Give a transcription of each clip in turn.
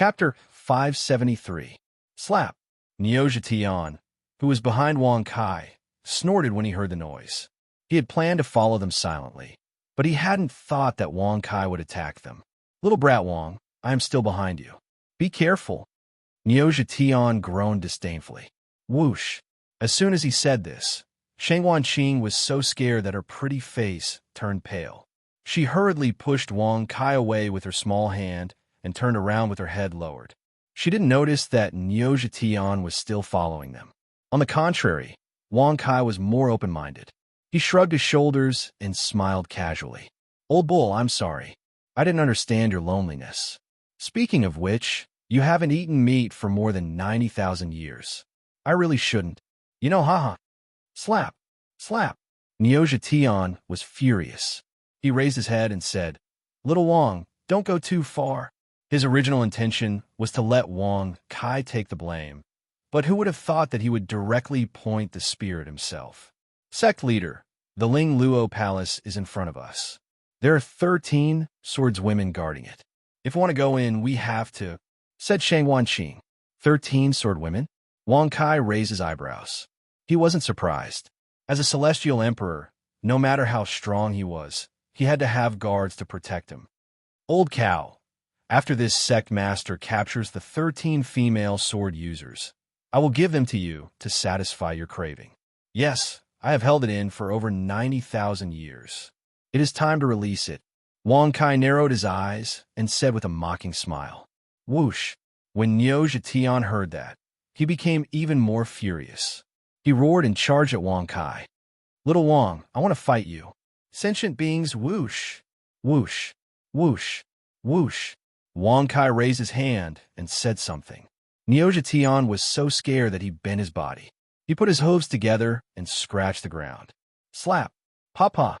Chapter 573. Slap. Neoja Tian, who was behind Wang Kai, snorted when he heard the noise. He had planned to follow them silently, but he hadn't thought that Wang Kai would attack them. Little brat Wang, I am still behind you. Be careful. Neoja Tian groaned disdainfully. Whoosh. As soon as he said this, Shang Wanqing was so scared that her pretty face turned pale. She hurriedly pushed Wang Kai away with her small hand and turned around with her head lowered. She didn't notice that Neoja Tian was still following them. On the contrary, Wang Kai was more open-minded. He shrugged his shoulders and smiled casually. Old bull, I'm sorry. I didn't understand your loneliness. Speaking of which, you haven't eaten meat for more than 90,000 years. I really shouldn't. You know, haha. Slap. Slap. Neoja Tian was furious. He raised his head and said, Little Wang, don't go too far. His original intention was to let Wang Kai take the blame, but who would have thought that he would directly point the spear at himself? Sect leader, the Ling Luo Palace is in front of us. There are 13 swordswomen guarding it. If we want to go in, we have to, said Shang Wanqing. 13 swordwomen? Wang Kai raised his eyebrows. He wasn't surprised. As a celestial emperor, no matter how strong he had to have guards to protect him. Old cow. After this sect master captures the 13 female sword users, I will give them to you to satisfy your craving. Yes, I have held it in for over 90,000 years. It is time to release it. Wang Kai narrowed his eyes and said with a mocking smile. Whoosh! When Neoja Tian heard that, he became even more furious. He roared and charged at Wang Kai. Little Wang, I want to fight you. Sentient beings, whoosh! Whoosh! Whoosh! Whoosh! Wang Kai raised his hand and said something. Neoja Tian was so scared that he bent his body. He put his hooves together and scratched the ground. Slap. Papa.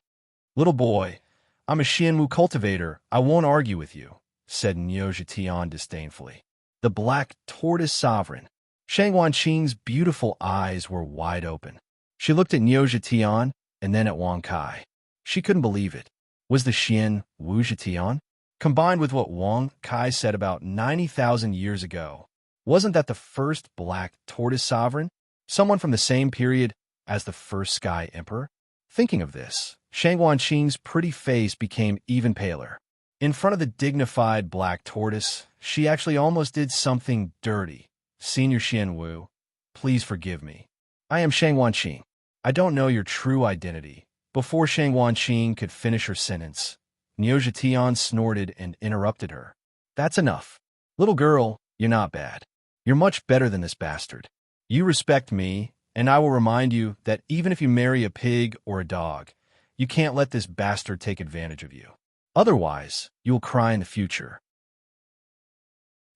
Little boy, I'm a Xianwu cultivator. I won't argue with you, said Neoja Tian disdainfully. The black tortoise sovereign. Shang Wanqing's beautiful eyes were wide open. She looked at Neoja Tian and then at Wang Kai. She couldn't believe it. Was the Xianwu Tian? Combined with what Wang Kai said about 90,000 years ago, wasn't that the first black tortoise sovereign? Someone from the same period as the first Sky Emperor? Thinking of this, Shang Wanqing's pretty face became even paler. In front of the dignified black tortoise, she actually almost did something dirty. Senior Xianwu, please forgive me. I am Shang Wanqing. I don't know your true identity. Before Shang Wanqing could finish her sentence, Neoja Tian snorted and interrupted her. That's enough. Little girl, you're not bad. You're much better than this bastard. You respect me, and I will remind you that even if you marry a pig or a dog, you can't let this bastard take advantage of you. Otherwise, you will cry in the future,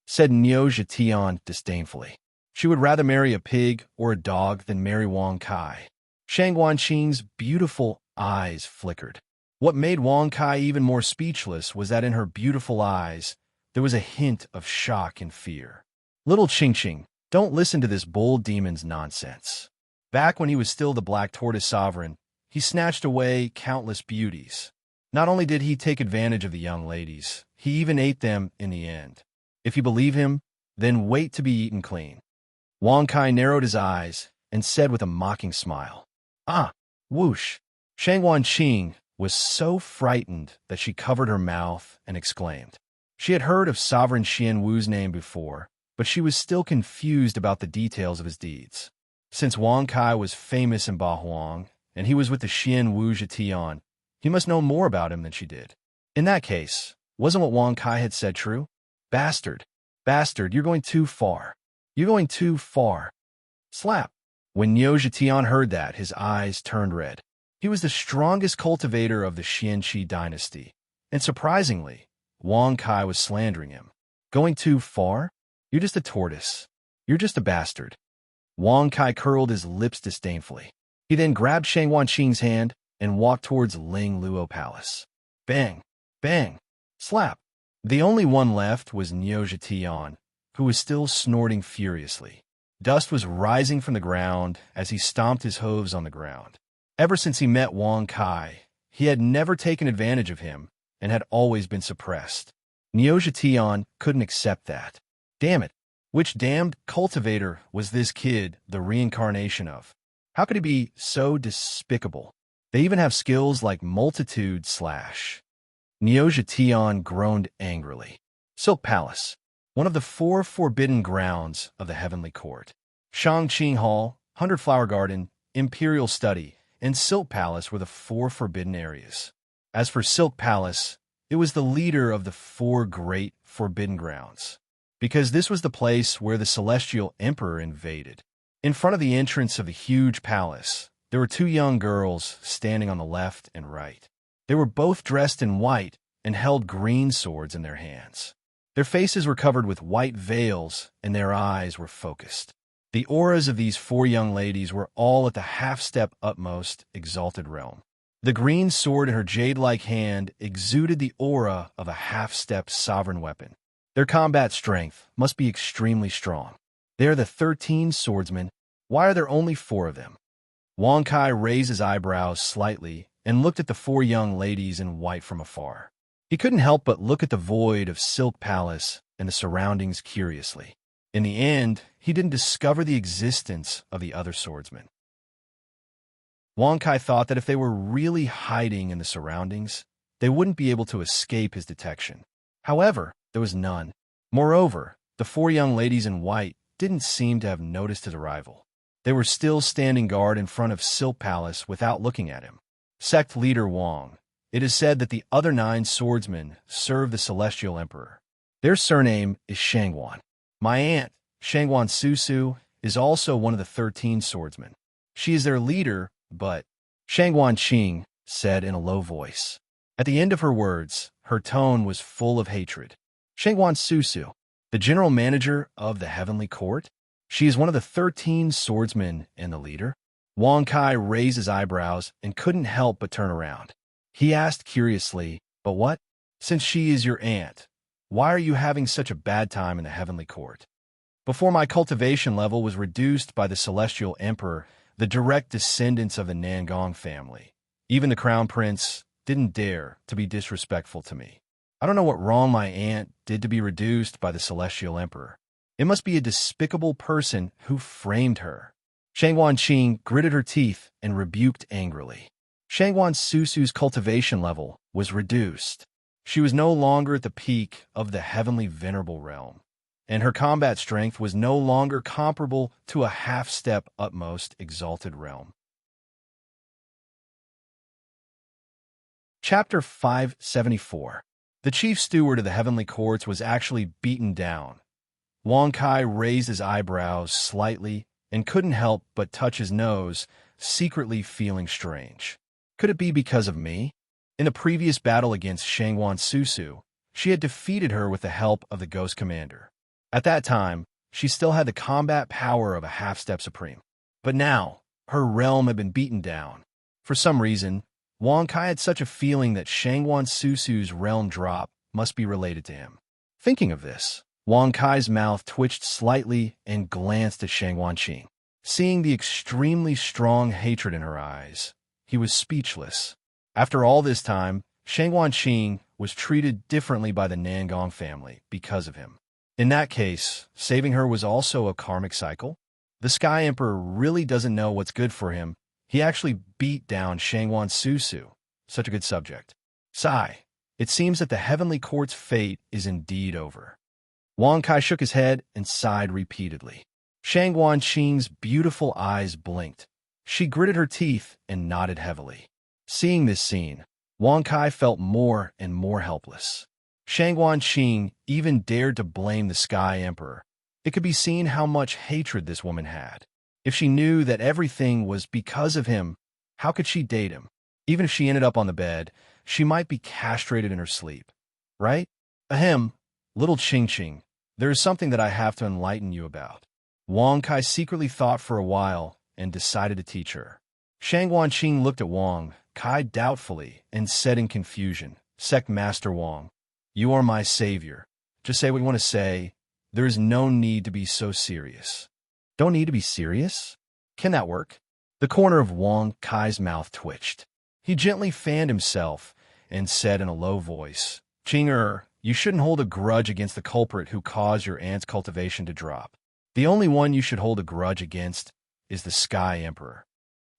said Neoja Tian disdainfully. She would rather marry a pig or a dog than marry Wang Kai. Shang Wanqing's beautiful eyes flickered. What made Wang Kai even more speechless was that in her beautiful eyes, there was a hint of shock and fear. Little Qingqing, don't listen to this bull demon's nonsense. Back when he was still the Black Tortoise Sovereign, he snatched away countless beauties. Not only did he take advantage of the young ladies, he even ate them in the end. If you believe him, then wait to be eaten clean. Wang Kai narrowed his eyes and said with a mocking smile. Ah, whoosh. Shang Wanqing was so frightened that she covered her mouth and exclaimed. She had heard of Sovereign Xianwu's name before, but she was still confused about the details of his deeds. Since Wang Kai was famous in Bahuang, and he was with the Xianwu Tian, he must know more about him than she did. In that case, wasn't what Wang Kai had said true? Bastard. Bastard, you're going too far. You're going too far. Slap. When Neoja Tian heard that, his eyes turned red. He was the strongest cultivator of the Xianqi dynasty, and surprisingly, Wang Kai was slandering him. Going too far? You're just a tortoise. You're just a bastard. Wang Kai curled his lips disdainfully. He then grabbed Shang Wanqing's hand and walked towards Ling Luo Palace. Bang! Bang! Slap! The only one left was Neoja Tian, who was still snorting furiously. Dust was rising from the ground as he stomped his hooves on the ground. Ever since he met Wang Kai, he had never taken advantage of him and had always been suppressed. Neoja Tian couldn't accept that. Damn it. Which damned cultivator was this kid the reincarnation of? How could he be so despicable? They even have skills like multitude slash. Neoja groaned angrily. Silk Palace, one of the 4 forbidden grounds of the Heavenly Court. Shangqing Hall, 100 Flower Garden, Imperial Study, and Silk Palace were the 4 forbidden areas. As for Silk Palace, it was the leader of the 4 great forbidden grounds, because this was the place where the Celestial Emperor invaded. In front of the entrance of the huge palace, there were 2 young girls standing on the left and right. They were both dressed in white and held green swords in their hands. Their faces were covered with white veils, and their eyes were focused. The auras of these 4 young ladies were all at the half-step utmost exalted realm. The green sword in her jade-like hand exuded the aura of a half-step sovereign weapon. Their combat strength must be extremely strong. They are the 13 swordsmen. Why are there only 4 of them? Wang Kai raised his eyebrows slightly and looked at the 4 young ladies in white from afar. He couldn't help but look at the void of Silk Palace and the surroundings curiously. In the end, he didn't discover the existence of the other swordsmen. Wang Kai thought that if they were really hiding in the surroundings, they wouldn't be able to escape his detection. However, there was none. Moreover, the 4 young ladies in white didn't seem to have noticed his arrival. They were still standing guard in front of Silk Palace without looking at him. Sect leader Wang. It is said that the other 9 swordsmen serve the Celestial Emperor. Their surname is Shangguan. My aunt, Shangguan Susu, is also one of the 13 swordsmen. She is their leader, but Shangguan Qing said in a low voice. At the end of her words, her tone was full of hatred. Shangguan Susu, the general manager of the Heavenly Court? She is one of the 13 swordsmen and the leader? Wang Kai raised his eyebrows and couldn't help but turn around. He asked curiously, but what? Since she is your aunt, why are you having such a bad time in the Heavenly Court? Before my cultivation level was reduced by the Celestial Emperor, the direct descendants of the Nangong family, even the Crown Prince, didn't dare to be disrespectful to me. I don't know what wrong my aunt did to be reduced by the Celestial Emperor. It must be a despicable person who framed her. Shangguan Qing gritted her teeth and rebuked angrily. Shangguan Susu's cultivation level was reduced. She was no longer at the peak of the heavenly venerable realm, and her combat strength was no longer comparable to a half-step utmost exalted realm. Chapter 574. The chief steward of the heavenly courts was actually beaten down. Wang Kai raised his eyebrows slightly and couldn't help but touch his nose, secretly feeling strange. Could it be because of me? In the previous battle against Shangguan Susu, she had defeated her with the help of the Ghost Commander. At that time, she still had the combat power of a half-step supreme. But now, her realm had been beaten down. For some reason, Wang Kai had such a feeling that Shangguan Susu's realm drop must be related to him. Thinking of this, Wang Kai's mouth twitched slightly and glanced at Shangguan Qing. Seeing the extremely strong hatred in her eyes, he was speechless. After all this time, Shangguan Qing was treated differently by the Nangong family because of him. In that case, saving her was also a karmic cycle? The Sky Emperor really doesn't know what's good for him. He actually beat down Shangguan Susu. Such a good subject. Sigh. It seems that the heavenly court's fate is indeed over. Wang Kai shook his head and sighed repeatedly. Shangguan Qing's beautiful eyes blinked. She gritted her teeth and nodded heavily. Seeing this scene, Wang Kai felt more and more helpless. Shangguan Qing even dared to blame the Sky Emperor. It could be seen how much hatred this woman had. If she knew that everything was because of him, how could she date him? Even if she ended up on the bed, she might be castrated in her sleep. Right? Ahem, little Qing, there is something that I have to enlighten you about. Wang Kai secretly thought for a while and decided to teach her. Shangguan Qing looked at Wang Kai doubtfully and said in confusion, Sect Master Wang, you are my savior. Just say what you want to say. There is no need to be so serious. Don't need to be serious? Can that work? The corner of Wang Kai's mouth twitched. He gently fanned himself and said in a low voice, Qinger, you shouldn't hold a grudge against the culprit who caused your aunt's cultivation to drop. The only one you should hold a grudge against is the Sky Emperor.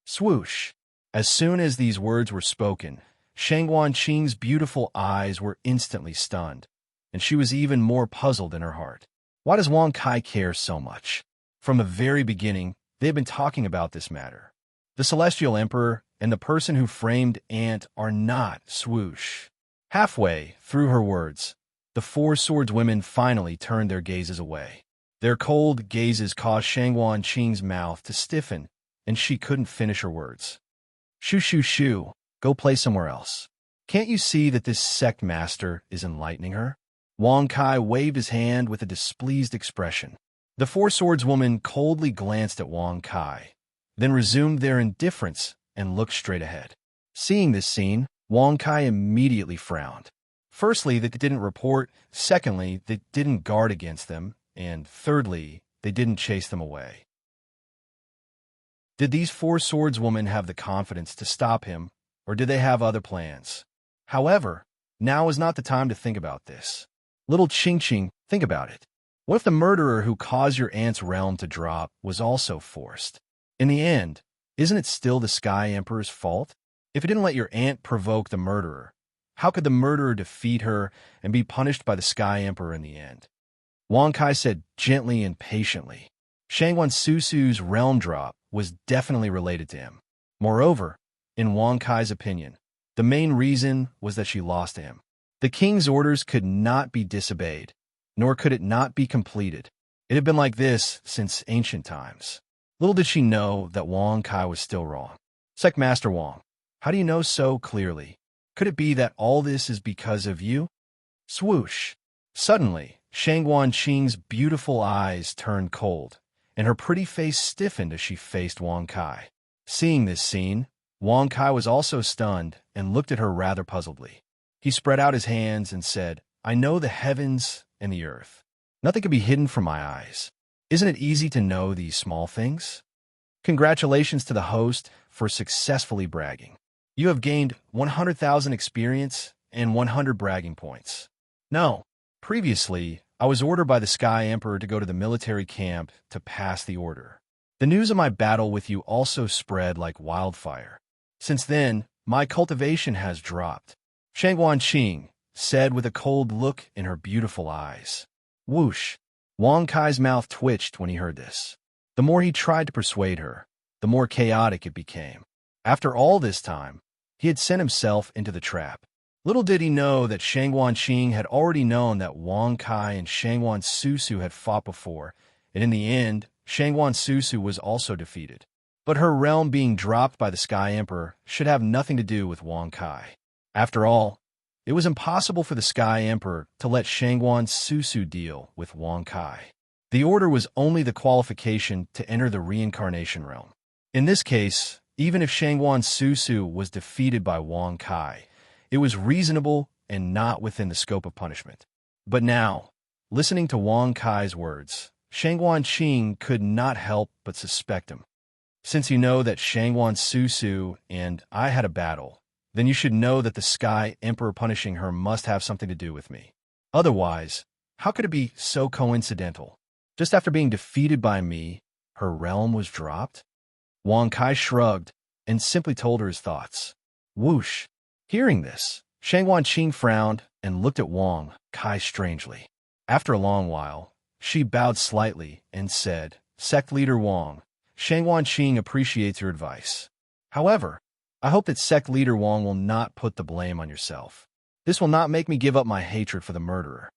Swoosh! As soon as these words were spoken, Shangguan Qing's beautiful eyes were instantly stunned, and she was even more puzzled in her heart. Why does Wang Kai care so much? From the very beginning, they had been talking about this matter. The Celestial Emperor and the person who framed Aunt are not. Swoosh. Halfway through her words, the Four Swords women finally turned their gazes away. Their cold gazes caused Shangguan Qing's mouth to stiffen, and she couldn't finish her words. Shoo shoo shoo, go play somewhere else. Can't you see that this sect master is enlightening her? Wang Kai waved his hand with a displeased expression. The Four Swords woman coldly glanced at Wang Kai, then resumed their indifference and looked straight ahead. Seeing this scene, Wang Kai immediately frowned. Firstly, they didn't report. Secondly, they didn't guard against them. And thirdly, they didn't chase them away. Did these Four Swords women have the confidence to stop him, or did they have other plans? However, now is not the time to think about this. Little Ching Ching, think about it. What if the murderer who caused your aunt's realm to drop was also forced? In the end, isn't it still the Sky Emperor's fault? If he didn't let your aunt provoke the murderer, how could the murderer defeat her and be punished by the Sky Emperor in the end? Wang Kai said gently and patiently. Shangguan Susu's realm drop was definitely related to him. Moreover, in Wang Kai's opinion, the main reason was that she lost to him. The king's orders could not be disobeyed, nor could it not be completed. It had been like this since ancient times. Little did she know that Wang Kai was still wrong. Sect Master Wang, how do you know so clearly? Could it be that all this is because of you? Swoosh! Suddenly, Shangguan Qing's beautiful eyes turned cold, and her pretty face stiffened as she faced Wang Kai. Seeing this scene, Wang Kai was also stunned and looked at her rather puzzledly. He spread out his hands and said, I know the heavens and the earth. Nothing can be hidden from my eyes. Isn't it easy to know these small things? Congratulations to the host for successfully bragging. You have gained 100,000 experience and 100 bragging points. No, previously, I was ordered by the Sky Emperor to go to the military camp to pass the order. The news of my battle with you also spread like wildfire. Since then, my cultivation has dropped. Shangguan Qing said with a cold look in her beautiful eyes. Whoosh! Wang Kai's mouth twitched when he heard this. The more he tried to persuade her, the more chaotic it became. After all this time, he had sent himself into the trap. Little did he know that Shangguan Qing had already known that Wang Kai and Shangguan Susu had fought before, and in the end, Shangguan Susu was also defeated. But her realm being dropped by the Sky Emperor should have nothing to do with Wang Kai. After all, it was impossible for the Sky Emperor to let Shangguan Susu deal with Wang Kai. The order was only the qualification to enter the reincarnation realm. In this case, even if Shangguan Susu was defeated by Wang Kai, it was reasonable and not within the scope of punishment. But now, listening to Wang Kai's words, Shangguan Qing could not help but suspect him. Since you know that Shangguan Susu and I had a battle, then you should know that the Sky Emperor punishing her must have something to do with me. Otherwise, how could it be so coincidental? Just after being defeated by me, her realm was dropped? Wang Kai shrugged and simply told her his thoughts. Whoosh! Hearing this, Shangguan Qing frowned and looked at Wang Kai strangely. After a long while, she bowed slightly and said, Sect Leader Wang, Shangguan Qing appreciates your advice. However, I hope that Sect Leader Wang will not put the blame on yourself. This will not make me give up my hatred for the murderer.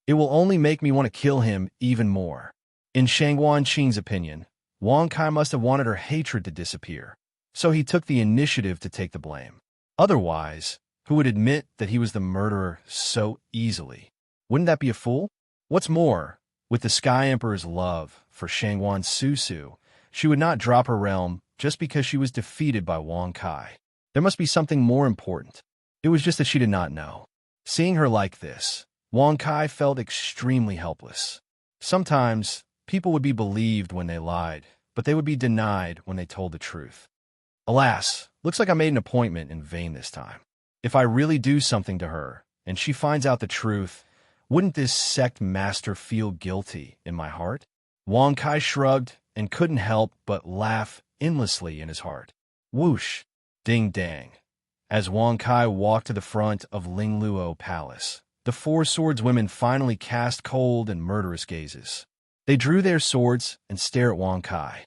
It will only make me want to kill him even more. In Shangguan Qing's opinion, Wang Kai must have wanted her hatred to disappear, so he took the initiative to take the blame. Otherwise, who would admit that he was the murderer so easily? Wouldn't that be a fool? What's more, with the Sky Emperor's love for Shangguan Susu, she would not drop her realm just because she was defeated by Wang Kai. There must be something more important. It was just that she did not know. Seeing her like this, Wang Kai felt extremely helpless. Sometimes, people would be believed when they lied, but they would be denied when they told the truth. Alas, looks like I made an appointment in vain this time. If I really do something to her, and she finds out the truth, wouldn't this sect master feel guilty in my heart? Wang Kai shrugged and couldn't help but laugh endlessly in his heart. Whoosh! Ding dang! As Wang Kai walked to the front of Ling Luo Palace, the four swordswomen finally cast cold and murderous gazes. They drew their swords and stared at Wang Kai.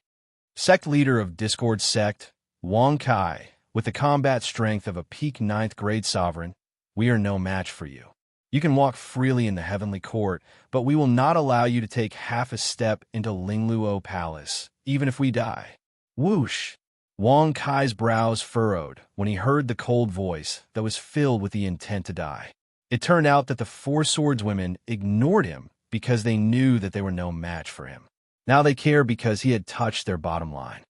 Sect leader of Discord Sect, Wang Kai, with the combat strength of a peak 9th grade sovereign, we are no match for you. You can walk freely in the heavenly court, but we will not allow you to take half a step into Ling Luo Palace, even if we die. Whoosh! Wang Kai's brows furrowed when he heard the cold voice that was filled with the intent to die. It turned out that the four swordswomen ignored him because they knew that they were no match for him. Now they care because he had touched their bottom line.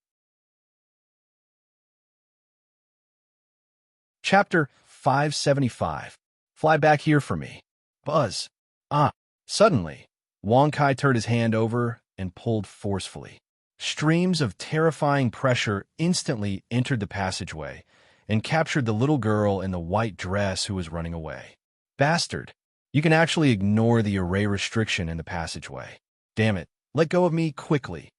Chapter 575. Fly back here for me. Buzz. Suddenly, Wang Kai turned his hand over and pulled forcefully. Streams of terrifying pressure instantly entered the passageway and captured the little girl in the white dress who was running away. Bastard! You can actually ignore the array restriction in the passageway. Damn it, let go of me quickly.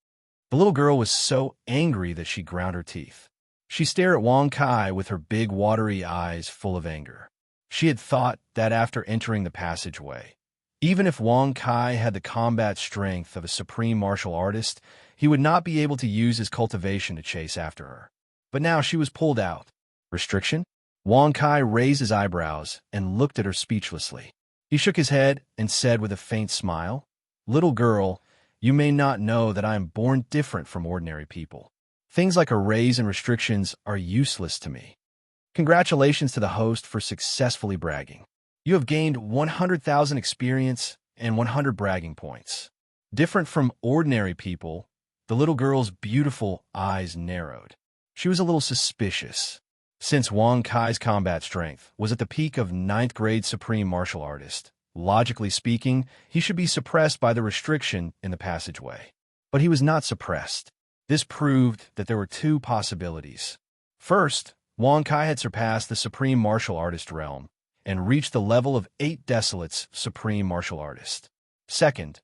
The little girl was so angry that she ground her teeth. She stared at Wang Kai with her big watery eyes full of anger. She had thought that after entering the passageway, even if Wang Kai had the combat strength of a supreme martial artist, he would not be able to use his cultivation to chase after her. But now she was pulled out. Restriction? Wang Kai raised his eyebrows and looked at her speechlessly. He shook his head and said with a faint smile, "Little girl, you may not know that I am born different from ordinary people. Things like arrays and restrictions are useless to me. Congratulations to the host for successfully bragging. You have gained 100,000 experience and 100 bragging points." Different from ordinary people, the little girl's beautiful eyes narrowed. She was a little suspicious. Since Wang Kai's combat strength was at the peak of 9th grade supreme martial artist, logically speaking, he should be suppressed by the restriction in the passageway. But he was not suppressed. This proved that there were two possibilities. First, Wang Kai had surpassed the supreme martial artist realm and reached the level of 8 Desolate's supreme martial artist. Second,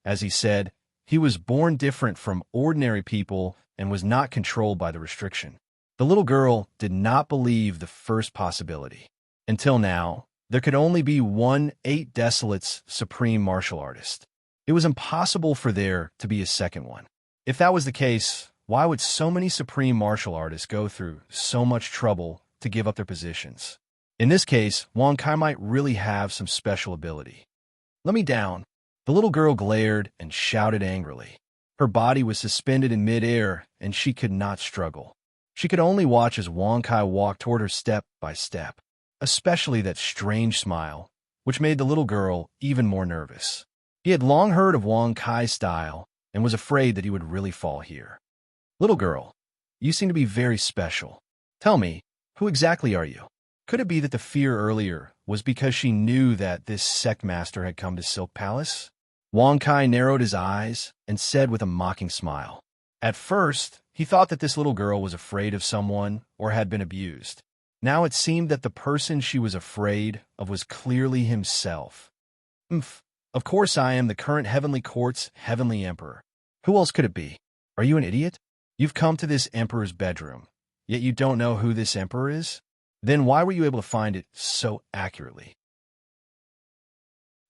as he said, he was born different from ordinary people and was not controlled by the restriction. The little girl did not believe the first possibility. Until now, there could only be one 8 Desolate's supreme martial artist. It was impossible for there to be a second one. If that was the case, why would so many supreme martial artists go through so much trouble to give up their positions? In this case, Wang Kai might really have some special ability. "Let me down." The little girl glared and shouted angrily. Her body was suspended in midair, and she could not struggle. She could only watch as Wang Kai walked toward her step by step, especially that strange smile, which made the little girl even more nervous. He had long heard of Wang Kai's style and was afraid that he would really fall here. "Little girl, you seem to be very special. Tell me, who exactly are you?" Could it be that the fear earlier was because she knew that this sect master had come to Silk Palace? Wang Kai narrowed his eyes and said with a mocking smile. At first, he thought that this little girl was afraid of someone or had been abused. Now it seemed that the person she was afraid of was clearly himself. Of course I am the current Heavenly Court's Heavenly Emperor. Who else could it be? Are you an idiot? You've come to this emperor's bedroom, yet you don't know who this emperor is? Then why were you able to find it so accurately?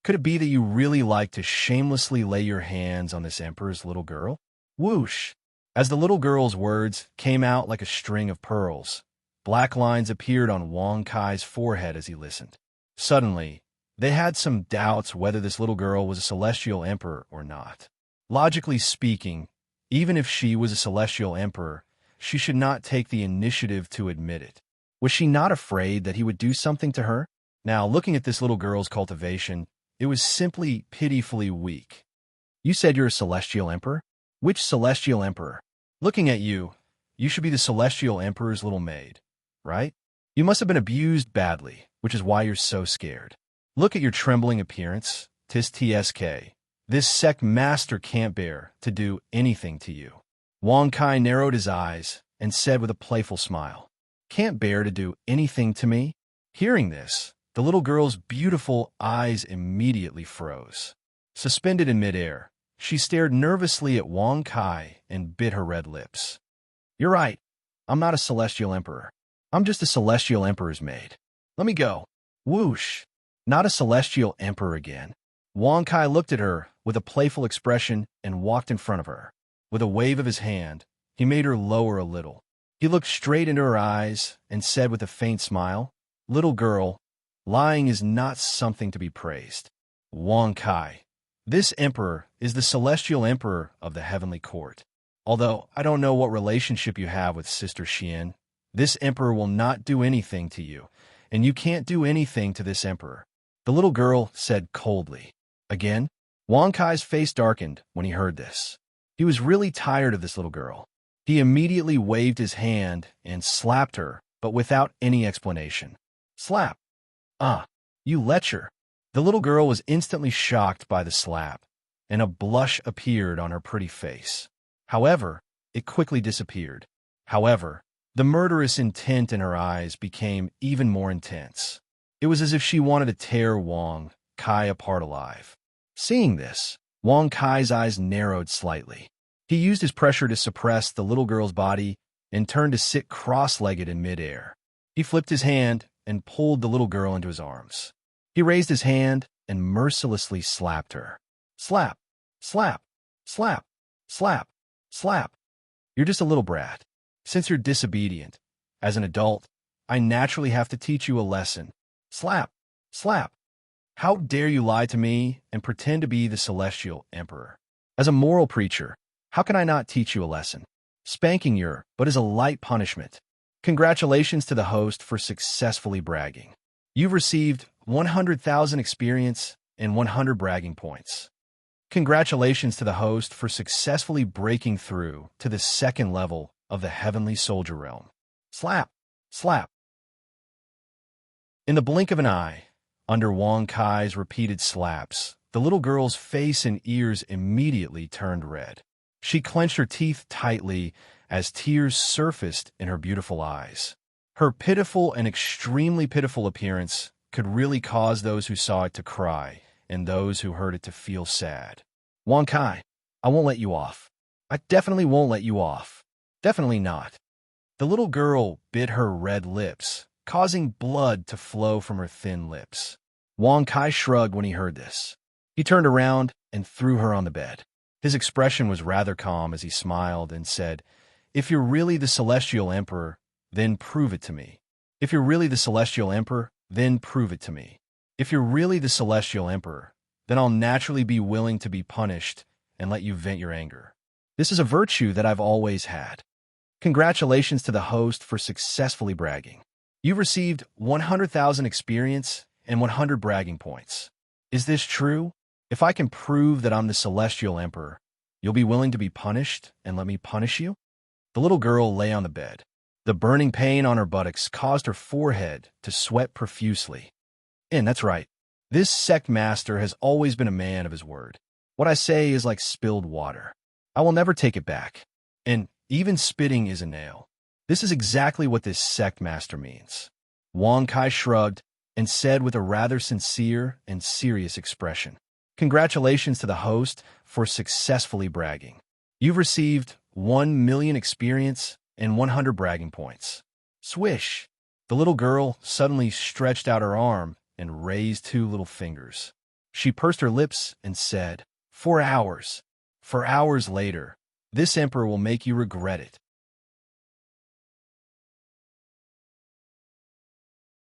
Could it be that you really like to shamelessly lay your hands on this emperor's little girl? Whoosh! As the little girl's words came out like a string of pearls, black lines appeared on Wang Kai's forehead as he listened. Suddenly, they had some doubts whether this little girl was a celestial emperor or not. Logically speaking, even if she was a celestial emperor, she should not take the initiative to admit it. Was she not afraid that he would do something to her? Now, looking at this little girl's cultivation, it was simply pitifully weak. You said you're a celestial emperor? Which celestial emperor? Looking at you, you should be the celestial emperor's little maid, right? You must have been abused badly, which is why you're so scared. Look at your trembling appearance, TSK. This sect master can't bear to do anything to you. Wang Kai narrowed his eyes and said with a playful smile, "Can't bear to do anything to me? Hearing this, the little girl's beautiful eyes immediately froze. Suspended in midair, she stared nervously at Wang Kai and bit her red lips. You're right. I'm not a celestial emperor. I'm just a celestial emperor's maid. Let me go. Whoosh. Not a celestial emperor again. Wang Kai looked at her with a playful expression and walked in front of her. With a wave of his hand, he made her lower a little. He looked straight into her eyes and said with a faint smile, Little girl, lying is not something to be praised. Wang Kai, this emperor is the celestial emperor of the heavenly court. Although I don't know what relationship you have with Sister Xian, this emperor will not do anything to you, and you can't do anything to this emperor. The little girl said coldly. Again, Wang Kai's face darkened when he heard this. He was really tired of this little girl. He immediately waved his hand and slapped her, but without any explanation. Slap. You lecher. The little girl was instantly shocked by the slap, and a blush appeared on her pretty face. However, it quickly disappeared. However, the murderous intent in her eyes became even more intense. It was as if she wanted to tear Wang Kai apart alive. Seeing this, Wang Kai's eyes narrowed slightly. He used his pressure to suppress the little girl's body and turned to sit cross-legged in midair. He flipped his hand and pulled the little girl into his arms. He raised his hand and mercilessly slapped her. Slap, slap, slap, slap, slap. You're just a little brat. Since you're disobedient, as an adult, I naturally have to teach you a lesson. Slap, slap. How dare you lie to me and pretend to be the celestial emperor? As a moral preacher, how can I not teach you a lesson? Spanking your but is a light punishment. Congratulations to the host for successfully bragging. You've received 100,000 experience and 100 bragging points. Congratulations to the host for successfully breaking through to the second level of the heavenly soldier realm. Slap, slap. In the blink of an eye, under Wang Kai's repeated slaps, the little girl's face and ears immediately turned red. She clenched her teeth tightly as tears surfaced in her beautiful eyes. Her pitiful and extremely pitiful appearance could really cause those who saw it to cry and those who heard it to feel sad. Wang Kai, I won't let you off. I definitely won't let you off. Definitely not. The little girl bit her red lips, causing blood to flow from her thin lips. Wang Kai shrugged when he heard this. He turned around and threw her on the bed. His expression was rather calm as he smiled and said, If you're really the celestial emperor, then prove it to me. If you're really the celestial emperor, then prove it to me. If you're really the celestial emperor, then I'll naturally be willing to be punished and let you vent your anger. This is a virtue that I've always had. Congratulations to the host for successfully bragging. You've received 100,000 experience and 100 bragging points. Is this true? If I can prove that I'm the celestial emperor, you'll be willing to be punished and let me punish you? The little girl lay on the bed. The burning pain on her buttocks caused her forehead to sweat profusely. And that's right. This sect master has always been a man of his word. What I say is like spilled water. I will never take it back. And even spitting is a nail. This is exactly what this sect master means. Wang Kai shrugged and said with a rather sincere and serious expression, Congratulations to the host for successfully bragging. You've received 1 million experience and 100 bragging points. Swish! The little girl suddenly stretched out her arm and raised 2 little fingers. She pursed her lips and said, 4 hours. 4 hours later, this emperor will make you regret it.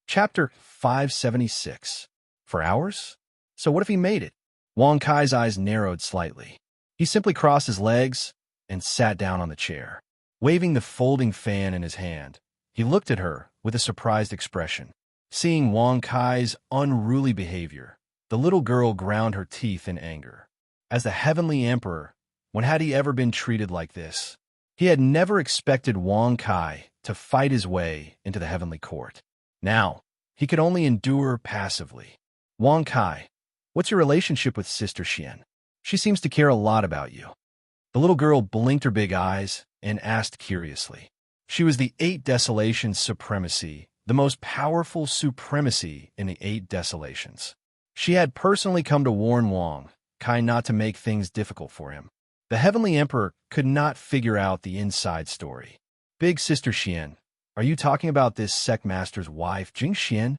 Chapter 576. 4 hours? So what if he made it? Wang Kai's eyes narrowed slightly. He simply crossed his legs and sat down on the chair. Waving the folding fan in his hand, he looked at her with a surprised expression. Seeing Wang Kai's unruly behavior, the little girl ground her teeth in anger. As the heavenly emperor, when had he ever been treated like this? He had never expected Wang Kai to fight his way into the heavenly court. Now, he could only endure passively. Wang Kai, what's your relationship with Sister Xian? She seems to care a lot about you. The little girl blinked her big eyes and asked curiously. She was the 8 Desolations Supremacy, the most powerful supremacy in the 8 desolations. She had personally come to warn Wang Kai not to make things difficult for him. The Heavenly Emperor could not figure out the inside story. Big Sister Xian, are you talking about this sect master's wife, Jing Xian?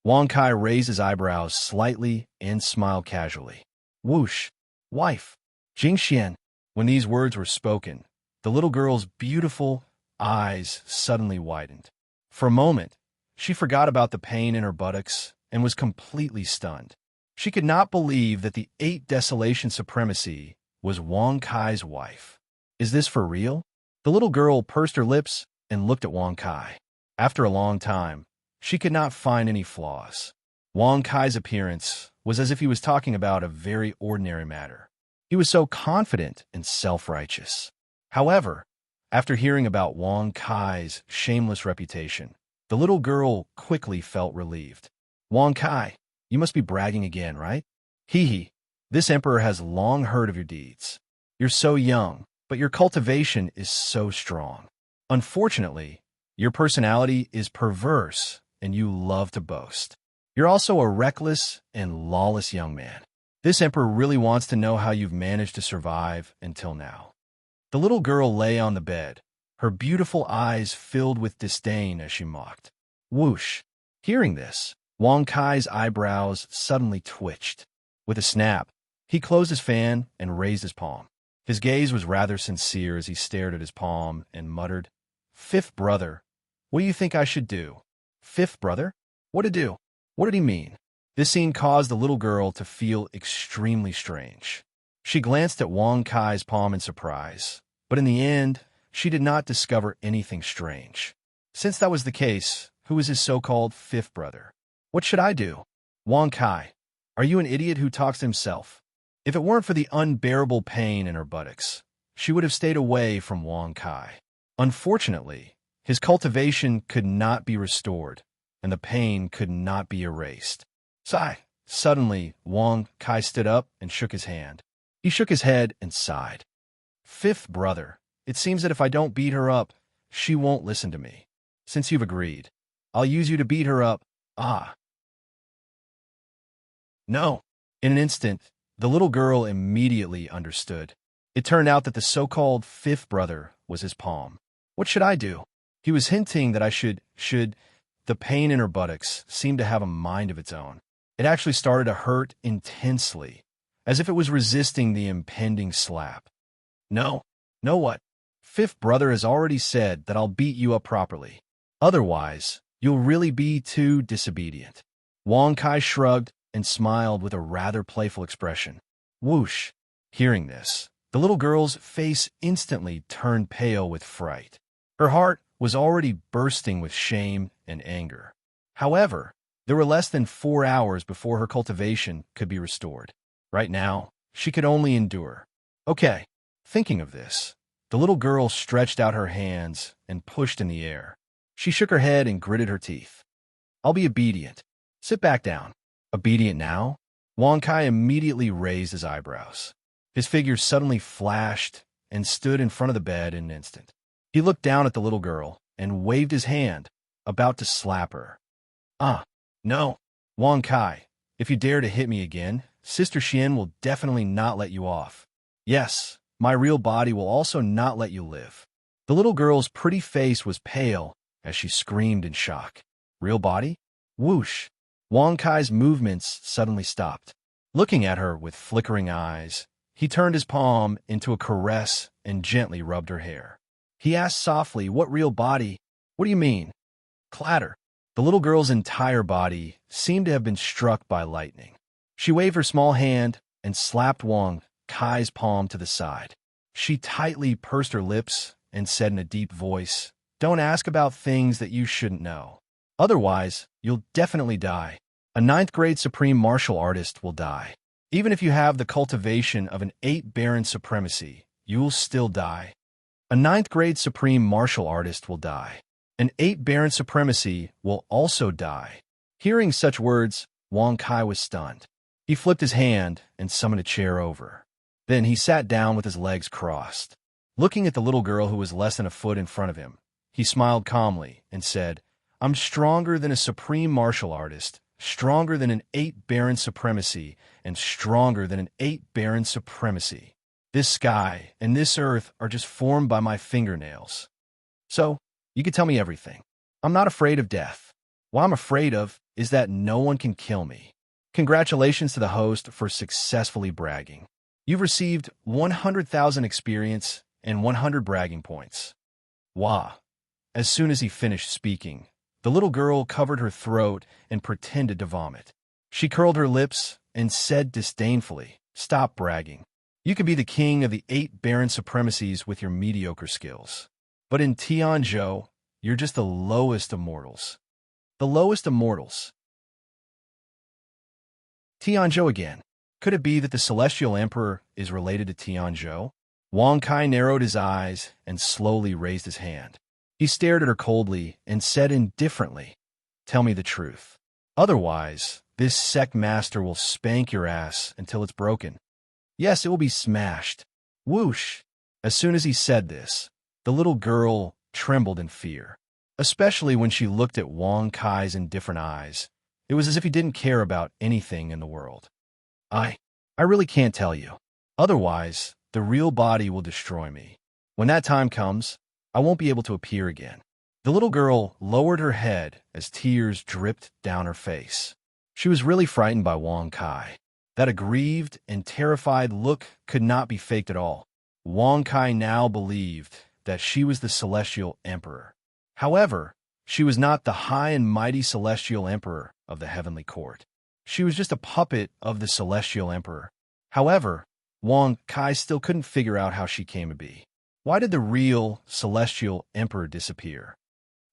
Wang Kai raised his eyebrows slightly and smiled casually. Whoosh! Wife! Jing Xian! When these words were spoken, the little girl's beautiful eyes suddenly widened. For a moment, she forgot about the pain in her buttocks and was completely stunned. She could not believe that the 8 desolation supremacy was Wang Kai's wife. Is this for real? The little girl pursed her lips and looked at Wang Kai. After a long time, she could not find any flaws. Wang Kai's appearance was as if he was talking about a very ordinary matter. He was so confident and self-righteous. However, after hearing about Wang Kai's shameless reputation, the little girl quickly felt relieved. Wang Kai, you must be bragging again, right? Hee. This emperor has long heard of your deeds. You're so young, but your cultivation is so strong. Unfortunately, your personality is perverse and you love to boast. You're also a reckless and lawless young man. This emperor really wants to know how you've managed to survive until now. The little girl lay on the bed, her beautiful eyes filled with disdain as she mocked. Whoosh! Hearing this, Wang Kai's eyebrows suddenly twitched. With a snap, he closed his fan and raised his palm. His gaze was rather sincere as he stared at his palm and muttered, "Fifth brother, what do you think I should do?" Fifth brother? What to do? What did he mean? This scene caused the little girl to feel extremely strange. She glanced at Wang Kai's palm in surprise, but in the end, she did not discover anything strange. Since that was the case, who was his so-called fifth brother? What should I do? Wang Kai, are you an idiot who talks to himself? If it weren't for the unbearable pain in her buttocks, she would have stayed away from Wang Kai. Unfortunately, his cultivation could not be restored, and the pain could not be erased. Sigh. Suddenly, Wang Kai stood up and shook his hand. He shook his head and sighed. Fifth brother, it seems that if I don't beat her up, she won't listen to me. Since you've agreed, I'll use you to beat her up. Ah. No. In an instant, the little girl immediately understood. It turned out that the so-called fifth brother was his palm. What should I do? He was hinting that I should. The pain in her buttocks seemed to have a mind of its own. It actually started to hurt intensely, as if it was resisting the impending slap. No. Know what? Fifth brother has already said that I'll beat you up properly. Otherwise, you'll really be too disobedient. Wang Kai shrugged and smiled with a rather playful expression. Whoosh! Hearing this, the little girl's face instantly turned pale with fright. Her heart was already bursting with shame and anger. However, there were less than 4 hours before her cultivation could be restored. Right now, she could only endure. Okay. Thinking of this, the little girl stretched out her hands and pushed in the air. She shook her head and gritted her teeth. I'll be obedient. Sit back down. Obedient now? Wang Kai immediately raised his eyebrows. His figure suddenly flashed and stood in front of the bed in an instant. He looked down at the little girl and waved his hand, about to slap her. Ah, no. Wang Kai, if you dare to hit me again, Sister Xian will definitely not let you off. Yes, my real body will also not let you live. The little girl's pretty face was pale as she screamed in shock. Real body? Whoosh! Wang Kai's movements suddenly stopped. Looking at her with flickering eyes, he turned his palm into a caress and gently rubbed her hair. He asked softly, what real body? What do you mean? Clatter. The little girl's entire body seemed to have been struck by lightning. She waved her small hand and slapped Wang Kai's palm to the side. She tightly pursed her lips and said in a deep voice, Don't ask about things that you shouldn't know. Otherwise, you'll definitely die. A 9th grade supreme martial artist will die. Even if you have the cultivation of an 8 baron supremacy, you will still die. A 9th grade supreme martial artist will die. An 8 baron supremacy will also die. Hearing such words, Wang Kai was stunned. He flipped his hand and summoned a chair over. Then he sat down with his legs crossed. Looking at the little girl who was less than a foot in front of him, he smiled calmly and said, I'm stronger than a supreme martial artist, stronger than an 8 baron supremacy, and stronger than an 8 baron supremacy. This sky and this earth are just formed by my fingernails. So, you can tell me everything. I'm not afraid of death. What I'm afraid of is that no one can kill me. Congratulations to the host for successfully bragging. You've received 100,000 experience and 100 bragging points. Wah! As soon as he finished speaking, the little girl covered her throat and pretended to vomit. She curled her lips and said disdainfully, "Stop bragging. You could be the king of the 8 baron supremacies with your mediocre skills. But in Tianzhou, you're just the lowest of mortals." The lowest of mortals. Tianzhou again. Could it be that the Celestial Emperor is related to Tianzhou? Wang Kai narrowed his eyes and slowly raised his hand. He stared at her coldly and said indifferently, "Tell me the truth. Otherwise, this sect master will spank your ass until it's broken. Yes, it will be smashed." Whoosh! As soon as he said this, the little girl trembled in fear, especially when she looked at Wang Kai's indifferent eyes. It was as if he didn't care about anything in the world. I really can't tell you. Otherwise, the real body will destroy me. When that time comes, I won't be able to appear again." The little girl lowered her head as tears dripped down her face. She was really frightened by Wang Kai. That aggrieved and terrified look could not be faked at all. Wang Kai now believed that she was the Celestial Emperor. However, she was not the high and mighty Celestial Emperor of the Heavenly Court. She was just a puppet of the Celestial Emperor. However, Wang Kai still couldn't figure out how she came to be. Why did the real Celestial Emperor disappear?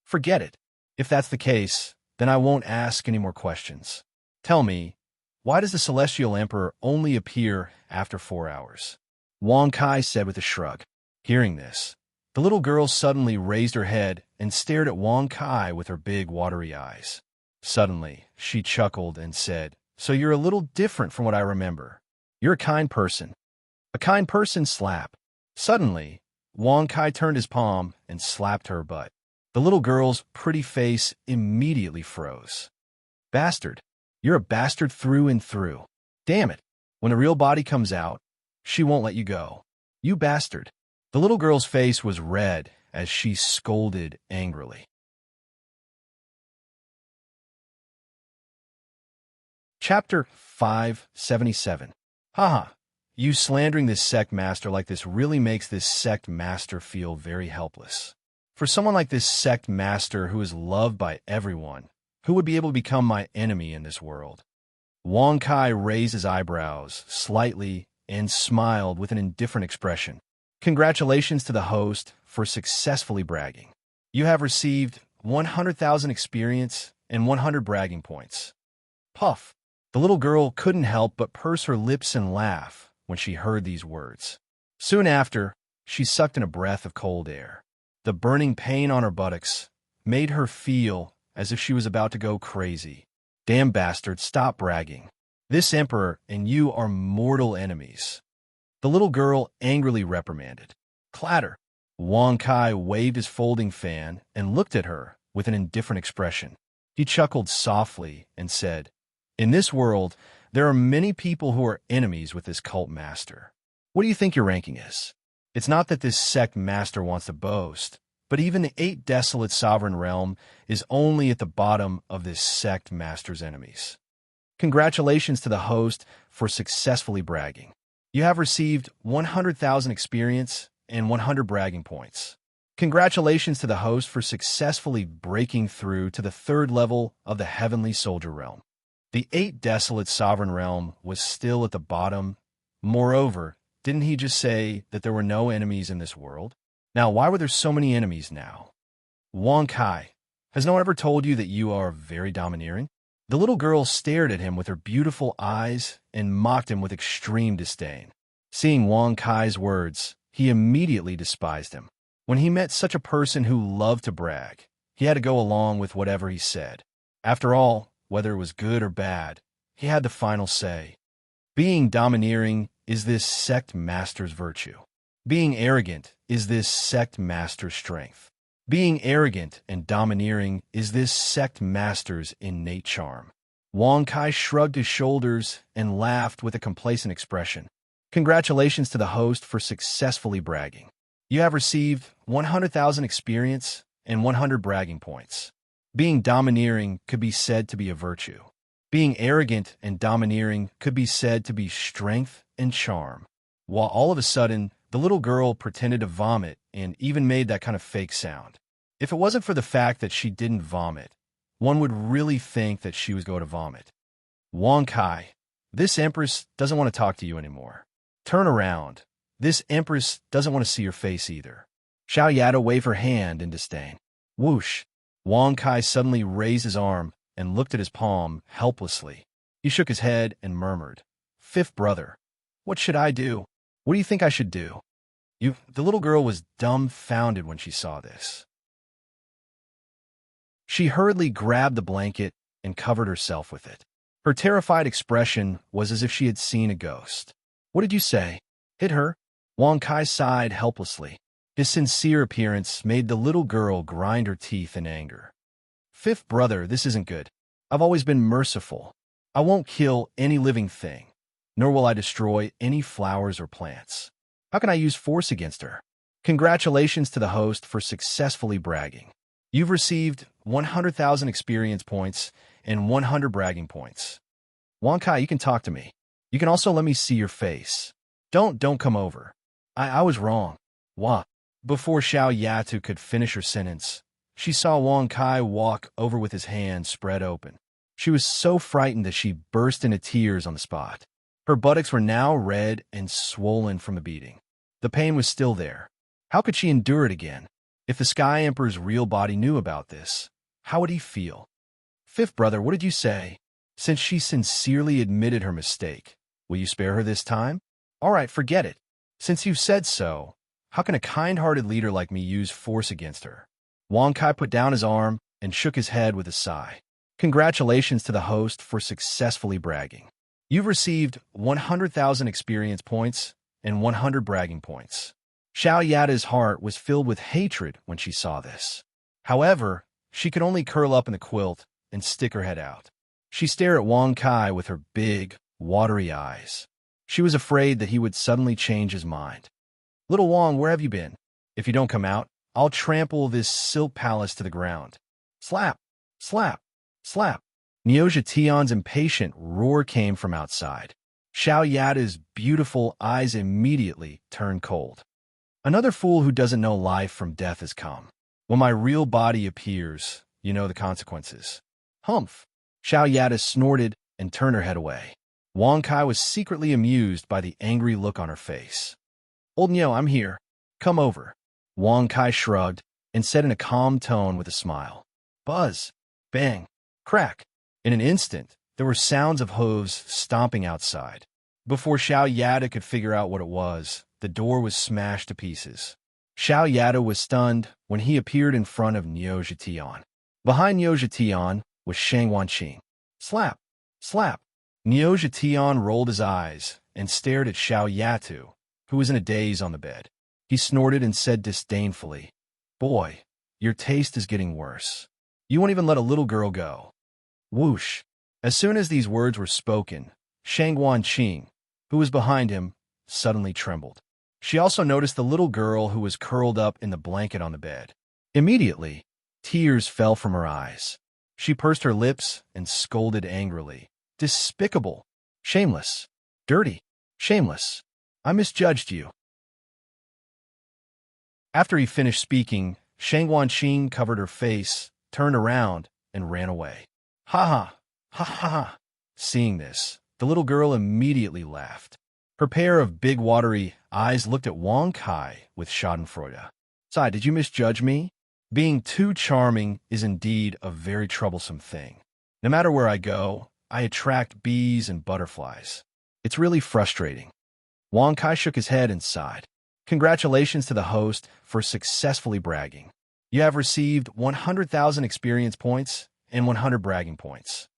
Forget it. If that's the case, then I won't ask any more questions. Tell me, why does the Celestial Emperor only appear after 4 hours? Wang Kai said with a shrug. Hearing this, the little girl suddenly raised her head and stared at Wang Kai with her big watery eyes. Suddenly, she chuckled and said, "So you're a little different from what I remember. You're a kind person." A kind person slap. Suddenly, Wang Kai turned his palm and slapped her butt. The little girl's pretty face immediately froze. "Bastard. You're a bastard through and through. Damn it. When the real body comes out, she won't let you go. You bastard." The little girl's face was red as she scolded angrily. Chapter 577. Haha. You slandering this sect master like this really makes this sect master feel very helpless. For someone like this sect master who is loved by everyone, who would be able to become my enemy in this world? Wang Kai raised his eyebrows slightly and smiled with an indifferent expression. Congratulations to the host for successfully bragging. You have received 100,000 experience and 100 bragging points. Puff. The little girl couldn't help but purse her lips and laugh when she heard these words. Soon after, she sucked in a breath of cold air. The burning pain on her buttocks made her feel as if she was about to go crazy. Damn bastard, stop bragging. This emperor and you are mortal enemies. The little girl angrily reprimanded. Clatter. Wang Kai waved his folding fan and looked at her with an indifferent expression. He chuckled softly and said, "In this world, there are many people who are enemies with this cult master. What do you think your ranking is? It's not that this sect master wants to boast, but even the 8 desolate sovereign realm is only at the bottom of this sect master's enemies." Congratulations to the host for successfully bragging. You have received 100,000 experience and 100 bragging points. Congratulations to the host for successfully breaking through to the 3rd level of the Heavenly Soldier Realm. The 8 desolate sovereign realm was still at the bottom. Moreover, didn't he just say that there were no enemies in this world? Now, why were there so many enemies now? Wang Kai, has no one ever told you that you are very domineering? The little girl stared at him with her beautiful eyes and mocked him with extreme disdain. Seeing Wang Kai's words, he immediately despised him. When he met such a person who loved to brag, he had to go along with whatever he said. After all, whether it was good or bad, he had the final say. Being domineering is this sect master's virtue. Being arrogant is this sect master's strength. Being arrogant and domineering is this sect master's innate charm. Wang Kai shrugged his shoulders and laughed with a complacent expression. Congratulations to the host for successfully bragging. You have received 100,000 experience and 100 bragging points. Being domineering could be said to be a virtue. Being arrogant and domineering could be said to be strength and charm. While all of a sudden, the little girl pretended to vomit and even made that kind of fake sound. If it wasn't for the fact that she didn't vomit, one would really think that she was going to vomit. Wang Kai, this empress doesn't want to talk to you anymore. Turn around. This empress doesn't want to see your face either. Xiao Yada waved her hand in disdain. Whoosh! Wang Kai suddenly raised his arm and looked at his palm helplessly. He shook his head and murmured, Fifth brother, what should I do? What do you think I should do? The little girl was dumbfounded when she saw this. She hurriedly grabbed the blanket and covered herself with it. Her terrified expression was as if she had seen a ghost. What did you say? Hit her? Wang Kai sighed helplessly. His sincere appearance made the little girl grind her teeth in anger. Fifth brother, this isn't good. I've always been merciful. I won't kill any living thing, nor will I destroy any flowers or plants. How can I use force against her? Congratulations to the host for successfully bragging. You've received 100,000 experience points and 100 bragging points. Wang Kai, you can talk to me. You can also let me see your face. Don't come over. I was wrong. Wah. Before Xiao Yatu could finish her sentence, she saw Wang Kai walk over with his hands spread open. She was so frightened that she burst into tears on the spot. Her buttocks were now red and swollen from the beating. The pain was still there. How could she endure it again? If the Sky Emperor's real body knew about this, how would he feel? Fifth brother, what did you say? Since she sincerely admitted her mistake, will you spare her this time? All right, forget it. Since you've said so, how can a kind-hearted leader like me use force against her? Wang Kai put down his arm and shook his head with a sigh. Congratulations to the host for successfully bragging. You've received 100,000 experience points and 100 bragging points. Xiao Yada's heart was filled with hatred when she saw this. However, she could only curl up in the quilt and stick her head out. She stared at Wang Kai with her big, watery eyes. She was afraid that he would suddenly change his mind. Little Wang, where have you been? If you don't come out, I'll trample this silk palace to the ground. Slap, slap, slap. Neoja Tion's impatient roar came from outside. Xiao Yada's beautiful eyes immediately turned cold. Another fool who doesn't know life from death has come. When my real body appears, you know the consequences. Humph! Xiao Yada snorted and turned her head away. Wang Kai was secretly amused by the angry look on her face. Old Nyo, I'm here. Come over. Wang Kai shrugged and said in a calm tone with a smile. Buzz! Bang! Crack! In an instant, there were sounds of hooves stomping outside. Before Xiao Yada could figure out what it was, the door was smashed to pieces. Xiao Yada was stunned when he appeared in front of Neoja Tion. Behind Neoja Tion was Shang Wanqing. Slap! Slap! Neoja Tion rolled his eyes and stared at Xiao Yatu, who was in a daze on the bed. He snorted and said disdainfully, Boy, your taste is getting worse. You won't even let a little girl go. Whoosh! As soon as these words were spoken, Shang Wanqing, who was behind him, suddenly trembled. She also noticed the little girl who was curled up in the blanket on the bed. Immediately, tears fell from her eyes. She pursed her lips and scolded angrily. Despicable! Shameless! Dirty! Shameless! I misjudged you. After he finished speaking, Shang Wanqing covered her face, turned around, and ran away. Ha ha! Ha ha ha! Seeing this, the little girl immediately laughed. Her pair of big watery eyes looked at Wang Kai with schadenfreude. Sai, did you misjudge me? Being too charming is indeed a very troublesome thing. No matter where I go, I attract bees and butterflies. It's really frustrating. Wang Kai shook his head and sighed. Congratulations to the host for successfully bragging. You have received 100,000 experience points and 100 bragging points.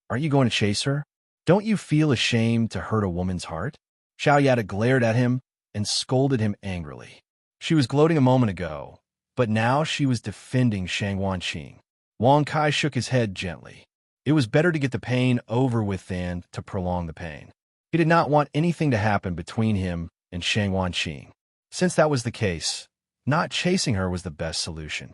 Aren't you going to chase her? Don't you feel ashamed to hurt a woman's heart? Xiao Yada glared at him and scolded him angrily. She was gloating a moment ago, but now she was defending Shang-Wan-Qing. Wang Kai shook his head gently. It was better to get the pain over with than to prolong the pain. He did not want anything to happen between him and Shang-Wan-Qing. Since that was the case, not chasing her was the best solution.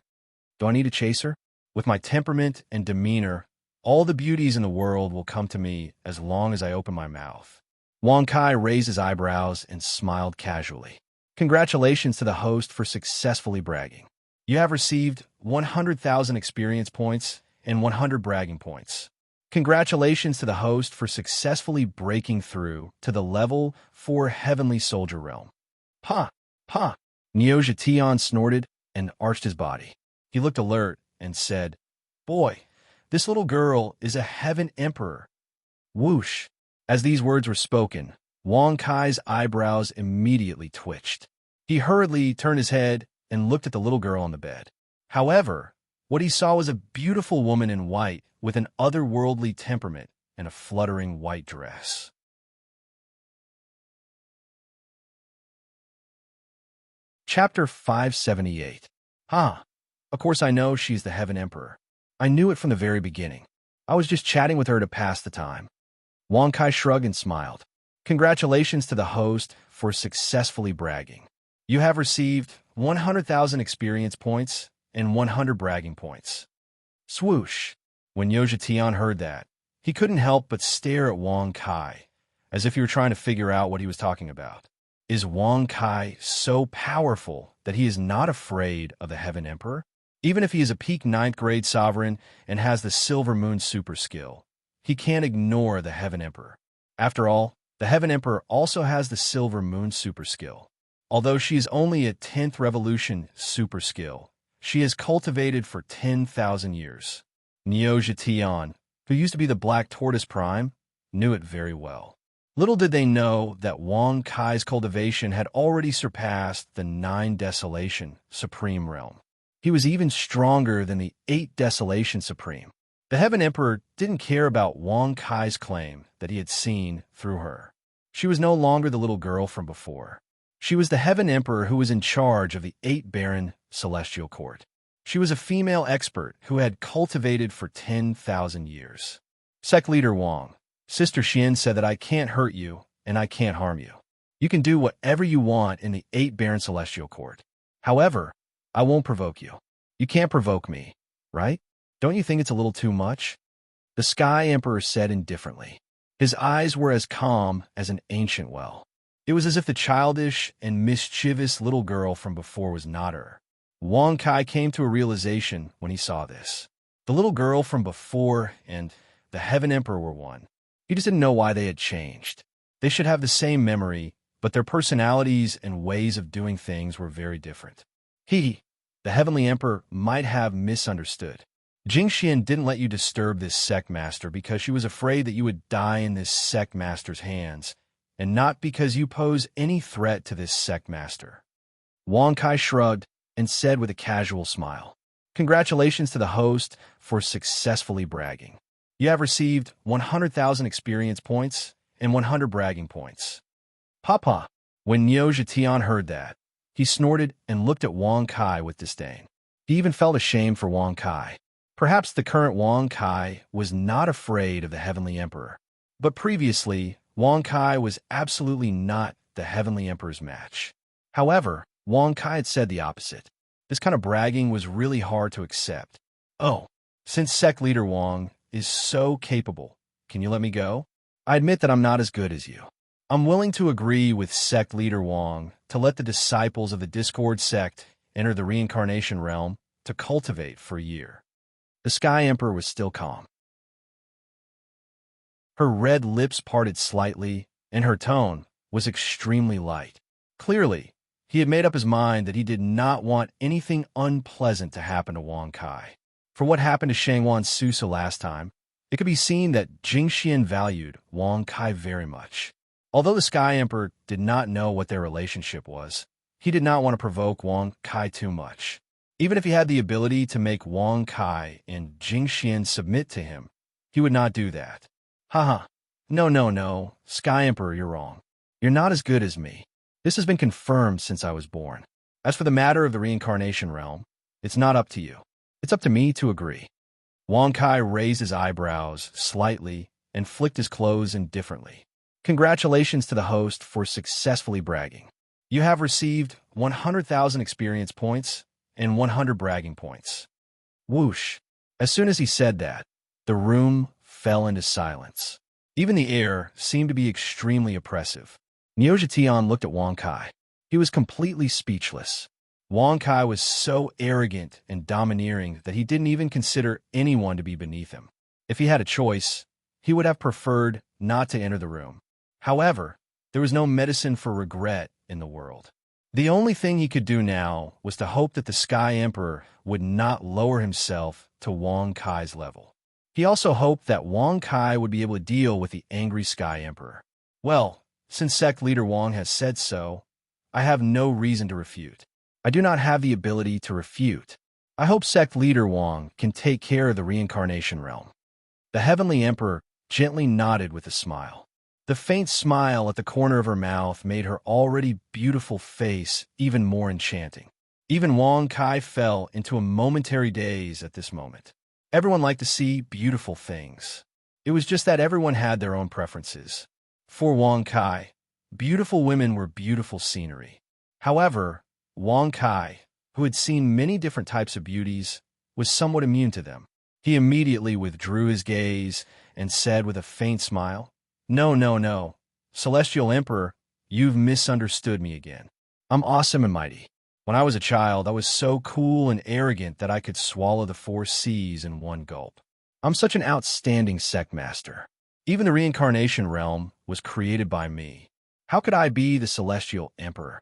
Do I need to chase her? With my temperament and demeanor, all the beauties in the world will come to me as long as I open my mouth. Wang Kai raised his eyebrows and smiled casually. Congratulations to the host for successfully bragging. You have received 100,000 experience points and 100 bragging points. Congratulations to the host for successfully breaking through to the level 4 Heavenly Soldier realm. Pa! Pa! Neoja Tian snorted and arched his body. He looked alert and said, Boy, this little girl is a Heaven Emperor. Whoosh! As these words were spoken, Wang Kai's eyebrows immediately twitched. He hurriedly turned his head and looked at the little girl on the bed. However, what he saw was a beautiful woman in white with an otherworldly temperament and a fluttering white dress. Chapter 578. Of course I know she's the Heaven Emperor. I knew it from the very beginning. I was just chatting with her to pass the time. Wang Kai shrugged and smiled. Congratulations to the host for successfully bragging. You have received 100,000 experience points and 100 bragging points. Swoosh! When Neoja Tian heard that, he couldn't help but stare at Wang Kai, as if he were trying to figure out what he was talking about. Is Wang Kai so powerful that he is not afraid of the Heaven Emperor? Even if he is a peak 9th grade sovereign and has the Silver Moon super skill, he can't ignore the Heaven Emperor. After all, the Heaven Emperor also has the Silver Moon super skill. Although she is only a 10th revolution super skill, she is cultivated for 10,000 years. Neoja Tian, who used to be the Black Tortoise Prime, knew it very well. Little did they know that Wang Kai's cultivation had already surpassed the 9 Desolation Supreme realm. He was even stronger than the 8 Desolation Supreme. The Heaven Emperor didn't care about Wang Kai's claim that he had seen through her. She was no longer the little girl from before. She was the Heaven Emperor who was in charge of the 8 Baron Celestial Court. She was a female expert who had cultivated for 10,000 years. Sect Leader Wang, Sister Xian said that I can't hurt you and I can't harm you. You can do whatever you want in the 8 Baron Celestial Court. However, I won't provoke you. You can't provoke me, right? Don't you think it's a little too much? The Sky Emperor said indifferently. His eyes were as calm as an ancient well. It was as if the childish and mischievous little girl from before was not her. Wang Kai came to a realization when he saw this. The little girl from before and the Heaven Emperor were one. He just didn't know why they had changed. They should have the same memory, but their personalities and ways of doing things were very different. He, the Heavenly Emperor, might have misunderstood. Jingxian didn't let you disturb this sect master because she was afraid that you would die in this sect master's hands, and not because you pose any threat to this sect master. Wang Kai shrugged and said with a casual smile, Congratulations to the host for successfully bragging. You have received 100,000 experience points and 100 bragging points. Papa! When Neoja Tian heard that, he snorted and looked at Wang Kai with disdain. He even felt ashamed for Wang Kai. Perhaps the current Wang Kai was not afraid of the Heavenly Emperor, but previously, Wang Kai was absolutely not the Heavenly Emperor's match. However, Wang Kai had said the opposite. This kind of bragging was really hard to accept. Oh, since Sect Leader Wang is so capable, can you let me go? I admit that I'm not as good as you. I'm willing to agree with Sect Leader Wang to let the disciples of the Discord sect enter the reincarnation realm to cultivate for a year. The Sky Emperor was still calm. Her red lips parted slightly, and her tone was extremely light. Clearly, he had made up his mind that he did not want anything unpleasant to happen to Wang Kai. For what happened to Shangwan Susa last time, it could be seen that Jingxian valued Wang Kai very much. Although the Sky Emperor did not know what their relationship was, he did not want to provoke Wang Kai too much. Even if he had the ability to make Wang Kai and Jingxian submit to him, he would not do that. Haha. No, Sky Emperor, you're wrong. You're not as good as me. This has been confirmed since I was born. As for the matter of the reincarnation realm, It's not up to you. It's up to me to agree. Wang Kai raised his eyebrows slightly and flicked his clothes indifferently. Congratulations to the host for successfully bragging. You have received 100,000 experience points and 100 bragging points. Whoosh. As soon as he said that, the room fell into silence. Even the air seemed to be extremely oppressive. Niuzha Tian looked at Wang Kai. He was completely speechless. Wang Kai was so arrogant and domineering that he didn't even consider anyone to be beneath him. If he had a choice, he would have preferred not to enter the room. However, there was no medicine for regret in the world. The only thing he could do now was to hope that the Sky Emperor would not lower himself to Wang Kai's level. He also hoped that Wang Kai would be able to deal with the angry Sky Emperor. Well, since sect leader Wang has said so, I have no reason to refute. I do not have the ability to refute. I hope sect leader Wang can take care of the reincarnation realm. The Heavenly Emperor gently nodded with a smile. The faint smile at the corner of her mouth made her already beautiful face even more enchanting. Even Wang Kai fell into a momentary daze at this moment. Everyone liked to see beautiful things. It was just that everyone had their own preferences. For Wang Kai, beautiful women were beautiful scenery. However, Wang Kai, who had seen many different types of beauties, was somewhat immune to them. He immediately withdrew his gaze and said with a faint smile, No. Celestial Emperor, you've misunderstood me again. I'm awesome and mighty. When I was a child, I was so cool and arrogant that I could swallow the 4 seas in one gulp. I'm such an outstanding sect master. Even the reincarnation realm was created by me. How could I be the Celestial Emperor?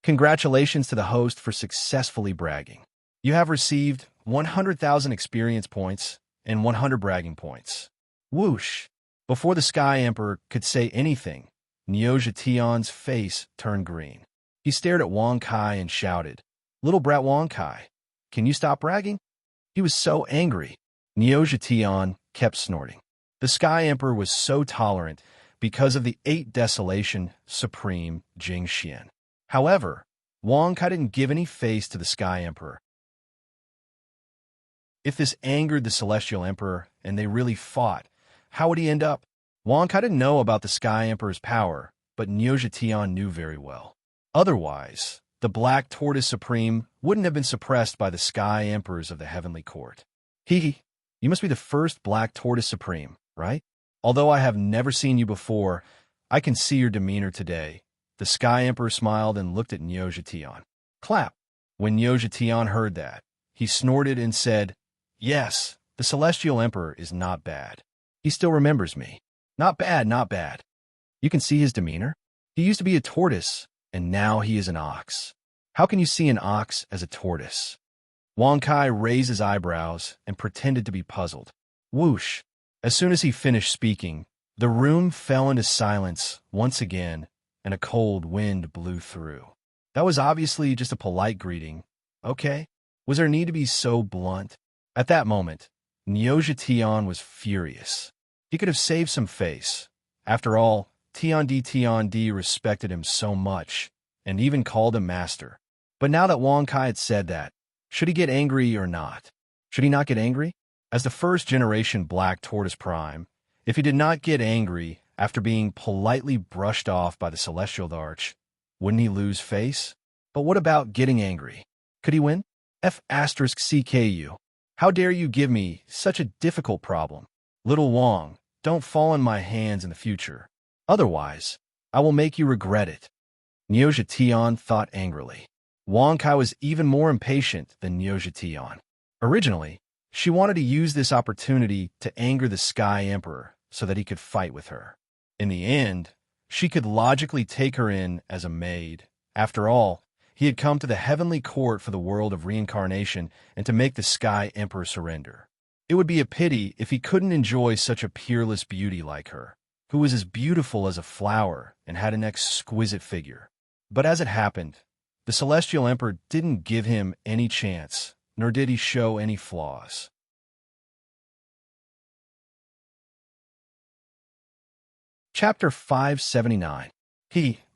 Congratulations to the host for successfully bragging. You have received 100,000 experience points and 100 bragging points. Whoosh! Before the Sky Emperor could say anything, Niuzha Tian's face turned green. He stared at Wang Kai and shouted, Little brat Wang Kai, can you stop bragging? He was so angry. Niuzha Tian kept snorting. The Sky Emperor was so tolerant because of the 8 Desolation Supreme Jing Xian. However, Wang Kai didn't give any face to the Sky Emperor. If this angered the Celestial Emperor and they really fought, how would he end up? Wang Kai didn't know about the Sky Emperor's power, but Niuzha Tian knew very well. Otherwise, the Black Tortoise Supreme wouldn't have been suppressed by the Sky Emperors of the Heavenly Court. You must be the first Black Tortoise Supreme, right? Although I have never seen you before, I can see your demeanor today. The Sky Emperor smiled and looked at Niuzha Tian. Clap. When Niuzha Tian heard that, he snorted and said, Yes, the Celestial Emperor is not bad. He still remembers me. Not bad. You can see his demeanor. He used to be a tortoise, and now he is an ox. How can you see an ox as a tortoise? Wang Kai raised his eyebrows and pretended to be puzzled. Whoosh! As soon as he finished speaking, the room fell into silence once again, and a cold wind blew through. That was obviously just a polite greeting. Okay? Was there need to be so blunt? At that moment, Niuzha Tian was furious. He could have saved some face. After all, Tian Di respected him so much, and even called him master. But now that Wang Kai had said that, should he get angry or not? Should he not get angry? As the first-generation Black Tortoise Prime, if he did not get angry after being politely brushed off by the Celestial Arch, wouldn't he lose face? But what about getting angry? Could he win? F***CKU. How dare you give me such a difficult problem? Little Wang, don't fall in my hands in the future. Otherwise, I will make you regret it. Niuzha Tian thought angrily. Wang Kai was even more impatient than Niuzha Tian. Originally, she wanted to use this opportunity to anger the Sky Emperor so that he could fight with her. In the end, she could logically take her in as a maid. After all, he had come to the heavenly court for the world of reincarnation and to make the Sky Emperor surrender. It would be a pity if he couldn't enjoy such a peerless beauty like her, who was as beautiful as a flower and had an exquisite figure. But as it happened, the Celestial Emperor didn't give him any chance, nor did he show any flaws. Chapter 579.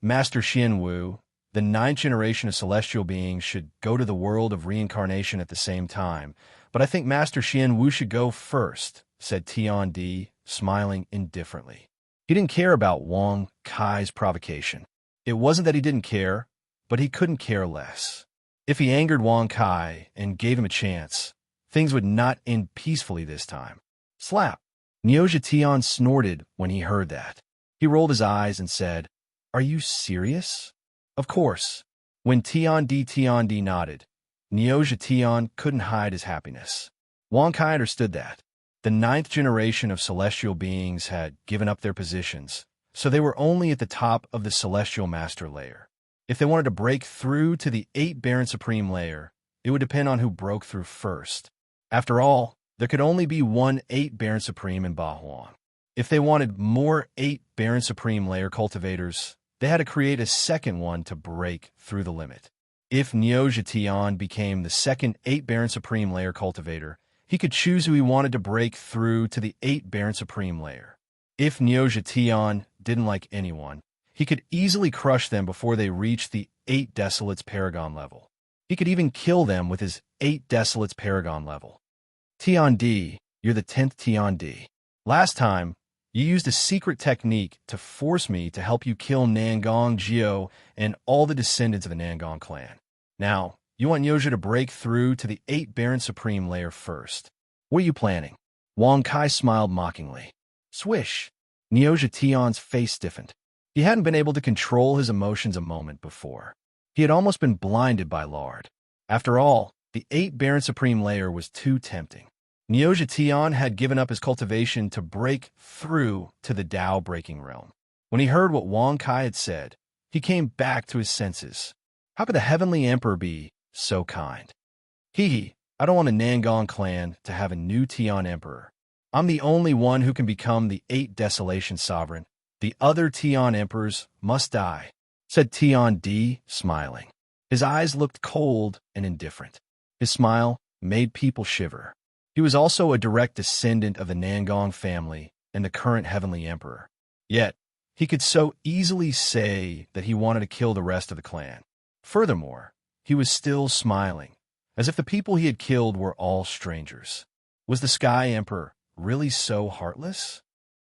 Master Xian Wu, the ninth generation of celestial beings should go to the world of reincarnation at the same time, but I think Master Xian Wu should go first, said Tian Di, smiling indifferently. He didn't care about Wang Kai's provocation. It wasn't that he didn't care, but he couldn't care less. If he angered Wang Kai and gave him a chance, things would not end peacefully this time. Slap! Niuzha Tian snorted when he heard that. He rolled his eyes and said, "Are you serious?" Of course. When Tian Di nodded, Niuzha Tian couldn't hide his happiness. Wang Kai understood that. The ninth generation of celestial beings had given up their positions, so they were only at the top of the celestial master layer. If they wanted to break through to the 8 Baron Supreme layer, it would depend on who broke through first. After all, there could only be one 8 Baron Supreme in Bahuan. If they wanted more 8 Baron Supreme layer cultivators, they had to create a second one to break through the limit. If Niuzha Tian became the second 8 Baron Supreme layer cultivator, he could choose who he wanted to break through to the 8 Baron Supreme layer. If Niuzha Tian didn't like anyone, he could easily crush them before they reached the 8 Desolates Paragon level. He could even kill them with his 8 Desolates Paragon level. Tian Di, you're the 10th Tian Di. Last time, you used a secret technique to force me to help you kill Nangong Jiao and all the descendants of the Nangong clan. Now, you want Niuzha to break through to the 8 Baron Supreme layer first. What are you planning? Wang Kai smiled mockingly. Swish! Niuzha Tian's face stiffened. He hadn't been able to control his emotions a moment before. He had almost been blinded by lard. After all, the 8 Baron Supreme layer was too tempting. Niuzha Tian had given up his cultivation to break through to the Dao breaking realm. When he heard what Wang Kai had said, he came back to his senses. How could the Heavenly Emperor be so kind? Hee, I don't want a Nangong clan to have a new Tian Emperor. I'm the only one who can become the 8 Desolation Sovereign. The other Tian Emperors must die, said Tian Di, smiling. His eyes looked cold and indifferent. His smile made people shiver. He was also a direct descendant of the Nangong family and the current Heavenly Emperor. Yet, he could so easily say that he wanted to kill the rest of the clan. Furthermore, he was still smiling, as if the people he had killed were all strangers. Was the Sky Emperor really so heartless?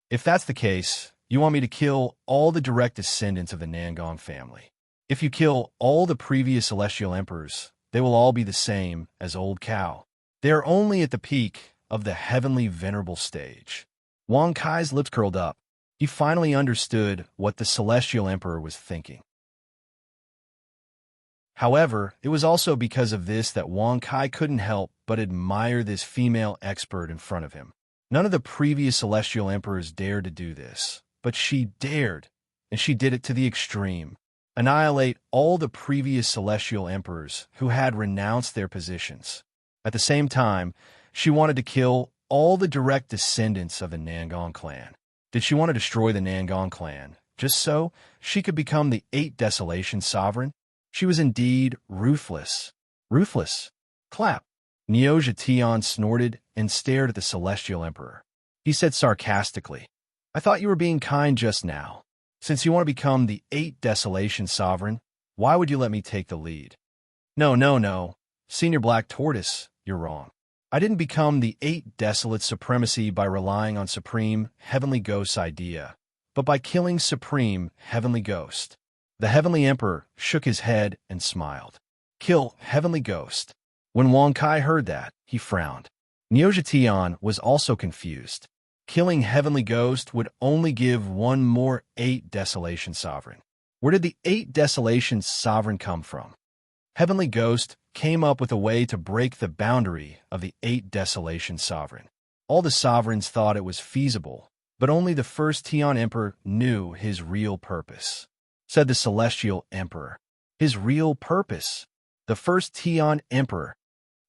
If that's the case, you want me to kill all the direct descendants of the Nangong family. If you kill all the previous celestial emperors, they will all be the same as Old Cow. They are only at the peak of the heavenly venerable stage. Wang Kai's lips curled up. He finally understood what the celestial emperor was thinking. However, it was also because of this that Wang Kai couldn't help but admire this female expert in front of him. None of the previous celestial emperors dared to do this, but she dared, and she did it to the extreme. Annihilate all the previous celestial emperors who had renounced their positions. At the same time, she wanted to kill all the direct descendants of the Nangong clan. Did she want to destroy the Nangong clan, just so she could become the 8 Desolation Sovereign? She was indeed ruthless. Ruthless. Clap. Niuzha Tian snorted and stared at the celestial emperor. He said sarcastically, I thought you were being kind just now. Since you want to become the 8 Desolation Sovereign, why would you let me take the lead? No. Senior Black Tortoise, you're wrong. I didn't become the 8 Desolate Supremacy by relying on Supreme Heavenly Ghost's idea, but by killing Supreme Heavenly Ghost. The Heavenly Emperor shook his head and smiled. Kill Heavenly Ghost. When Wang Kai heard that, he frowned. Niuzha Tian was also confused. Killing Heavenly Ghost would only give one more 8 Desolation Sovereign. Where did the 8 Desolation Sovereign come from? Heavenly Ghost came up with a way to break the boundary of the 8 Desolation Sovereign. All the sovereigns thought it was feasible, but only the first Tian Emperor knew his real purpose, said the Celestial Emperor. His real purpose? The first Tian Emperor?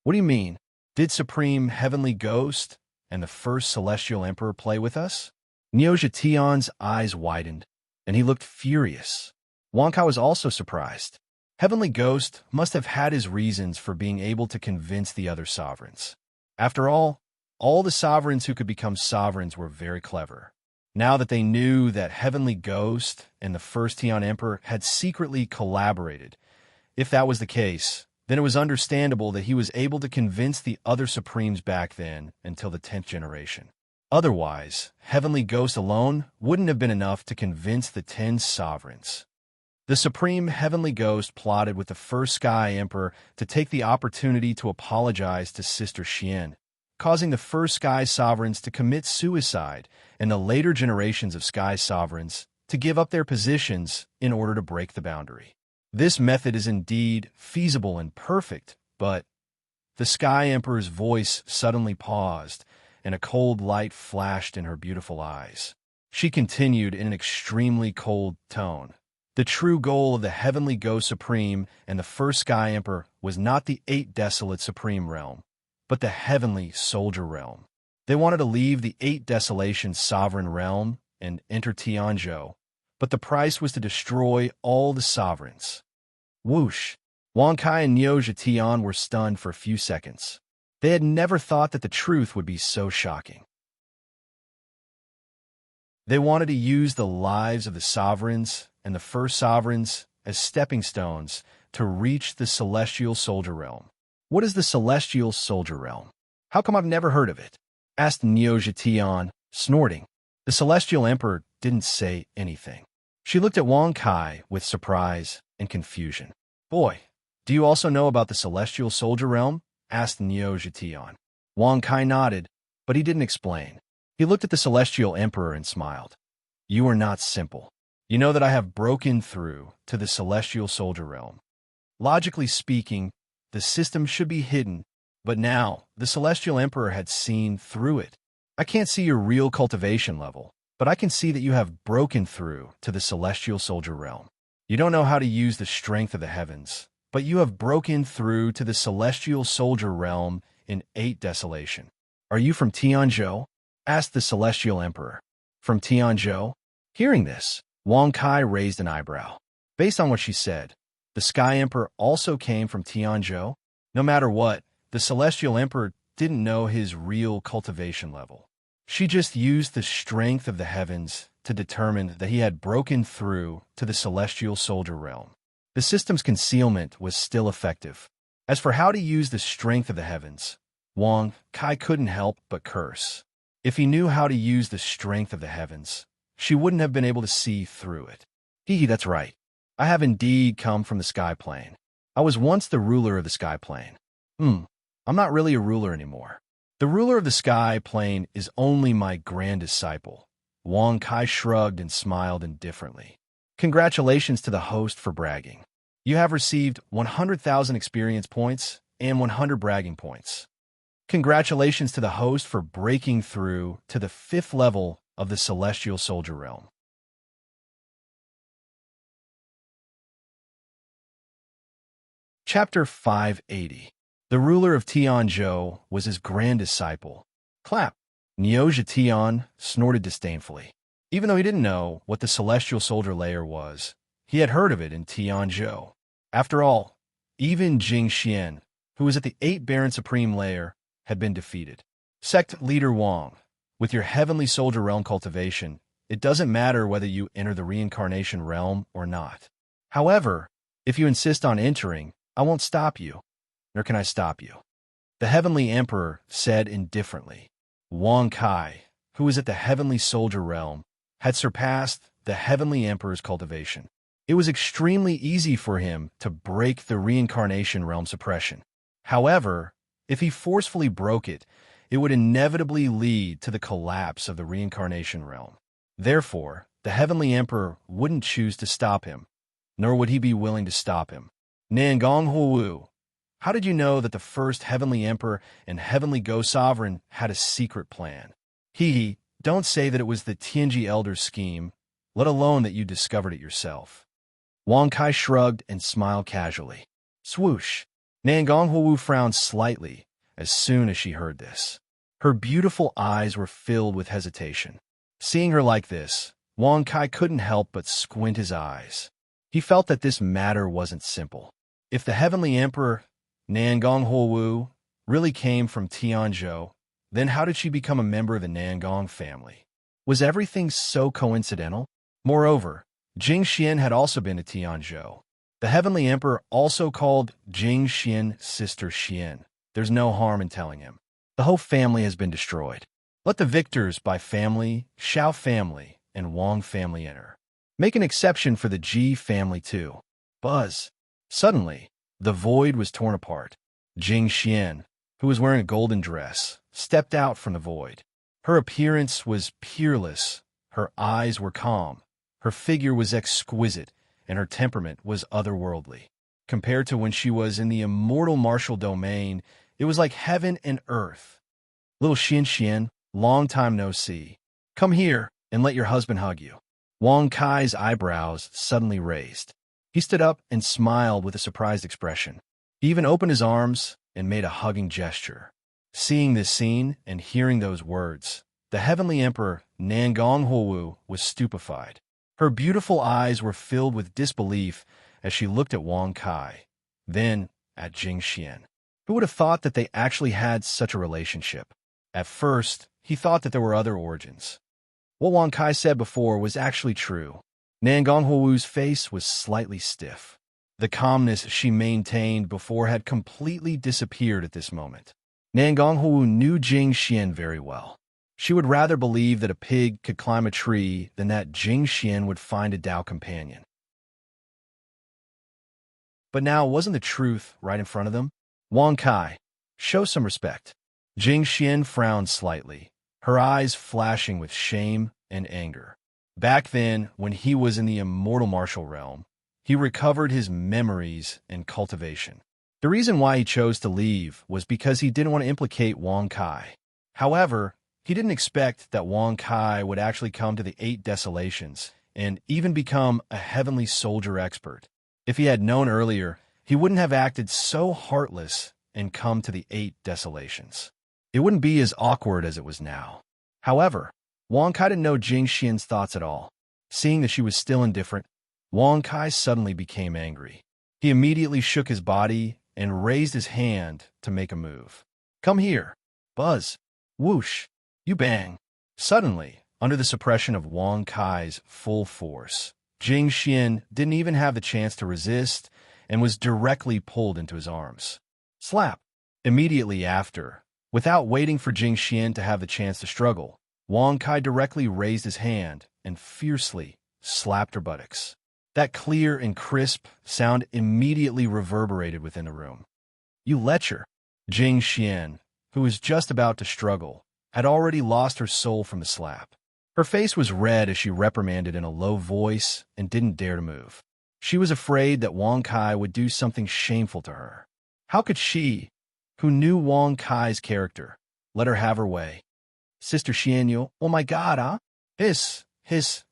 What do you mean? Did Supreme Heavenly Ghost and the first Celestial Emperor play with us? Niuzha Tian's eyes widened, and he looked furious. Wang Kai was also surprised. Heavenly Ghost must have had his reasons for being able to convince the other sovereigns. After all the sovereigns who could become sovereigns were very clever. Now that they knew that Heavenly Ghost and the first Tian Emperor had secretly collaborated, if that was the case, then it was understandable that he was able to convince the other Supremes back then until the 10th generation. Otherwise, Heavenly Ghost alone wouldn't have been enough to convince the 10 sovereigns. The Supreme Heavenly Ghost plotted with the first Sky Emperor to take the opportunity to apologize to Sister Xian, causing the first Sky Sovereigns to commit suicide and the later generations of Sky Sovereigns to give up their positions in order to break the boundary. This method is indeed feasible and perfect, but the Sky Emperor's voice suddenly paused, and a cold light flashed in her beautiful eyes. She continued in an extremely cold tone. The true goal of the Heavenly Ghost Supreme and the first Sky Emperor was not the 8 desolate Supreme Realm, but the Heavenly Soldier Realm. They wanted to leave the 8 desolation Sovereign Realm and enter Tianzhou, but the price was to destroy all the sovereigns. Whoosh! Wang Kai and Niuzha Tian were stunned for a few seconds. They had never thought that the truth would be so shocking. They wanted to use the lives of the sovereigns and the first sovereigns as stepping stones to reach the Celestial Soldier Realm. What is the Celestial Soldier Realm? How come I've never heard of it? Asked Niuzha Tian, snorting. The Celestial Emperor didn't say anything. She looked at Wang Kai with surprise and confusion. Boy, do you also know about the Celestial Soldier Realm? Asked Niuzha Tian. Wang Kai nodded, but he didn't explain. He looked at the Celestial Emperor and smiled. You are not simple. You know that I have broken through to the Celestial Soldier Realm. Logically speaking, the system should be hidden, but now the Celestial Emperor had seen through it. I can't see your real cultivation level, but I can see that you have broken through to the Celestial Soldier Realm. You don't know how to use the strength of the heavens, but you have broken through to the Celestial Soldier Realm in 8 desolation. Are you from Tianzhou? Asked the Celestial Emperor. From Tianzhou? Hearing this, Wang Kai raised an eyebrow. Based on what she said, the Sky Emperor also came from Tianzhou. No matter what, the Celestial Emperor didn't know his real cultivation level. She just used the strength of the heavens to determine that he had broken through to the Celestial Soldier Realm. The system's concealment was still effective. As for how to use the strength of the heavens, Wang Kai couldn't help but curse. If he knew how to use the strength of the heavens, she wouldn't have been able to see through it. That's right. I have indeed come from the sky plane. I was once the ruler of the sky plane. I'm not really a ruler anymore. The ruler of the sky plane is only my grand disciple. Wang Kai shrugged and smiled indifferently. Congratulations to the host for bragging. You have received 100,000 experience points and 100 bragging points. Congratulations to the host for breaking through to the 5th level of the Celestial Soldier Realm. Chapter 580. The ruler of Tianzhou was his grand disciple. Clap. Niuzha Tian snorted disdainfully. Even though he didn't know what the Celestial Soldier Layer was, he had heard of it in Tianzhou. After all, even Jing Xian, who was at the 8 Baron Supreme Layer, had been defeated. Sect Leader Wang, with your Heavenly Soldier Realm cultivation, it doesn't matter whether you enter the Reincarnation Realm or not. However, if you insist on entering, I won't stop you, nor can I stop you. The Heavenly Emperor said indifferently. Wang Kai, who was at the Heavenly Soldier Realm, had surpassed the Heavenly Emperor's cultivation. It was extremely easy for him to break the Reincarnation Realm suppression. However, if he forcefully broke it, it would inevitably lead to the collapse of the Reincarnation Realm. Therefore, the Heavenly Emperor wouldn't choose to stop him, nor would he be willing to stop him. Nangong Huwu, how did you know that the first Heavenly Emperor and Heavenly Ghost Sovereign had a secret plan? Don't say that it was the Tianji Elder's scheme, let alone that you discovered it yourself. Wang Kai shrugged and smiled casually. Swoosh! Nangong Huwu frowned slightly as soon as she heard this. Her beautiful eyes were filled with hesitation. Seeing her like this, Wang Kai couldn't help but squint his eyes. He felt that this matter wasn't simple. If the Heavenly Emperor, Nangong Huwu, really came from Tianzhou, then how did she become a member of the Nangong family? Was everything so coincidental? Moreover, Jing Xian had also been to Tianzhou. The Heavenly Emperor also called Jing Xian Sister Xian. There's no harm in telling him. The whole family has been destroyed. Let the victors by family, Xiao family, and Wang family enter. Make an exception for the Ji family too. Buzz. Suddenly, the void was torn apart. Jing Xian, who was wearing a golden dress, stepped out from the void. Her appearance was peerless, her eyes were calm, her figure was exquisite, and her temperament was otherworldly. Compared to when she was in the immortal martial domain, it was like heaven and earth. Little Xian, long time no see. Come here and let your husband hug you. Wang Kai's eyebrows suddenly raised. He stood up and smiled with a surprised expression. He even opened his arms and made a hugging gesture. Seeing this scene and hearing those words, the Heavenly Emperor Nangong Huowu was stupefied. Her beautiful eyes were filled with disbelief as she looked at Wang Kai, then at Jing Xian. Who would have thought that they actually had such a relationship? At first, he thought that there were other origins. What Wang Kai said before was actually true. Nangong Huowu's face was slightly stiff. The calmness she maintained before had completely disappeared at this moment. Nangong Huowu knew Jing Xian very well. She would rather believe that a pig could climb a tree than that Jing Xian would find a Tao companion. But now, wasn't the truth right in front of them? Wang Kai, show some respect. Jing Xian frowned slightly, her eyes flashing with shame and anger. Back then, when he was in the immortal martial realm, he recovered his memories and cultivation. The reason why he chose to leave was because he didn't want to implicate Wang Kai. However, he didn't expect that Wang Kai would actually come to the 8 Desolations and even become a heavenly soldier expert. If he had known earlier, he wouldn't have acted so heartless and come to the 8 Desolations. It wouldn't be as awkward as it was now. However, Wang Kai didn't know Jing Xian's thoughts at all. Seeing that she was still indifferent, Wang Kai suddenly became angry. He immediately shook his body and raised his hand to make a move. Come here. Buzz. Whoosh. You bang. Suddenly, under the suppression of Wang Kai's full force, Jing Xian didn't even have the chance to resist and was directly pulled into his arms. Slap. Immediately after, without waiting for Jing Xian to have the chance to struggle, Wang Kai directly raised his hand and fiercely slapped her buttocks. That clear and crisp sound immediately reverberated within the room. You lecher. Jing Xian, who was just about to struggle, had already lost her soul from the slap. Her face was red as she reprimanded in a low voice and didn't dare to move. She was afraid that Wang Kai would do something shameful to her. How could she, who knew Wang Kai's character, let her have her way? Sister Xianyu, oh my God, huh? Hiss.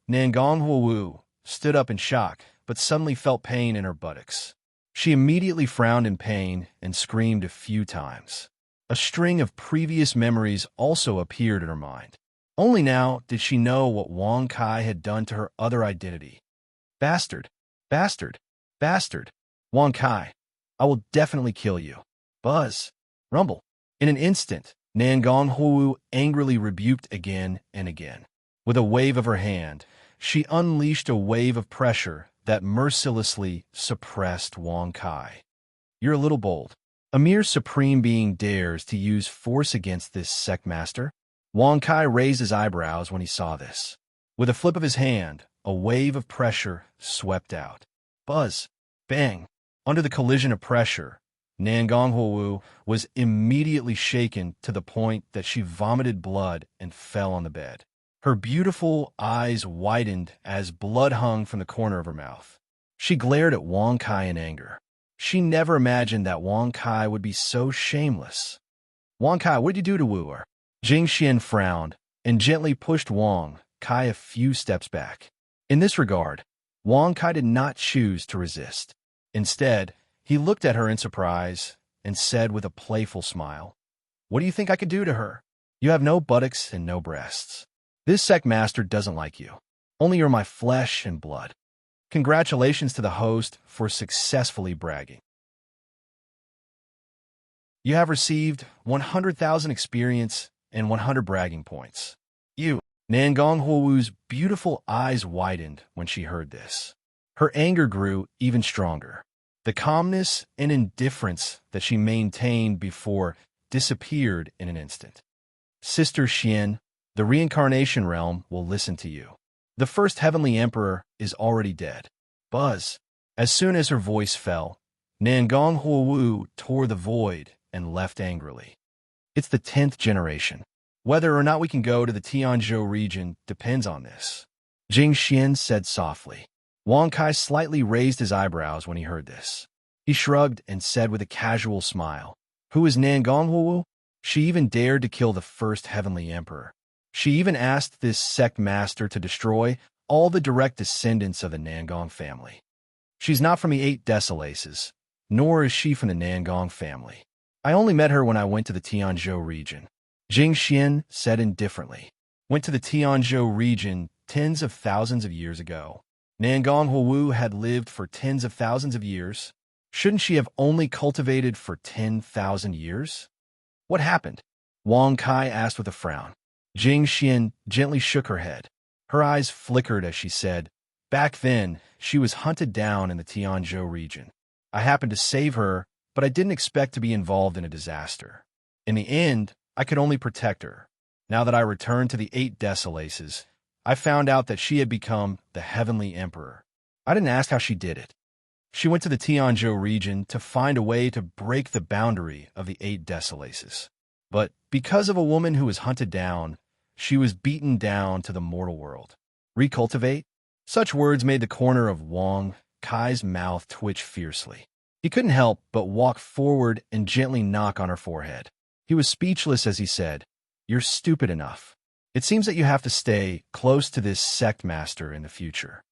Nangong Huowu stood up in shock, but suddenly felt pain in her buttocks. She immediately frowned in pain and screamed a few times. A string of previous memories also appeared in her mind. Only now did she know what Wang Kai had done to her other identity. Bastard. Wang Kai, I will definitely kill you. Buzz. Rumble. In an instant, Nangong Huowu angrily rebuked again and again. With a wave of her hand, she unleashed a wave of pressure that mercilessly suppressed Wang Kai. You're a little bold. A mere supreme being dares to use force against this sect master? Wang Kai raised his eyebrows when he saw this. With a flip of his hand, a wave of pressure swept out. Buzz. Bang. Under the collision of pressure, Nangong Huowu was immediately shaken to the point that she vomited blood and fell on the bed. Her beautiful eyes widened as blood hung from the corner of her mouth. She glared at Wang Kai in anger. She never imagined that Wang Kai would be so shameless. Wang Kai, what did you do to Wu her? Jing Xian frowned and gently pushed Wang Kai a few steps back. In this regard, Wang Kai did not choose to resist. Instead, he looked at her in surprise and said with a playful smile, What do you think I could do to her? You have no buttocks and no breasts. This sect master doesn't like you. Only you're my flesh and blood. Congratulations to the host for successfully bragging. You have received 100,000 experience and 100 bragging points. You Nangong Huowu's beautiful eyes widened when she heard this. Her anger grew even stronger. The calmness and indifference that she maintained before disappeared in an instant. Sister Xian, the reincarnation realm will listen to you. The first heavenly emperor is already dead. Buzz. As soon as her voice fell, Nangong Huowu tore the void and left angrily. It's the 10th generation. Whether or not we can go to the Tianzhou region depends on this. Jing Xian said softly. Wang Kai slightly raised his eyebrows when he heard this. He shrugged and said with a casual smile, Who is Nangong Huowu? She even dared to kill the first heavenly emperor. She even asked this sect master to destroy all the direct descendants of the Nangong family. She's not from the 8 Desolaces, nor is she from the Nangong family. I only met her when I went to the Tianzhou region. Jing Xian said indifferently. Went to the Tianzhou region tens of thousands of years ago. Nangong Huowu had lived for tens of thousands of years. Shouldn't she have only cultivated for 10,000 years? What happened? Wang Kai asked with a frown. Jing Xian gently shook her head. Her eyes flickered as she said, Back then, she was hunted down in the Tianzhou region. I happened to save her, but I didn't expect to be involved in a disaster. In the end, I could only protect her. Now that I returned to the 8 Desolaces, I found out that she had become the Heavenly Emperor. I didn't ask how she did it. She went to the Tianzhou region to find a way to break the boundary of the 8 Desolaces. But because of a woman who was hunted down, she was beaten down to the mortal world. Recultivate? Such words made the corner of Wang Kai's mouth twitch fiercely. He couldn't help but walk forward and gently knock on her forehead. He was speechless as he said, You're stupid enough. It seems that you have to stay close to this sect master in the future.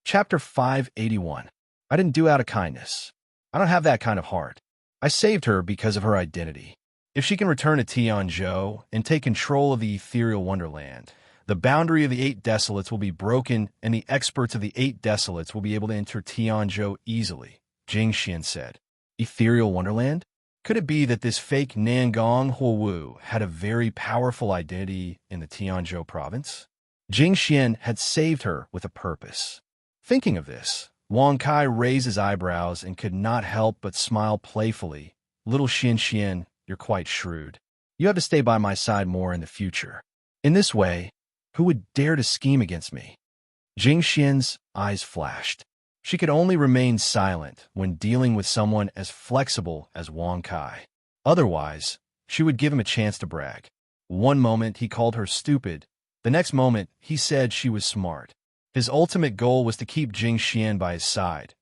Chapter 581. I didn't do out of kindness. I don't have that kind of heart. I saved her because of her identity. If she can return to Tianzhou and take control of the ethereal wonderland, the boundary of the 8 Desolates will be broken and the experts of the 8 Desolates will be able to enter Tianzhou easily, Jing Xian said. Ethereal wonderland? Could it be that this fake Nangong Huowu had a very powerful identity in the Tianzhou province? Jing Xian had saved her with a purpose. Thinking of this, Wang Kai raised his eyebrows and could not help but smile playfully. Little Xian, you're quite shrewd. You have to stay by my side more in the future. In this way, who would dare to scheme against me? Jing Xian's eyes flashed. She could only remain silent when dealing with someone as flexible as Wang Kai. Otherwise, she would give him a chance to brag. One moment he called her stupid. The next moment he said she was smart. His ultimate goal was to keep Jing Xian by his side.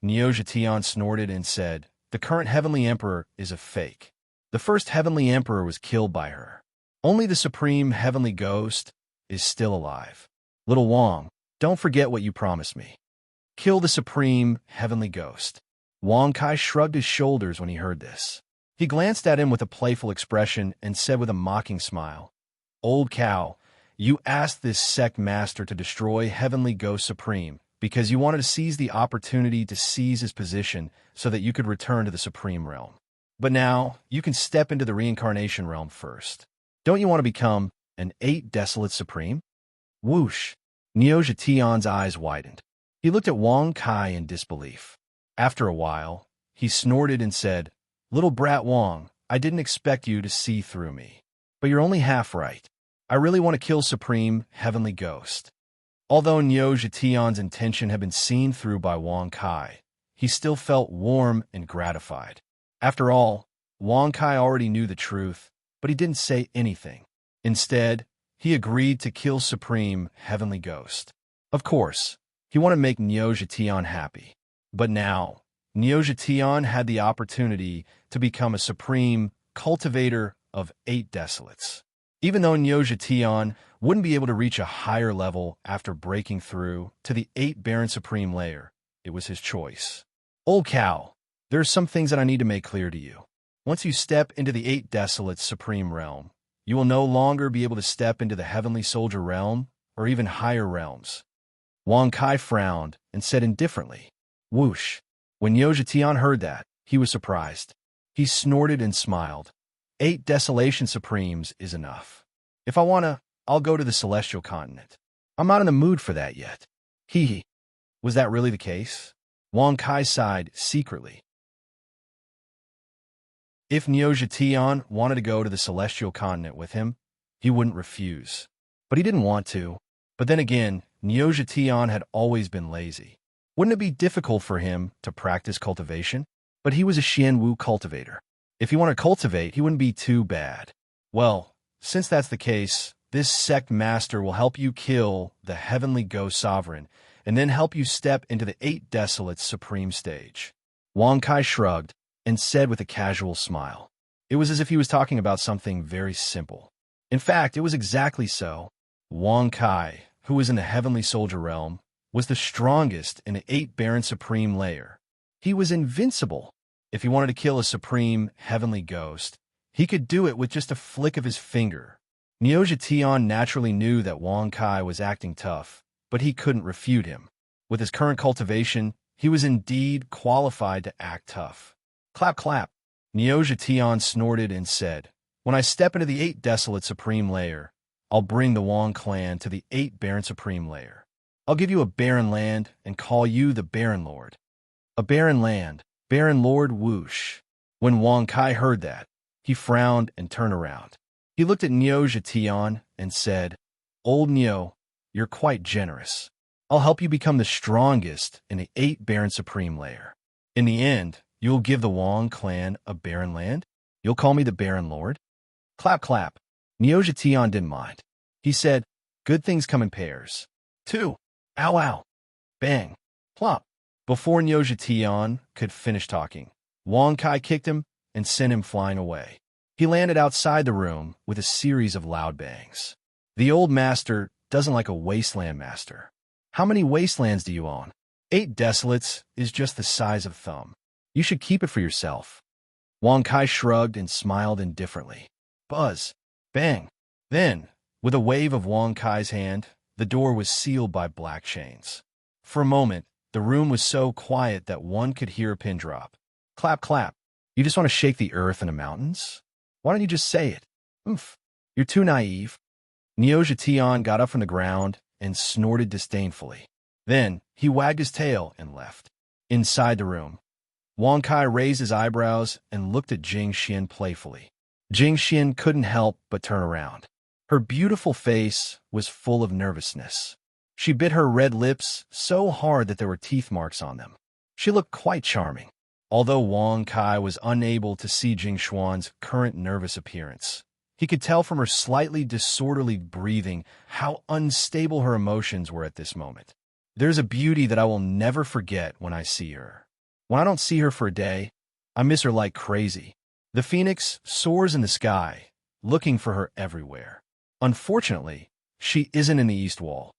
Niu Zetian snorted and said, The current Heavenly Emperor is a fake. The first Heavenly Emperor was killed by her. Only the Supreme Heavenly Ghost is still alive. Little Wang, don't forget what you promised me. Kill the Supreme Heavenly Ghost. Wang Kai shrugged his shoulders when he heard this. He glanced at him with a playful expression and said with a mocking smile, Old cow, you asked this sect master to destroy Heavenly Ghost Supreme because you wanted to seize the opportunity to seize his position so that you could return to the Supreme Realm. But now, you can step into the Reincarnation Realm first. Don't you want to become an 8 Desolate Supreme? Whoosh! Niu Zetian's eyes widened. He looked at Wang Kai in disbelief. After a while, he snorted and said, Little brat Wang, I didn't expect you to see through me. But you're only half right. I really want to kill Supreme Heavenly Ghost. Although Niu Zetian's intention had been seen through by Wang Kai, he still felt warm and gratified. After all, Wang Kai already knew the truth, but he didn't say anything. Instead, he agreed to kill Supreme Heavenly Ghost. Of course, he wanted to make Niu Zetian happy. But now, Niu Zetian had the opportunity to become a supreme cultivator of 8 Desolates. Even though Niu Zetian wouldn't be able to reach a higher level after breaking through to the 8 Baron Supreme layer, it was his choice. Old cow, there are some things that I need to make clear to you. Once you step into the 8 Desolates Supreme Realm, you will no longer be able to step into the Heavenly Soldier Realm or even higher realms. Wang Kai frowned and said indifferently, Whoosh. When Niu Zetian heard that, he was surprised. He snorted and smiled. 8 Desolation Supremes is enough. If I wanna, I'll go to the celestial continent. I'm not in the mood for that yet. Hee hee. Was that really the case? Wang Kai sighed secretly. If Neojatian wanted to go to the celestial continent with him, he wouldn't refuse. But he didn't want to. But then again, Neojatian had always been lazy. Wouldn't it be difficult for him to practice cultivation? But he was a Xianwu cultivator. If he wanted to cultivate, he wouldn't be too bad. Well, since that's the case, this sect master will help you kill the heavenly ghost sovereign, and then help you step into the 8 Desolates supreme stage. Wang Kai shrugged and said with a casual smile. It was as if he was talking about something very simple. In fact, it was exactly so. Wang Kai, who was in the heavenly soldier realm, was the strongest in the 8 Baron Supreme layer. He was invincible. If he wanted to kill a supreme heavenly ghost, he could do it with just a flick of his finger. Neojatian naturally knew that Wang Kai was acting tough, but he couldn't refute him. With his current cultivation, he was indeed qualified to act tough. Clap, clap. Neojatian snorted and said, when I step into the 8 Desolate Supreme layer, I'll bring the Wang clan to the 8 Baron Supreme layer. I'll give you a barren land and call you the Baron Lord. A barren land, Baron Lord Whoosh. When Wang Kai heard that, he frowned and turned around. He looked at Neojatian and said, Old Neo, you're quite generous. I'll help you become the strongest in the 8 Baron Supreme layer. In the end, you'll give the Wang clan a barren land? You'll call me the Baron Lord? Clap, clap. Neojatian didn't mind. He said, good things come in pairs. 2. Ow, ow. Bang. Plop. Before Neojatian could finish talking, Wang Kai kicked him and sent him flying away. He landed outside the room with a series of loud bangs. The old master doesn't like a wasteland master. How many wastelands do you own? 8 Desolates is just the size of a thumb. You should keep it for yourself. Wang Kai shrugged and smiled indifferently. Buzz. Bang. Then, with a wave of Wang Kai's hand, the door was sealed by black chains. For a moment, the room was so quiet that one could hear a pin drop. Clap, clap. You just want to shake the earth and the mountains? Why don't you just say it? Oof. You're too naive. Neojatian got up from the ground and snorted disdainfully. Then, he wagged his tail and left. Inside the room, Wang Kai raised his eyebrows and looked at Jing Xian playfully. Jing Xian couldn't help but turn around. Her beautiful face was full of nervousness. She bit her red lips so hard that there were teeth marks on them. She looked quite charming. Although Wang Kai was unable to see Jing Xuan's current nervous appearance, he could tell from her slightly disorderly breathing how unstable her emotions were at this moment. There's a beauty that I will never forget when I see her. When I don't see her for a day, I miss her like crazy. The phoenix soars in the sky, looking for her everywhere. Unfortunately, she isn't in the east wall.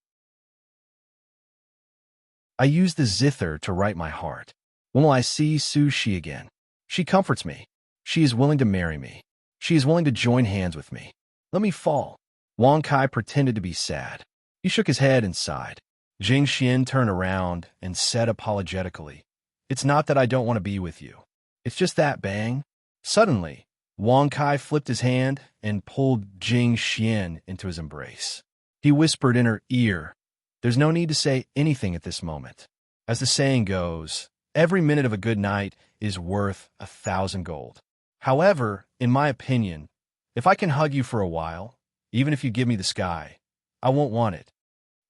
I use the zither to write my heart. When will I see Su Shi again? She comforts me. She is willing to marry me. She is willing to join hands with me. Let me fall. Wang Kai pretended to be sad. He shook his head and sighed. Jing Xian turned around and said apologetically, It's not that I don't want to be with you. It's just that, bang. Suddenly, Wang Kai flipped his hand and pulled Jing Xian into his embrace. He whispered in her ear, There's no need to say anything at this moment. As the saying goes, every minute of a good night is worth 1,000 gold. However, in my opinion, if I can hug you for a while, even if you give me the sky, I won't want it.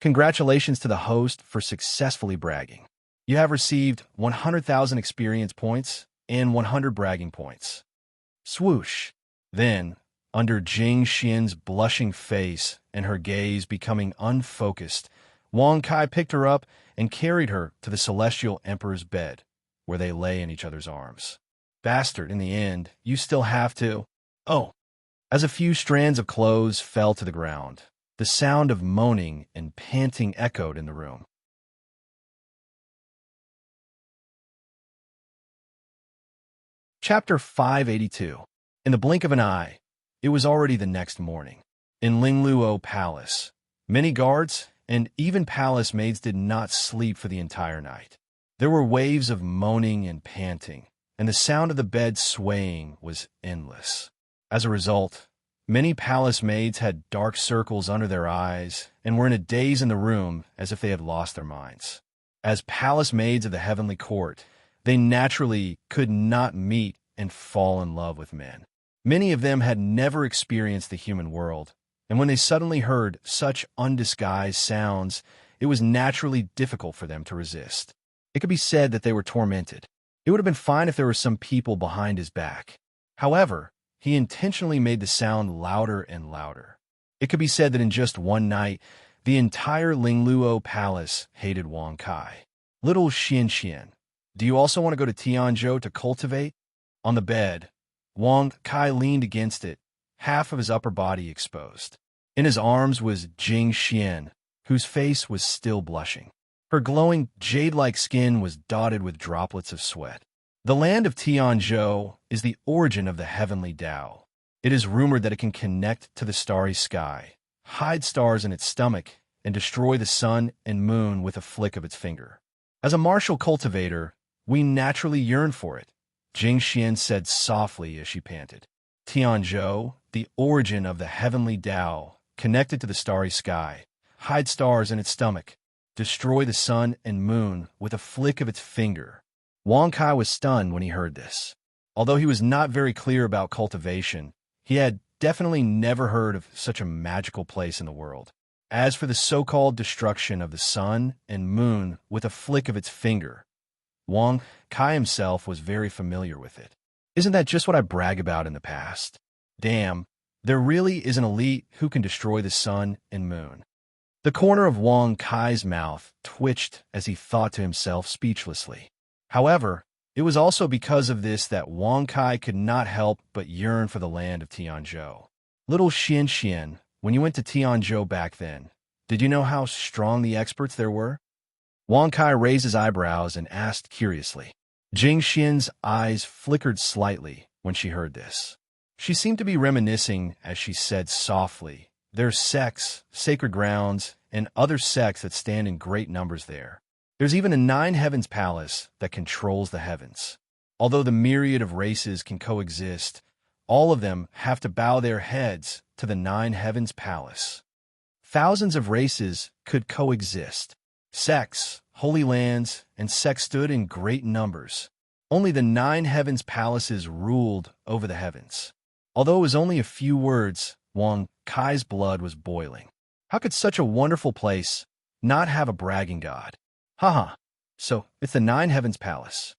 Congratulations to the host for successfully bragging. You have received 100,000 experience points and 100 bragging points. Swoosh. Then, under Jing Xian's blushing face and her gaze becoming unfocused, Wang Kai picked her up and carried her to the Celestial Emperor's bed, where they lay in each other's arms. Bastard, in the end, you still have to... Oh! As a few strands of clothes fell to the ground, the sound of moaning and panting echoed in the room. Chapter 582. In the blink of an eye, it was already the next morning. In Lingluo Palace, many guards and even palace maids did not sleep for the entire night. There were waves of moaning and panting, and the sound of the bed swaying was endless. As a result, many palace maids had dark circles under their eyes and were in a daze in the room as if they had lost their minds. As palace maids of the heavenly court, they naturally could not meet and fall in love with men. Many of them had never experienced the human world, and when they suddenly heard such undisguised sounds, it was naturally difficult for them to resist. It could be said that they were tormented. It would have been fine if there were some people behind his back. However, he intentionally made the sound louder and louder. It could be said that in just one night, the entire Lingluo palace hated Wang Kai. Little Xian, do you also want to go to Tianzhou to cultivate? On the bed, Wang Kai leaned against it, half of his upper body exposed. In his arms was Jing Xian, whose face was still blushing. Her glowing, jade-like skin was dotted with droplets of sweat. The land of Tianzhou is the origin of the heavenly Tao. It is rumored that it can connect to the starry sky, hide stars in its stomach, and destroy the sun and moon with a flick of its finger. As a martial cultivator, we naturally yearn for it, Jing Xian said softly as she panted. Tianzhou, the origin of the heavenly Tao, connected to the starry sky, hide stars in its stomach, destroy the sun and moon with a flick of its finger. Wang Kai was stunned when he heard this. Although he was not very clear about cultivation, he had definitely never heard of such a magical place in the world. As for the so-called destruction of the sun and moon with a flick of its finger, Wang Kai himself was very familiar with it. Isn't that just what I brag about in the past? Damn, there really is an elite who can destroy the sun and moon. The corner of Wang Kai's mouth twitched as he thought to himself speechlessly. However, it was also because of this that Wang Kai could not help but yearn for the land of Tianzhou. Little Xian, when you went to Tianzhou back then, did you know how strong the experts there were? Wang Kai raised his eyebrows and asked curiously. Jing Xian's eyes flickered slightly when she heard this. She seemed to be reminiscing as she said softly, "There's sects, sacred grounds, and other sects that stand in great numbers there. There's even a nine heavens palace that controls the heavens. Although the myriad of races can coexist, all of them have to bow their heads to the nine heavens palace. Thousands of races could coexist. Sects, holy lands, and sects stood in great numbers. Only the nine heavens palaces ruled over the heavens." Although it was only a few words, Wang Kai's blood was boiling. How could such a wonderful place not have a bragging god? Haha, so it's the nine heavens palace.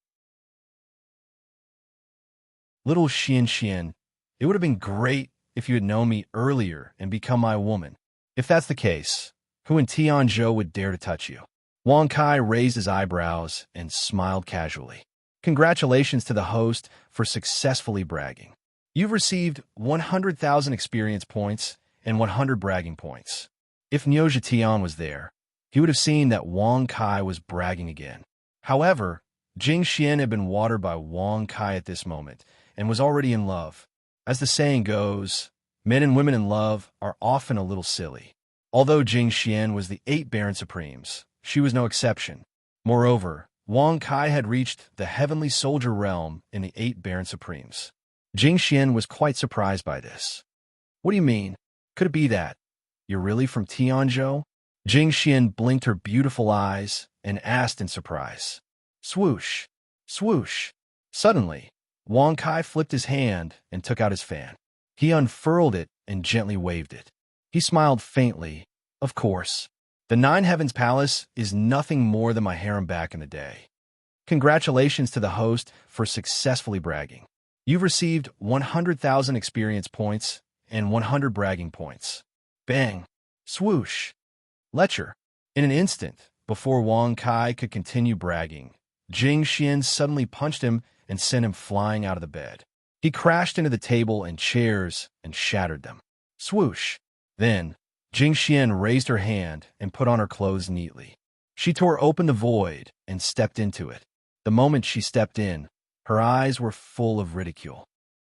Little Xian, it would have been great if you had known me earlier and become my woman. If that's the case, who in Tianzhou would dare to touch you? Wang Kai raised his eyebrows and smiled casually. Congratulations to the host for successfully bragging. You've received 100,000 experience points and 100 bragging points. If Niu Zhetian was there, he would have seen that Wang Kai was bragging again. However, Jing Xian had been watered by Wang Kai at this moment and was already in love. As the saying goes, men and women in love are often a little silly. Although Jing Xian was the 8 Baron Supremes, she was no exception. Moreover, Wang Kai had reached the heavenly soldier realm in the 8 Baron Supremes. Jing Xian was quite surprised by this. What do you mean? Could it be that you're really from Tianzhou? Jing Xian blinked her beautiful eyes and asked in surprise. Swoosh, swoosh. Suddenly, Wang Kai flipped his hand and took out his fan. He unfurled it and gently waved it. He smiled faintly. Of course, the Nine Heavens Palace is nothing more than my harem back in the day. Congratulations to the host for successfully bragging. You've received 100,000 experience points and 100 bragging points. Bang! Swoosh! Lecture. In an instant, before Wang Kai could continue bragging, Jing Xian suddenly punched him and sent him flying out of the bed. He crashed into the table and chairs and shattered them. Swoosh! Then, Jing Xian raised her hand and put on her clothes neatly. She tore open the void and stepped into it. The moment she stepped in, her eyes were full of ridicule.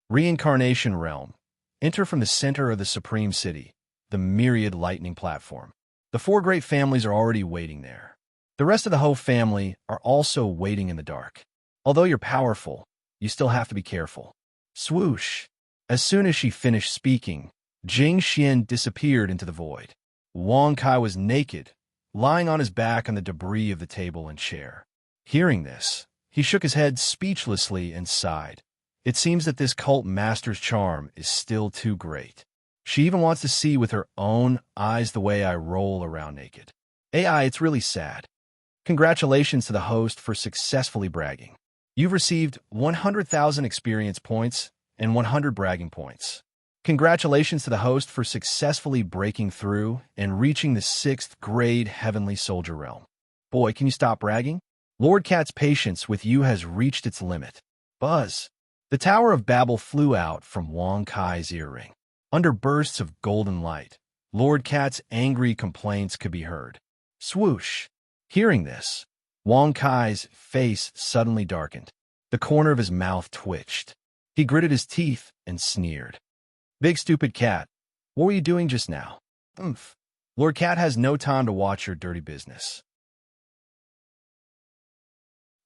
Reincarnation Realm. Enter from the center of the Supreme City, the myriad lightning platform. The 4 great families are already waiting there. The rest of the Ho family are also waiting in the dark. Although you're powerful, You still have to be careful. Swoosh. As soon as she finished speaking, Jing Xian disappeared into the void. Wang Kai was naked, lying on his back on the debris of the table and chair. Hearing this, he shook his head speechlessly and sighed. It seems that this cult master's charm is still too great. She even wants to see with her own eyes the way I roll around naked. AI, it's really sad. Congratulations to the host for successfully bragging. You've received 100,000 experience points and 100 bragging points. Congratulations to the host for successfully breaking through and reaching the 6th grade Heavenly Soldier realm. Boy, can you stop bragging? Lord Cat's patience with you has reached its limit. Buzz. The Tower of Babel flew out from Wang Kai's earring. Under bursts of golden light, Lord Cat's angry complaints could be heard. Swoosh. Hearing this, Wang Kai's face suddenly darkened. The corner of his mouth twitched. He gritted his teeth and sneered. Big stupid cat, what were you doing just now? Oomph. Lord Cat has no time to watch your dirty business.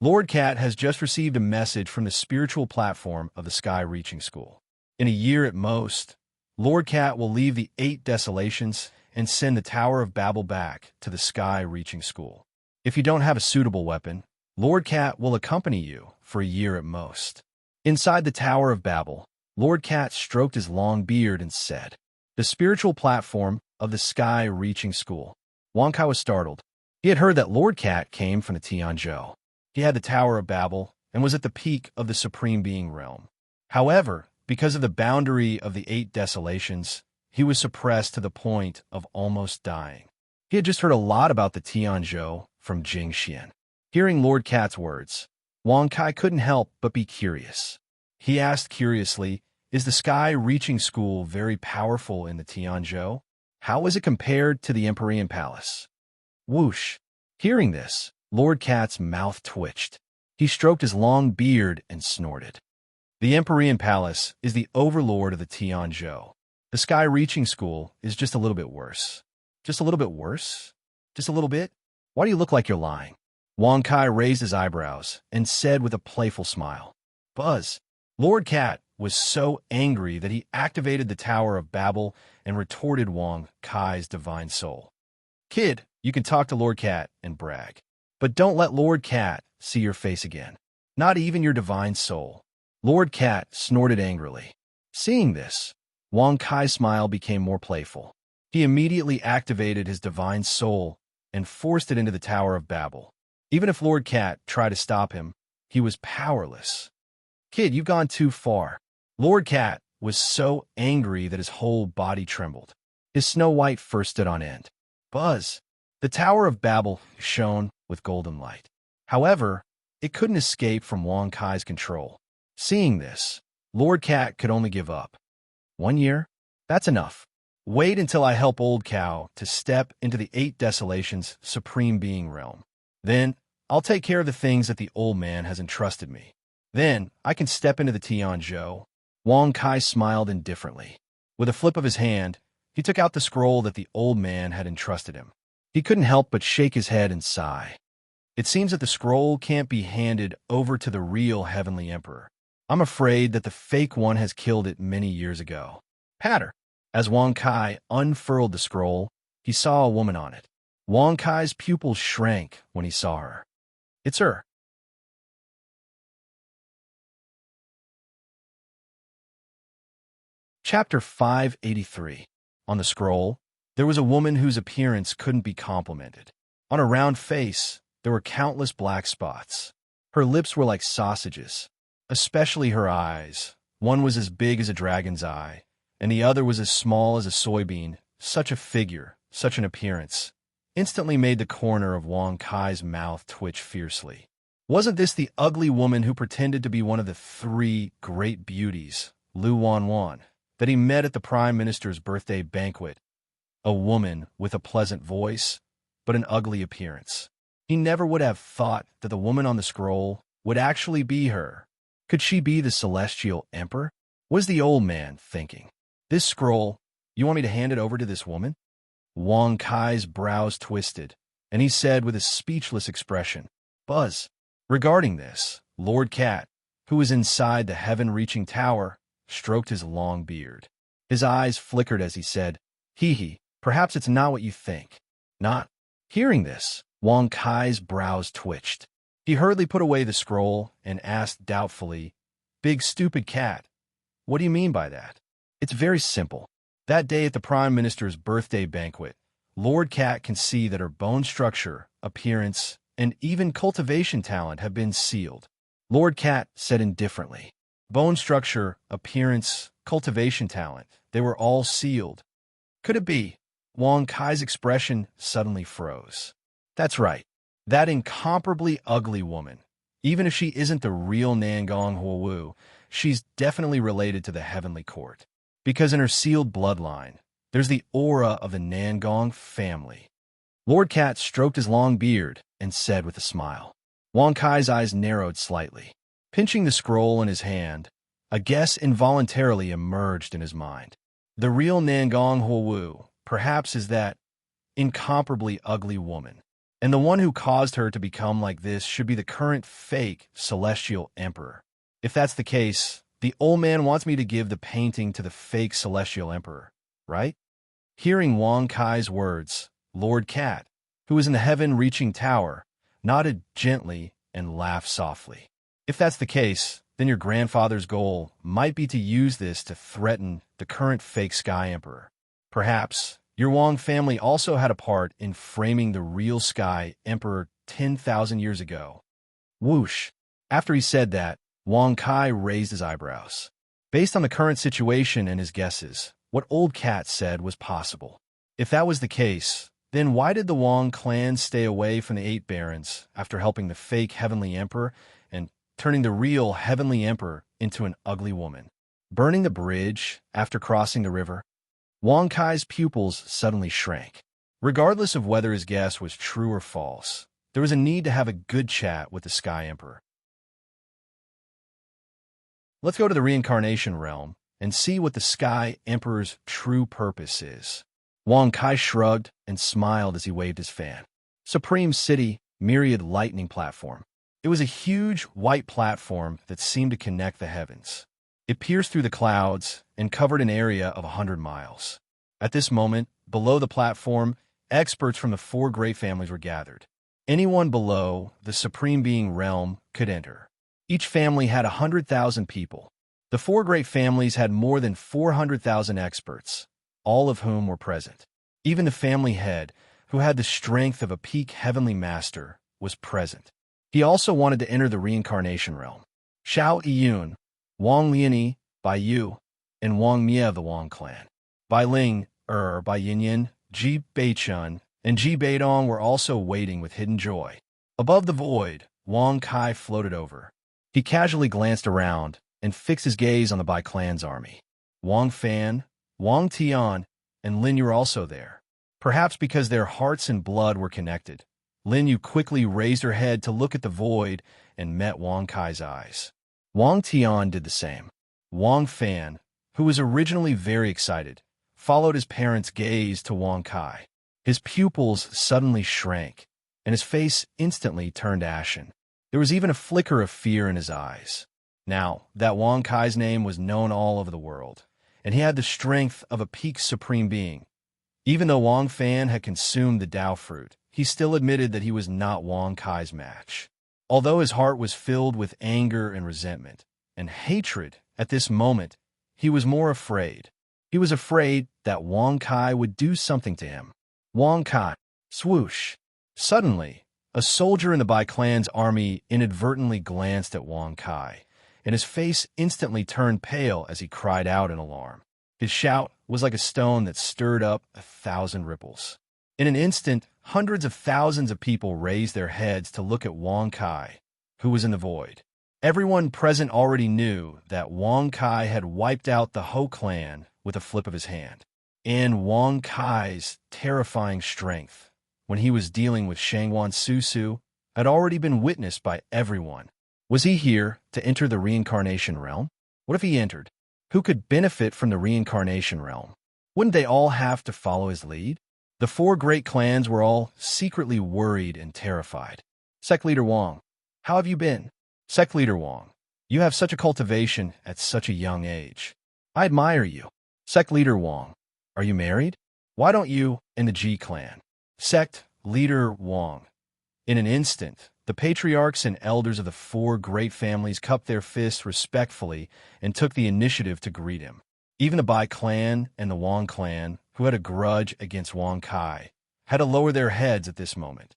Lord Cat has just received a message from the spiritual platform of the Sky Reaching School. In a year at most, Lord Cat will leave the 8 desolations and send the Tower of Babel back to the Sky Reaching School. If you don't have a suitable weapon, Lord Cat will accompany you for a year at most. Inside the Tower of Babel, Lord Cat stroked his long beard and said, "The spiritual platform of the Sky Reaching School." Wang Kai was startled. He had heard that Lord Cat came from the Tianzhou. He had the Tower of Babel and was at the peak of the Supreme Being realm. However, because of the boundary of the 8 desolations, he was suppressed to the point of almost dying. He had just heard a lot about the Tianzhou from Jing Xian. Hearing Lord Cat's words, Wang Kai couldn't help but be curious. He asked curiously, "Is the Sky Reaching School very powerful in the Tianzhou? How is it compared to the Empyrean Palace?" Whoosh. Hearing this, Lord Cat's mouth twitched. He stroked his long beard and snorted. The Empyrean Palace is the overlord of the Tianzhou. The Sky Reaching School is just a little bit worse. Just a little bit worse? Just a little bit? Why do you look like you're lying? Wang Kai raised his eyebrows and said with a playful smile. Buzz. Lord Cat was so angry that he activated the Tower of Babel and retorted Wang Kai's divine soul. Kid, you can talk to Lord Cat and brag. But don't let Lord Cat see your face again. Not even your divine soul. Lord Cat snorted angrily. Seeing this, Wang Kai's smile became more playful. He immediately activated his divine soul and forced it into the Tower of Babel. Even if Lord Cat tried to stop him, he was powerless. Kid, you've gone too far. Lord Cat was so angry that his whole body trembled. His snow white fur stood on end. Buzz. The Tower of Babel shone with golden light. However, it couldn't escape from Wang Kai's control. Seeing this, Lord Cat could only give up. 1 year? That's enough. Wait until I help Old Cow to step into the 8 desolations Supreme Being realm. Then, I'll take care of the things that the old man has entrusted me. Then, I can step into the Tianzhou. Wang Kai smiled indifferently. With a flip of his hand, he took out the scroll that the old man had entrusted him. He couldn't help but shake his head and sigh. It seems that the scroll can't be handed over to the real Heavenly Emperor. I'm afraid that the fake one has killed it many years ago. Patter. As Wang Kai unfurled the scroll, he saw a woman on it. Wang Kai's pupils shrank when he saw her. It's her. Chapter 583. On the scroll, there was a woman whose appearance couldn't be complimented. On her round face, there were countless black spots. Her lips were like sausages, especially her eyes. One was as big as a dragon's eye, and the other was as small as a soybean. Such a figure, such an appearance, instantly made the corner of Wang Kai's mouth twitch fiercely. Wasn't this the ugly woman who pretended to be one of the 3 great beauties, Lu Wanwan, that he met at the Prime Minister's birthday banquet? A woman with a pleasant voice, but an ugly appearance. He never would have thought that the woman on the scroll would actually be her. Could she be the celestial emperor? Was the old man thinking? This scroll, you want me to hand it over to this woman? Wang Kai's brows twisted, and he said with a speechless expression, Buzz. Regarding this, Lord Cat, who was inside the heaven-reaching tower, stroked his long beard. His eyes flickered as he said, "Hee hee, perhaps it's not what you think." Not. Hearing this, Wang Kai's brows twitched. He hurriedly put away the scroll and asked doubtfully, "Big stupid cat, what do you mean by that?" "It's very simple. That day at the Prime Minister's birthday banquet, Lord Cat can see that her bone structure, appearance, and even cultivation talent have been sealed." Lord Cat said indifferently. Bone structure, appearance, cultivation talent, they were all sealed. Could it be? Wang Kai's expression suddenly froze. That's right. That incomparably ugly woman. Even if she isn't the real Nangong Huowu, she's definitely related to the heavenly court. Because in her sealed bloodline, there's the aura of the Nangong family. Lord Cat stroked his long beard and said with a smile. Wang Kai's eyes narrowed slightly. Pinching the scroll in his hand, a guess involuntarily emerged in his mind. The real Nangong Huowu, perhaps, is that incomparably ugly woman. And the one who caused her to become like this should be the current fake celestial emperor. If that's the case, the old man wants me to give the painting to the fake celestial emperor, right? Hearing Wang Kai's words, Lord Cat, who was in the heaven-reaching tower, nodded gently and laughed softly. If that's the case, then your grandfather's goal might be to use this to threaten the current fake Sky Emperor. Perhaps your Wang family also had a part in framing the real Sky Emperor 10,000 years ago. Whoosh! After he said that, Wang Kai raised his eyebrows. Based on the current situation and his guesses, what Old Cat said was possible. If that was the case, then why did the Wang clan stay away from the 8 barons after helping the fake Heavenly Emperor and turning the real Heavenly Emperor into an ugly woman? Burning the bridge after crossing the river? Wang Kai's pupils suddenly shrank. Regardless of whether his guess was true or false, there was a need to have a good chat with the Sky Emperor. Let's go to the reincarnation realm and see what the Sky Emperor's true purpose is. Wang Kai shrugged and smiled as he waved his fan. Supreme City, Myriad Lightning Platform. It was a huge white platform that seemed to connect the heavens. It pierced through the clouds and covered an area of 100 miles. At this moment, below the platform, experts from the 4 great families were gathered. Anyone below the Supreme Being realm could enter. Each family had 100,000 people. The 4 great families had more than 400,000 experts, all of whom were present. Even the family head, who had the strength of a peak heavenly master, was present. He also wanted to enter the reincarnation realm. Xiao Yiyun, Wang Lianyi, Bai Yu, and Wang Mie of the Wang clan. Bai Ling, Bai Yinyan, Ji Beichun, and Ji Beidong were also waiting with hidden joy. Above the void, Wang Kai floated over. He casually glanced around and fixed his gaze on the Bai clan's army. Wang Fan, Wang Tian, and Lin Yu were also there. Perhaps because their hearts and blood were connected, Lin Yu quickly raised her head to look at the void and met Wang Kai's eyes. Wang Tian did the same. Wang Fan, who was originally very excited, followed his parents' gaze to Wang Kai. His pupils suddenly shrank, and his face instantly turned ashen. There was even a flicker of fear in his eyes. Now, that Wang Kai's name was known all over the world, and he had the strength of a peak supreme being. Even though Wang Fan had consumed the Dao fruit, he still admitted that he was not Wang Kai's match. Although his heart was filled with anger and resentment and hatred at this moment, he was more afraid. He was afraid that Wang Kai would do something to him. Wang Kai, swoosh. Suddenly, a soldier in the Bai clan's army inadvertently glanced at Wang Kai, and his face instantly turned pale as he cried out in alarm. His shout was like a stone that stirred up 1,000 ripples. In an instant, hundreds of thousands of people raised their heads to look at Wang Kai, who was in the void. Everyone present already knew that Wang Kai had wiped out the Ho clan with a flip of his hand. And Wang Kai's terrifying strength, when he was dealing with Shangwan Susu, had already been witnessed by everyone. Was he here to enter the reincarnation realm? What if he entered? Who could benefit from the reincarnation realm? Wouldn't they all have to follow his lead? The 4 great clans were all secretly worried and terrified. Sect Leader Wang, how have you been? Sect Leader Wang, You have such a cultivation at such a young age. I admire you. Sect Leader Wang, are you married? Why don't you in the G clan? Sect Leader Wang. In an instant, the patriarchs and elders of the four great families cupped their fists respectfully and took the initiative to greet him. Even the Bai clan and the Wang clan, who had a grudge against Wang Kai, had to lower their heads at this moment.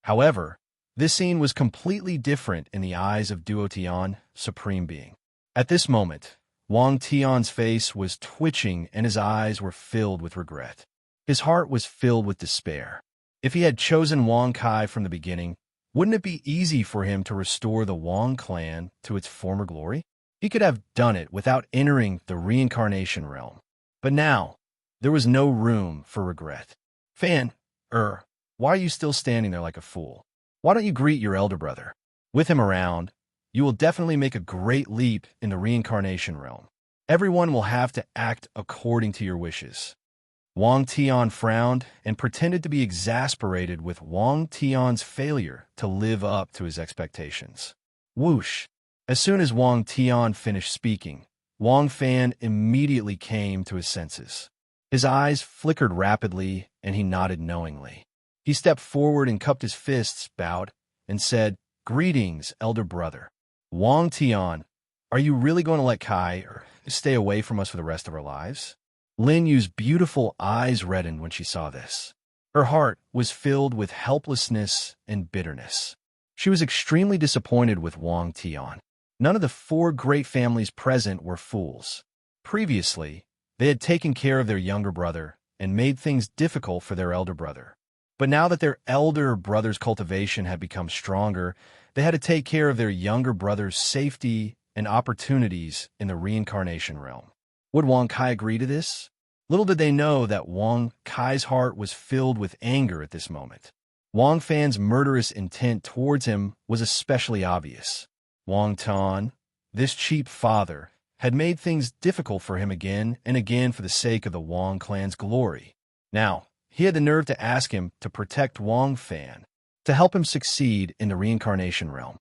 However, this scene was completely different in the eyes of Duo Tian, Supreme Being. At this moment, Wang Tian's face was twitching and his eyes were filled with regret. His heart was filled with despair. If he had chosen Wang Kai from the beginning, wouldn't it be easy for him to restore the Wang clan to its former glory? He could have done it without entering the reincarnation realm. But now, there was no room for regret. Fan, why are you still standing there like a fool? Why don't you greet your elder brother? With him around, you will definitely make a great leap in the reincarnation realm. Everyone will have to act according to your wishes. Wang Tian frowned and pretended to be exasperated with Wang Tian's failure to live up to his expectations. Whoosh! As soon as Wang Tian finished speaking, Wang Fan immediately came to his senses. His eyes flickered rapidly and he nodded knowingly. He stepped forward and cupped his fists, bowed, and said, "Greetings, elder brother. Wang Tian, are you really going to let Kai stay away from us for the rest of our lives?" Lin Yu's beautiful eyes reddened when she saw this. Her heart was filled with helplessness and bitterness. She was extremely disappointed with Wang Tian. None of the four great families present were fools. Previously, they had taken care of their younger brother and made things difficult for their elder brother. But now that their elder brother's cultivation had become stronger, they had to take care of their younger brother's safety and opportunities in the reincarnation realm. Would Wang Kai agree to this? Little did they know that Wang Kai's heart was filled with anger at this moment. Wang Fan's murderous intent towards him was especially obvious. Wang Tan, this cheap father, had made things difficult for him again and again for the sake of the Wang clan's glory. Now, he had the nerve to ask him to protect Wang Fan, to help him succeed in the reincarnation realm.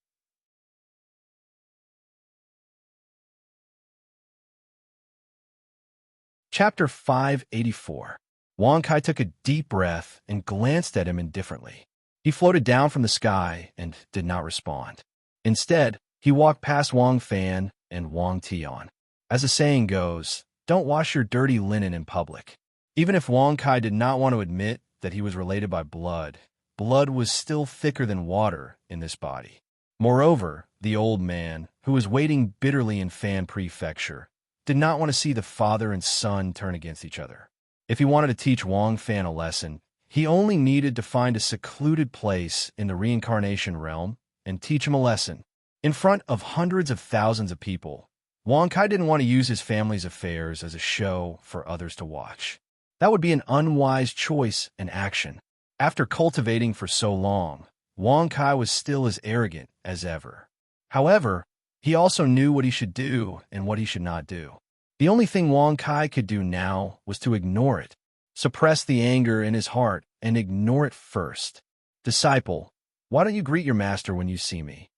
Chapter 584. Wang Kai took a deep breath and glanced at him indifferently. He floated down from the sky and did not respond. Instead, he walked past Wang Fan and Wang Tian. As the saying goes, don't wash your dirty linen in public. Even if Wang Kai did not want to admit that he was related by blood, blood was still thicker than water in this body. Moreover, the old man, who was waiting bitterly in Fan Prefecture, did not want to see the father and son turn against each other. If he wanted to teach Wang Fan a lesson, he only needed to find a secluded place in the reincarnation realm and teach him a lesson. In front of hundreds of thousands of people, Wang Kai didn't want to use his family's affairs as a show for others to watch. That would be an unwise choice and action. After cultivating for so long, Wang Kai was still as arrogant as ever. However, he also knew what he should do and what he should not do. The only thing Wang Kai could do now was to ignore it, suppress the anger in his heart, and ignore it first. Disciple, why don't you greet your master when you see me?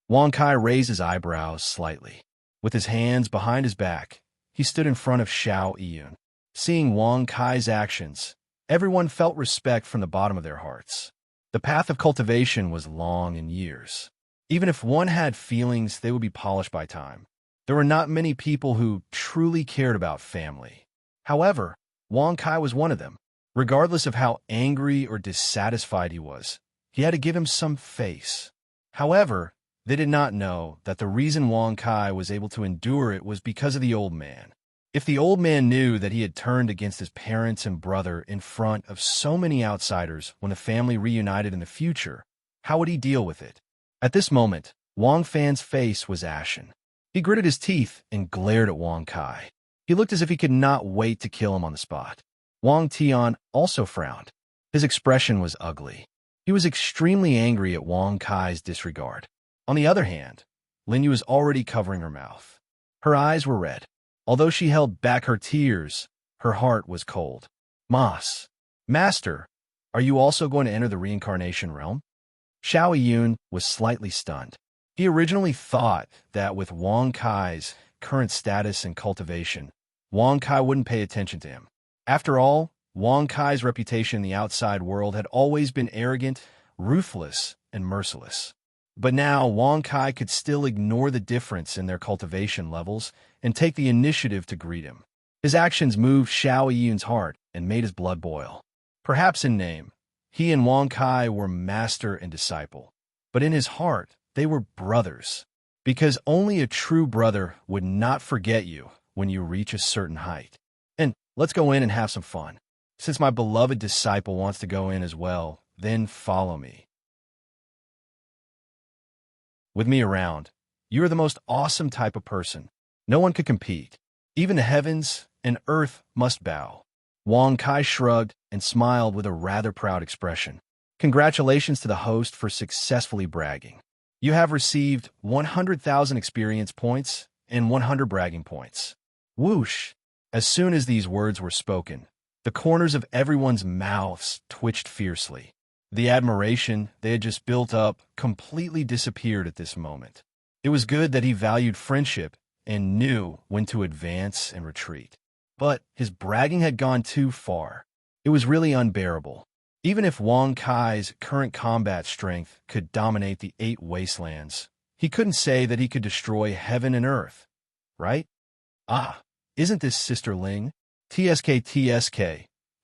Wang Kai raised his eyebrows slightly. With his hands behind his back, he stood in front of Xiao Yun. Seeing Wang Kai's actions, everyone felt respect from the bottom of their hearts. The path of cultivation was long in years. Even if one had feelings, they would be polished by time. There were not many people who truly cared about family. However, Wang Kai was one of them. Regardless of how angry or dissatisfied he was, he had to give him some face. However, they did not know that the reason Wang Kai was able to endure it was because of the old man. If the old man knew that he had turned against his parents and brother in front of so many outsiders when the family reunited in the future, how would he deal with it? At this moment, Wang Fan's face was ashen. He gritted his teeth and glared at Wang Kai. He looked as if he could not wait to kill him on the spot. Wang Tian also frowned. His expression was ugly. He was extremely angry at Wang Kai's disregard. On the other hand, Lin Yu was already covering her mouth. Her eyes were red. Although she held back her tears, her heart was cold. Master, are you also going to enter the reincarnation realm? Xiao Yun was slightly stunned. He originally thought that with Wang Kai's current status and cultivation, Wang Kai wouldn't pay attention to him. After all, Wang Kai's reputation in the outside world had always been arrogant, ruthless, and merciless. But now Wang Kai could still ignore the difference in their cultivation levels and take the initiative to greet him. His actions moved Xiao Yun's heart and made his blood boil. Perhaps in name, he and Wang Kai were master and disciple, but in his heart, they were brothers, because only a true brother would not forget you when you reach a certain height. And let's go in and have some fun. Since my beloved disciple wants to go in as well, then follow me. With me around, you are the most awesome type of person. No one could compete. Even the heavens and earth must bow. Wang Kai shrugged and smiled with a rather proud expression. Congratulations to the host for successfully bragging. You have received 100,000 experience points and 100 bragging points. Whoosh! As soon as these words were spoken, the corners of everyone's mouths twitched fiercely. The admiration they had just built up completely disappeared at this moment. It was good that he valued friendship and knew when to advance and retreat. But his bragging had gone too far. It was really unbearable. Even if Wang Kai's current combat strength could dominate the 8 wastelands, he couldn't say that he could destroy heaven and earth, right? Ah, isn't this Sister Ling? TSK,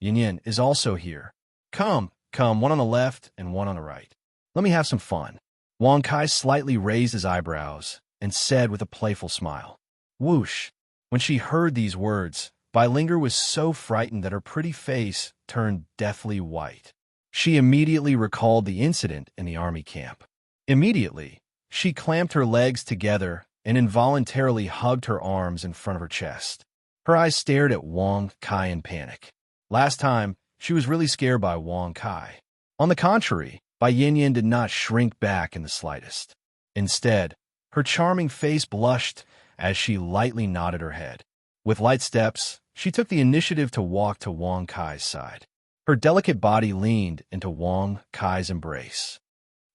Yin Yin is also here. Come, one on the left and one on the right. Let me have some fun. Wang Kai slightly raised his eyebrows and said with a playful smile. Whoosh! When she heard these words, Linger was so frightened that her pretty face turned deathly white. She immediately recalled the incident in the army camp. Immediately, she clamped her legs together and involuntarily hugged her arms in front of her chest. Her eyes stared at Wang Kai in panic. Last time, she was really scared by Wang Kai. On the contrary, Bai Yin did not shrink back in the slightest. Instead, her charming face blushed as she lightly nodded her head. With light steps, she took the initiative to walk to Wang Kai's side. Her delicate body leaned into Wang Kai's embrace.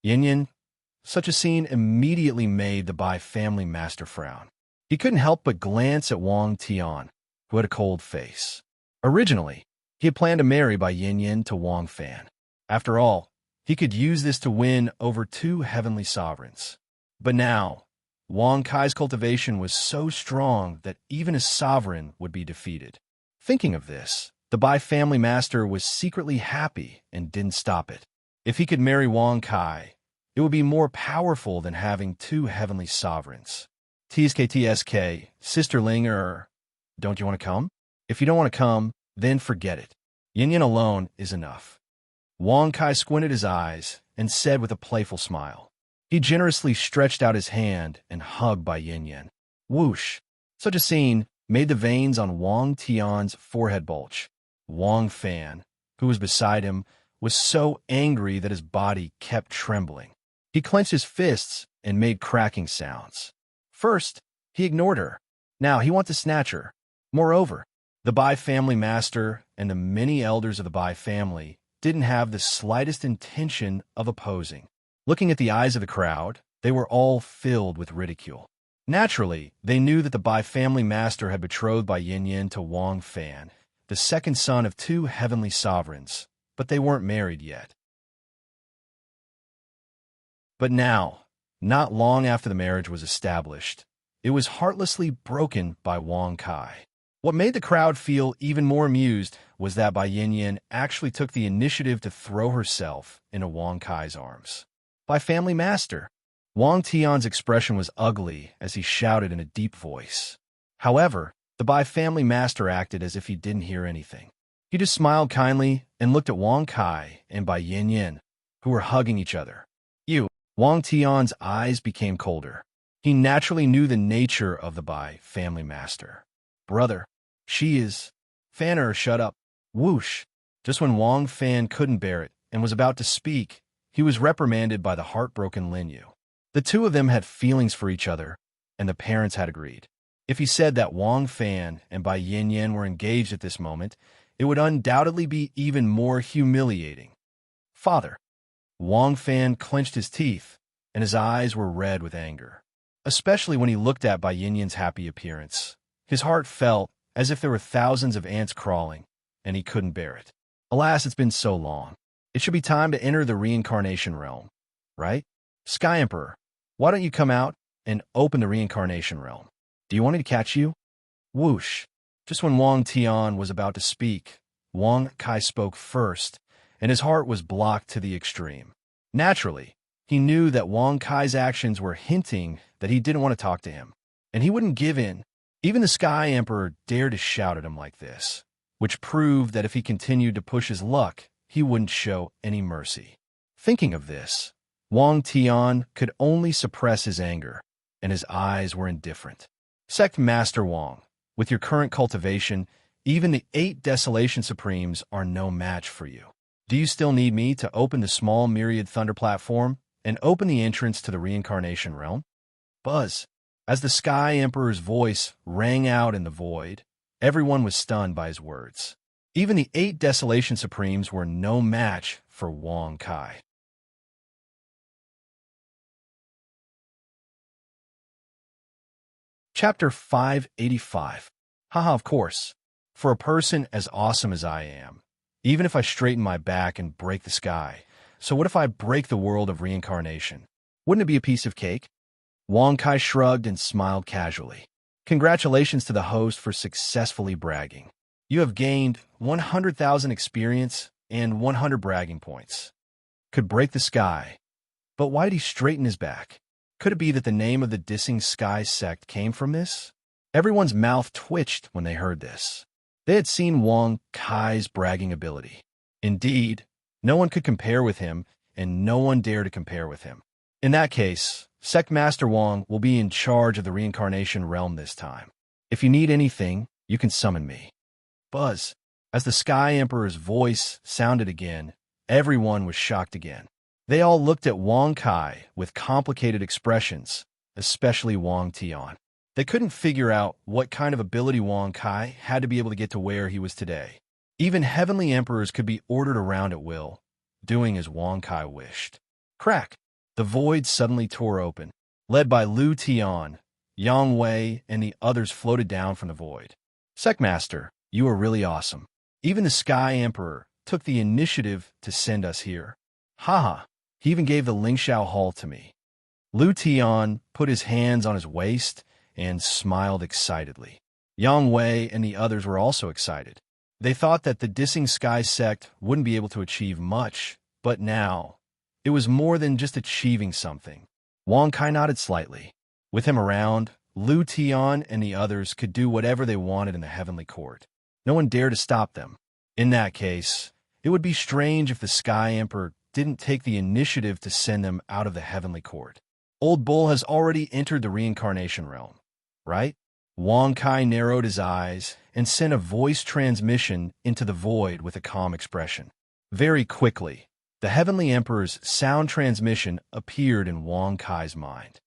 Yin, such a scene immediately made the Bai family master frown. He couldn't help but glance at Wang Tian, who had a cold face. Originally, he had planned to marry Bai Yin to Wang Fan. After all, he could use this to win over 2 heavenly sovereigns. But now, Wang Kai's cultivation was so strong that even a sovereign would be defeated. Thinking of this, the Bai family master was secretly happy and didn't stop it. If he could marry Wang Kai, it would be more powerful than having 2 heavenly sovereigns. TSK, Sister Linger, don't you want to come? If you don't want to come, then forget it. Yin alone is enough. Wang Kai squinted his eyes and said with a playful smile. He generously stretched out his hand and hugged Bai Yin. Whoosh! Such a scene made the veins on Wang Tian's forehead bulge. Wang Fan, who was beside him, was so angry that his body kept trembling. He clenched his fists and made cracking sounds. First, he ignored her. Now he wanted to snatch her. Moreover, the Bai family master and the many elders of the Bai family didn't have the slightest intention of opposing. Looking at the eyes of the crowd, they were all filled with ridicule. Naturally, they knew that the Bai family master had betrothed Bai Yin to Wang Fan, the second son of 2 heavenly sovereigns, but they weren't married yet. But now, not long after the marriage was established, it was heartlessly broken by Wang Kai. What made the crowd feel even more amused was that Bai Yin actually took the initiative to throw herself into Wang Kai's arms. Bai family master. Wang Tian's expression was ugly as he shouted in a deep voice. However, the Bai family master acted as if he didn't hear anything. He just smiled kindly and looked at Wang Kai and Bai Yin, who were hugging each other. Wang Tian's eyes became colder. He naturally knew the nature of the Bai family master. Brother, she is... Fanner, shut up. Whoosh! Just when Wang Fan couldn't bear it and was about to speak, he was reprimanded by the heartbroken Lin Yu. The 2 of them had feelings for each other, and the parents had agreed. If he said that Wang Fan and Bai Yin were engaged at this moment, it would undoubtedly be even more humiliating. Father. Wang Fan clenched his teeth, and his eyes were red with anger. Especially when he looked at Bai Yinyan's happy appearance. His heart felt as if there were thousands of ants crawling, and he couldn't bear it. Alas, it's been so long. It should be time to enter the reincarnation realm, right? Sky Emperor, why don't you come out and open the reincarnation realm? Do you want me to catch you? Whoosh. Just when Wang Tian was about to speak, Wang Kai spoke first, and his heart was blocked to the extreme. Naturally, he knew that Wang Kai's actions were hinting that he didn't want to talk to him, and he wouldn't give in. Even the Sky Emperor dared to shout at him like this, which proved that if he continued to push his luck, he wouldn't show any mercy. Thinking of this, Wang Tian could only suppress his anger, and his eyes were indifferent. Sect Master Wang, with your current cultivation, even the 8 Desolation Supremes are no match for you. Do you still need me to open the small Myriad Thunder platform and open the entrance to the reincarnation realm? Buzz. As the Sky Emperor's voice rang out in the void, everyone was stunned by his words. Even the 8 Desolation Supremes were no match for Wang Kai. Chapter 585. Haha, of course. For a person as awesome as I am, even if I straighten my back and break the sky, so what if I break the world of reincarnation? Wouldn't it be a piece of cake? Wang Kai shrugged and smiled casually. Congratulations to the host for successfully bragging. You have gained 100,000 experience and 100 bragging points. Could break the sky. But why did he straighten his back? Could it be that the name of the Dissing Sky sect came from this? Everyone's mouth twitched when they heard this. They had seen Wang Kai's bragging ability. Indeed, no one could compare with him, and no one dared to compare with him. In that case, Sect Master Wang will be in charge of the reincarnation realm this time. If you need anything, you can summon me. Buzz. As the Sky Emperor's voice sounded again, everyone was shocked again. They all looked at Wang Kai with complicated expressions, especially Wang Tian. They couldn't figure out what kind of ability Wang Kai had to be able to get to where he was today. Even heavenly emperors could be ordered around at will, doing as Wang Kai wished. Crack! The void suddenly tore open. Led by Lu Tian, Yang Wei, and the others floated down from the void. Sectmaster, you are really awesome. Even the Sky Emperor took the initiative to send us here. Haha, he even gave the Lingxiao Hall to me. Lu Tian put his hands on his waist and smiled excitedly. Yang Wei and the others were also excited. They thought that the Dissing Sky sect wouldn't be able to achieve much, but now, it was more than just achieving something. Wang Kai nodded slightly. With him around, Lu Tian and the others could do whatever they wanted in the heavenly court. No one dared to stop them. In that case, it would be strange if the Sky Emperor didn't take the initiative to send them out of the heavenly court. Old Bull has already entered the reincarnation realm, right? Wang Kai narrowed his eyes and sent a voice transmission into the void with a calm expression. Very quickly, the Heavenly Emperor's sound transmission appeared in Wang Kai's mind.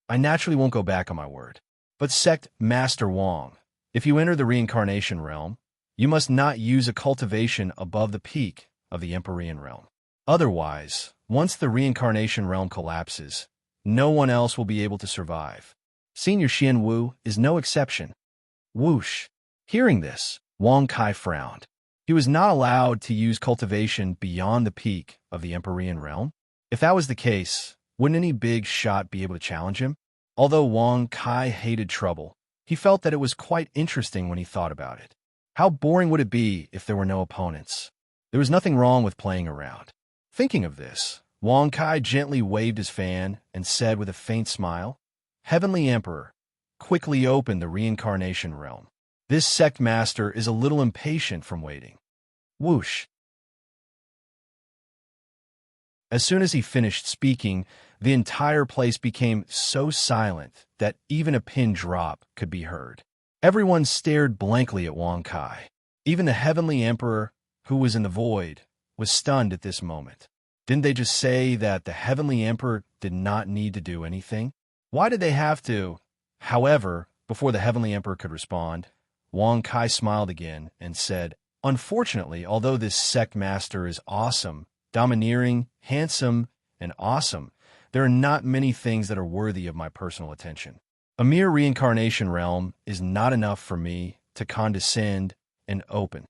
I naturally won't go back on my word. But Sect Master Wang, if you enter the reincarnation realm, you must not use a cultivation above the peak of the Empyrean realm. Otherwise, once the reincarnation realm collapses, no one else will be able to survive. Senior Xian Wu is no exception. Whoosh! Hearing this, Wang Kai frowned. He was not allowed to use cultivation beyond the peak of the Empyrean realm. If that was the case, wouldn't any big shot be able to challenge him? Although Wang Kai hated trouble, he felt that it was quite interesting when he thought about it. How boring would it be if there were no opponents? There was nothing wrong with playing around. Thinking of this, Wang Kai gently waved his fan and said with a faint smile, Heavenly Emperor, quickly open the reincarnation realm. This sect master is a little impatient from waiting. Whoosh! As soon as he finished speaking, the entire place became so silent that even a pin drop could be heard. Everyone stared blankly at Wang Kai. Even the Heavenly Emperor, who was in the void, was stunned at this moment. Didn't they just say that the Heavenly Emperor did not need to do anything? Why did they have to? However, before the Heavenly Emperor could respond, Wang Kai smiled again and said, Unfortunately, although this sect master is awesome, domineering, handsome, and awesome, there are not many things that are worthy of my personal attention. A mere reincarnation realm is not enough for me to condescend and open.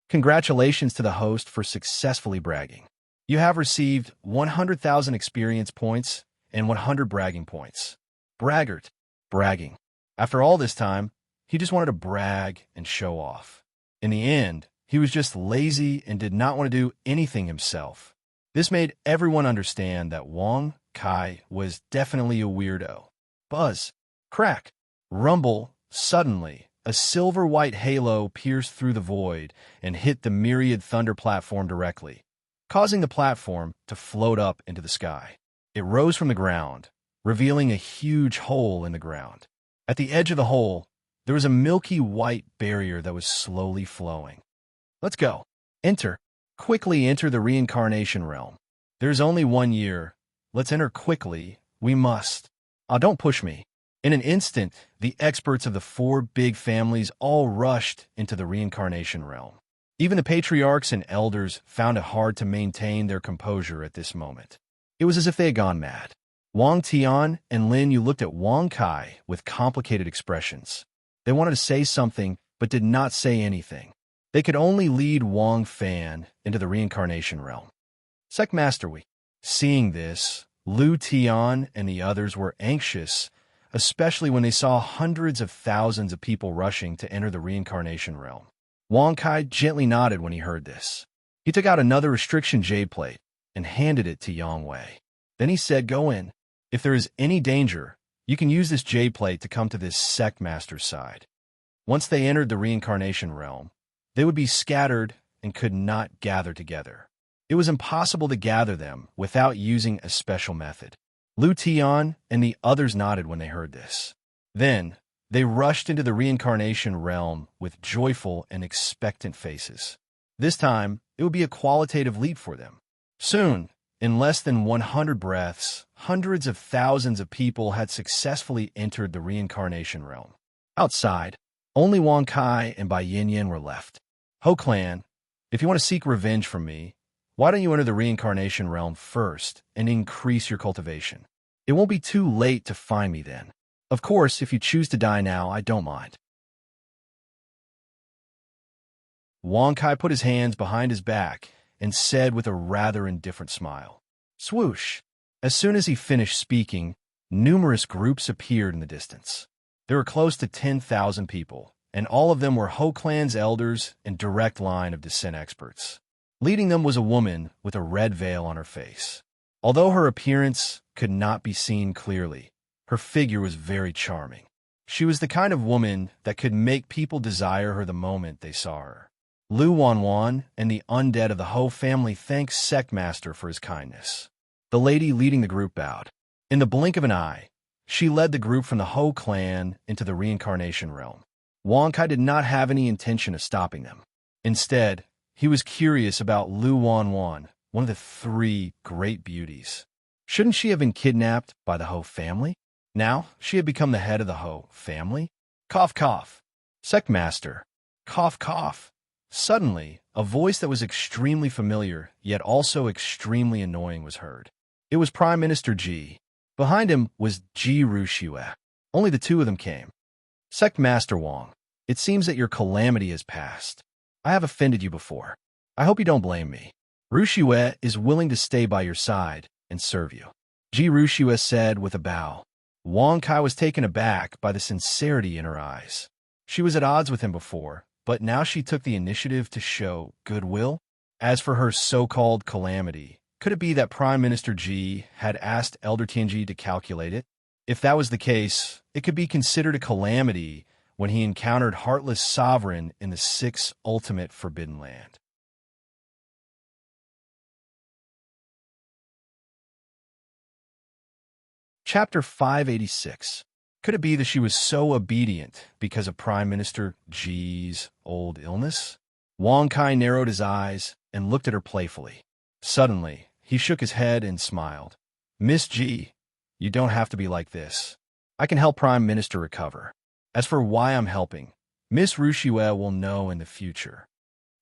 Congratulations to the host for successfully bragging. You have received 100,000 experience points and 100 bragging points. Braggart. Bragging. After all this time, he just wanted to brag and show off. In the end, he was just lazy and did not want to do anything himself. This made everyone understand that Wang Kai was definitely a weirdo. Buzz. Crack. Rumble. Suddenly, a silver-white halo pierced through the void and hit the myriad thunder platform directly, causing the platform to float up into the sky. It rose from the ground, revealing a huge hole in the ground. At the edge of the hole, there was a milky white barrier that was slowly flowing. Let's go. Enter. Quickly enter the reincarnation realm. There's only 1 year. Let's enter quickly. We must. Don't push me. In an instant, the experts of the 4 big families all rushed into the reincarnation realm. Even the patriarchs and elders found it hard to maintain their composure at this moment. It was as if they had gone mad. Wang Tian and Lin Yu looked at Wang Kai with complicated expressions. They wanted to say something, but did not say anything. They could only lead Wang Fan into the reincarnation realm. Sect Master Wei. Seeing this, Lu Tian and the others were anxious, especially when they saw hundreds of thousands of people rushing to enter the reincarnation realm. Wang Kai gently nodded when he heard this. He took out another restriction jade plate and handed it to Yang Wei. Then he said, "Go in. If there is any danger, you can use this jade plate to come to this sect master's side." Once they entered the reincarnation realm, they would be scattered and could not gather together. It was impossible to gather them without using a special method. Lu Tian and the others nodded when they heard this. Then, they rushed into the reincarnation realm with joyful and expectant faces. This time, it would be a qualitative leap for them. Soon, in less than 100 breaths, hundreds of thousands of people had successfully entered the reincarnation realm. Outside, only Wang Kai and Bai Yin were left. Ho Clan, if you want to seek revenge from me, why don't you enter the reincarnation realm first and increase your cultivation? It won't be too late to find me then. Of course, if you choose to die now, I don't mind. Wang Kai put his hands behind his back and said with a rather indifferent smile. Swoosh! As soon as he finished speaking, numerous groups appeared in the distance. There were close to 10,000 people, and all of them were Ho Clan's elders and direct line of descent experts. Leading them was a woman with a red veil on her face. Although her appearance could not be seen clearly, her figure was very charming. She was the kind of woman that could make people desire her the moment they saw her. Lu Wanwan and the undead of the Ho family thanked Sect Master for his kindness. The lady leading the group bowed. In the blink of an eye, she led the group from the Ho clan into the reincarnation realm. Wang Kai did not have any intention of stopping them. Instead, he was curious about Lu Wanwan, one of the 3 great beauties. Shouldn't she have been kidnapped by the Ho family? Now, she had become the head of the Ho family? Cough, cough. Sect Master. Cough, cough. Suddenly, a voice that was extremely familiar, yet also extremely annoying was heard. It was Prime Minister Ji. Behind him was Ji Rushue. Only the 2 of them came. Sect Master Wang, it seems that your calamity has passed. I have offended you before. I hope you don't blame me. Rushue is willing to stay by your side and serve you. Ji Rushue said with a bow. Wang Kai was taken aback by the sincerity in her eyes. She was at odds with him before, but now she took the initiative to show goodwill. As for her so-called calamity, could it be that Prime Minister Ji had asked Elder Tianji to calculate it? If that was the case, it could be considered a calamity when he encountered Heartless Sovereign in the 6th Ultimate Forbidden Land. Chapter 586. Could it be that she was so obedient because of Prime Minister Ji's old illness? Wang Kai narrowed his eyes and looked at her playfully. Suddenly, he shook his head and smiled. Miss Ji, you don't have to be like this. I can help Prime Minister recover. As for why I'm helping, Miss Rushue will know in the future.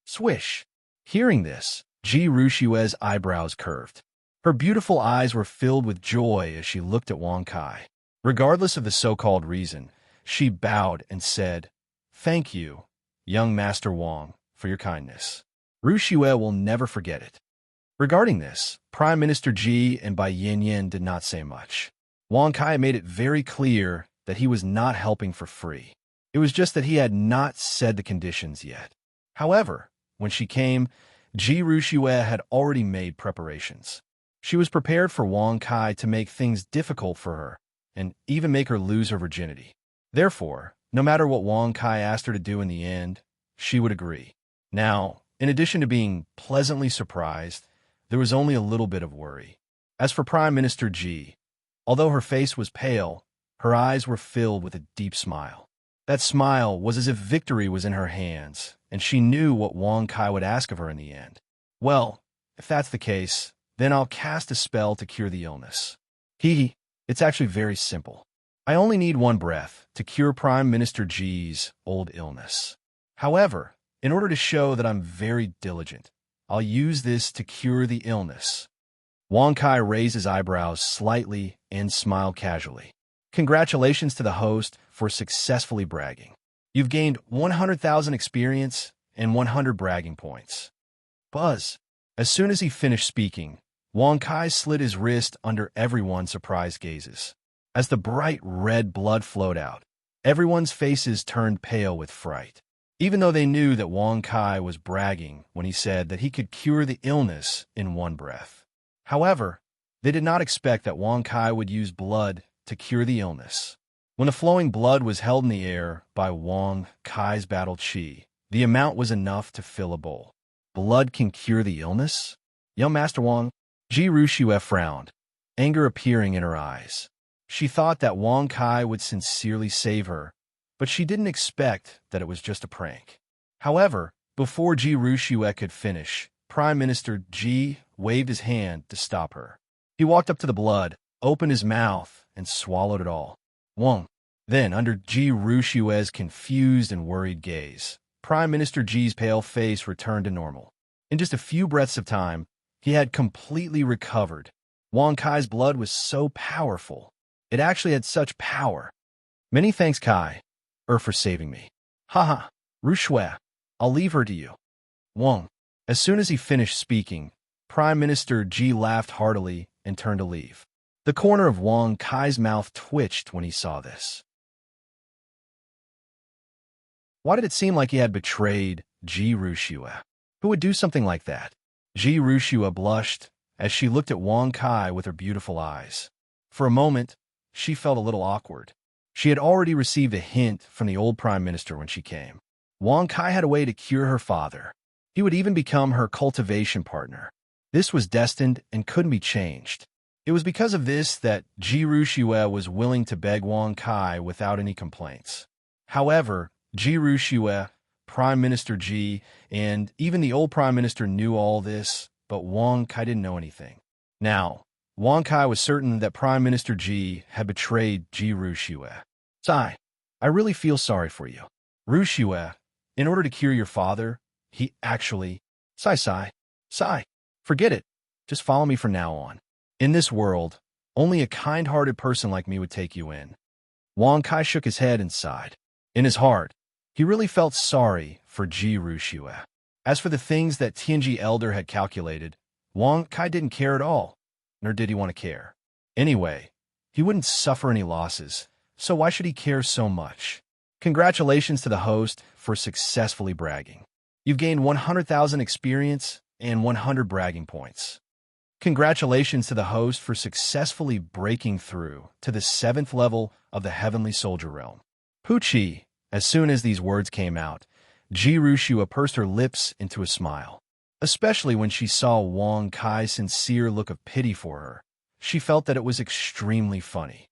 Swish! Hearing this, Ji Rushue's eyebrows curved. Her beautiful eyes were filled with joy as she looked at Wang Kai. Regardless of the so-called reason, she bowed and said, "Thank you, young Master Wang, for your kindness. Rushue will never forget it." Regarding this, Prime Minister Ji and Bai Yin did not say much. Wang Kai made it very clear that he was not helping for free. It was just that he had not said the conditions yet. However, when she came, Ji Rushue had already made preparations. She was prepared for Wang Kai to make things difficult for her and even make her lose her virginity. Therefore, no matter what Wang Kai asked her to do in the end, she would agree. Now, in addition to being pleasantly surprised, there was only a little bit of worry. As for Prime Minister Ji, although her face was pale, her eyes were filled with a deep smile. That smile was as if victory was in her hands, and she knew what Wang Kai would ask of her in the end. "Well, if that's the case, then I'll cast a spell to cure the illness. It's actually very simple. I only need one breath to cure Prime Minister Ji's old illness. However, in order to show that I'm very diligent, I'll use this to cure the illness." Wang Kai raised his eyebrows slightly and smiled casually. "Congratulations to the host for successfully bragging. You've gained 100,000 experience and 100 bragging points." Buzz. As soon as he finished speaking, Wang Kai slid his wrist under everyone's surprised gazes. As the bright red blood flowed out, everyone's faces turned pale with fright. Even though they knew that Wang Kai was bragging when he said that he could cure the illness in one breath. However, they did not expect that Wang Kai would use blood to cure the illness. When the flowing blood was held in the air by Wang Kai's battle chi, the amount was enough to fill a bowl. Blood can cure the illness? Young Master Wang? Ji Rushue frowned, anger appearing in her eyes. She thought that Wang Kai would sincerely save her, but she didn't expect that it was just a prank. However, before Ji Rushue could finish, Prime Minister Ji waved his hand to stop her. He walked up to the blood, opened his mouth, and swallowed it all. Wang. Then, under Ji Rushue's confused and worried gaze, Prime Minister Ji's pale face returned to normal. In just a few breaths of time, he had completely recovered. Wang Kai's blood was so powerful. It actually had such power. "Many thanks, Kai, for saving me." "Haha, Rushue, I'll leave her to you." Wang. As soon as he finished speaking, Prime Minister Ji laughed heartily and turned to leave. The corner of Wang Kai's mouth twitched when he saw this. Why did it seem like he had betrayed Ji Rushue? Who would do something like that? Ji Rushue blushed as she looked at Wang Kai with her beautiful eyes. For a moment, she felt a little awkward. She had already received a hint from the old Prime Minister when she came. Wang Kai had a way to cure her father. He would even become her cultivation partner. This was destined and couldn't be changed. It was because of this that Ji Rushue was willing to beg Wang Kai without any complaints. However, Ji Rushue, Prime Minister Ji, and even the old Prime Minister knew all this, but Wang Kai didn't know anything. Now, Wang Kai was certain that Prime Minister Ji had betrayed Ji Rushue. "Sai, I really feel sorry for you. Rushue, in order to cure your father, he actually..." Sai, forget it. Just follow me from now on. In this world, only a kind-hearted person like me would take you in." Wang Kai shook his head and sighed. In his heart, he really felt sorry for Ji Rushue. As for the things that Tianji Elder had calculated, Wang Kai didn't care at all, nor did he want to care. Anyway, he wouldn't suffer any losses, so why should he care so much? Congratulations to the host for successfully bragging. You've gained 100,000 experience and 100 bragging points. Congratulations to the host for successfully breaking through to the 7th level of the Heavenly Soldier Realm. Pucci. As soon as these words came out, Ji Rushue pursed her lips into a smile. Especially when she saw Wang Kai's sincere look of pity for her, she felt that it was extremely funny.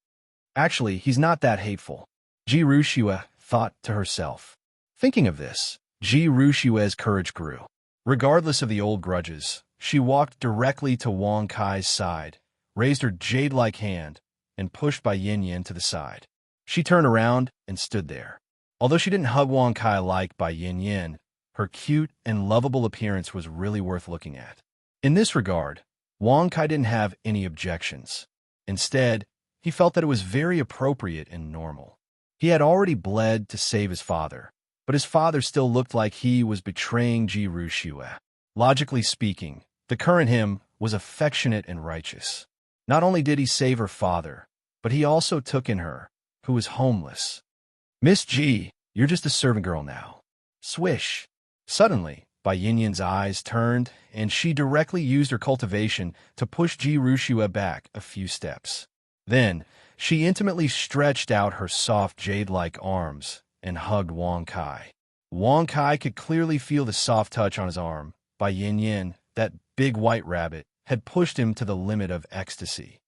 Actually, he's not that hateful, Ji Rushue thought to herself. Thinking of this, Ji Rushue's courage grew. Regardless of the old grudges, she walked directly to Wang Kai's side, raised her jade-like hand, and pushed Bai Yin to the side. She turned around and stood there. Although she didn't hug Wang Kai like Bai Yin, her cute and lovable appearance was really worth looking at. In this regard, Wang Kai didn't have any objections. Instead, he felt that it was very appropriate and normal. He had already bled to save his father, but his father still looked like he was betraying Ji Ruxue. Logically speaking, the current him was affectionate and righteous. Not only did he save her father, but he also took in her, who was homeless. "Miss Ji, you're just a servant girl now." Swish. Suddenly, Bai Yinyan's eyes turned, and she directly used her cultivation to push Ji Ruxue back a few steps. Then, she intimately stretched out her soft jade-like arms and hugged Wang Kai. Wang Kai could clearly feel the soft touch on his arm. Bai Yinyan, that big white rabbit, had pushed him to the limit of ecstasy.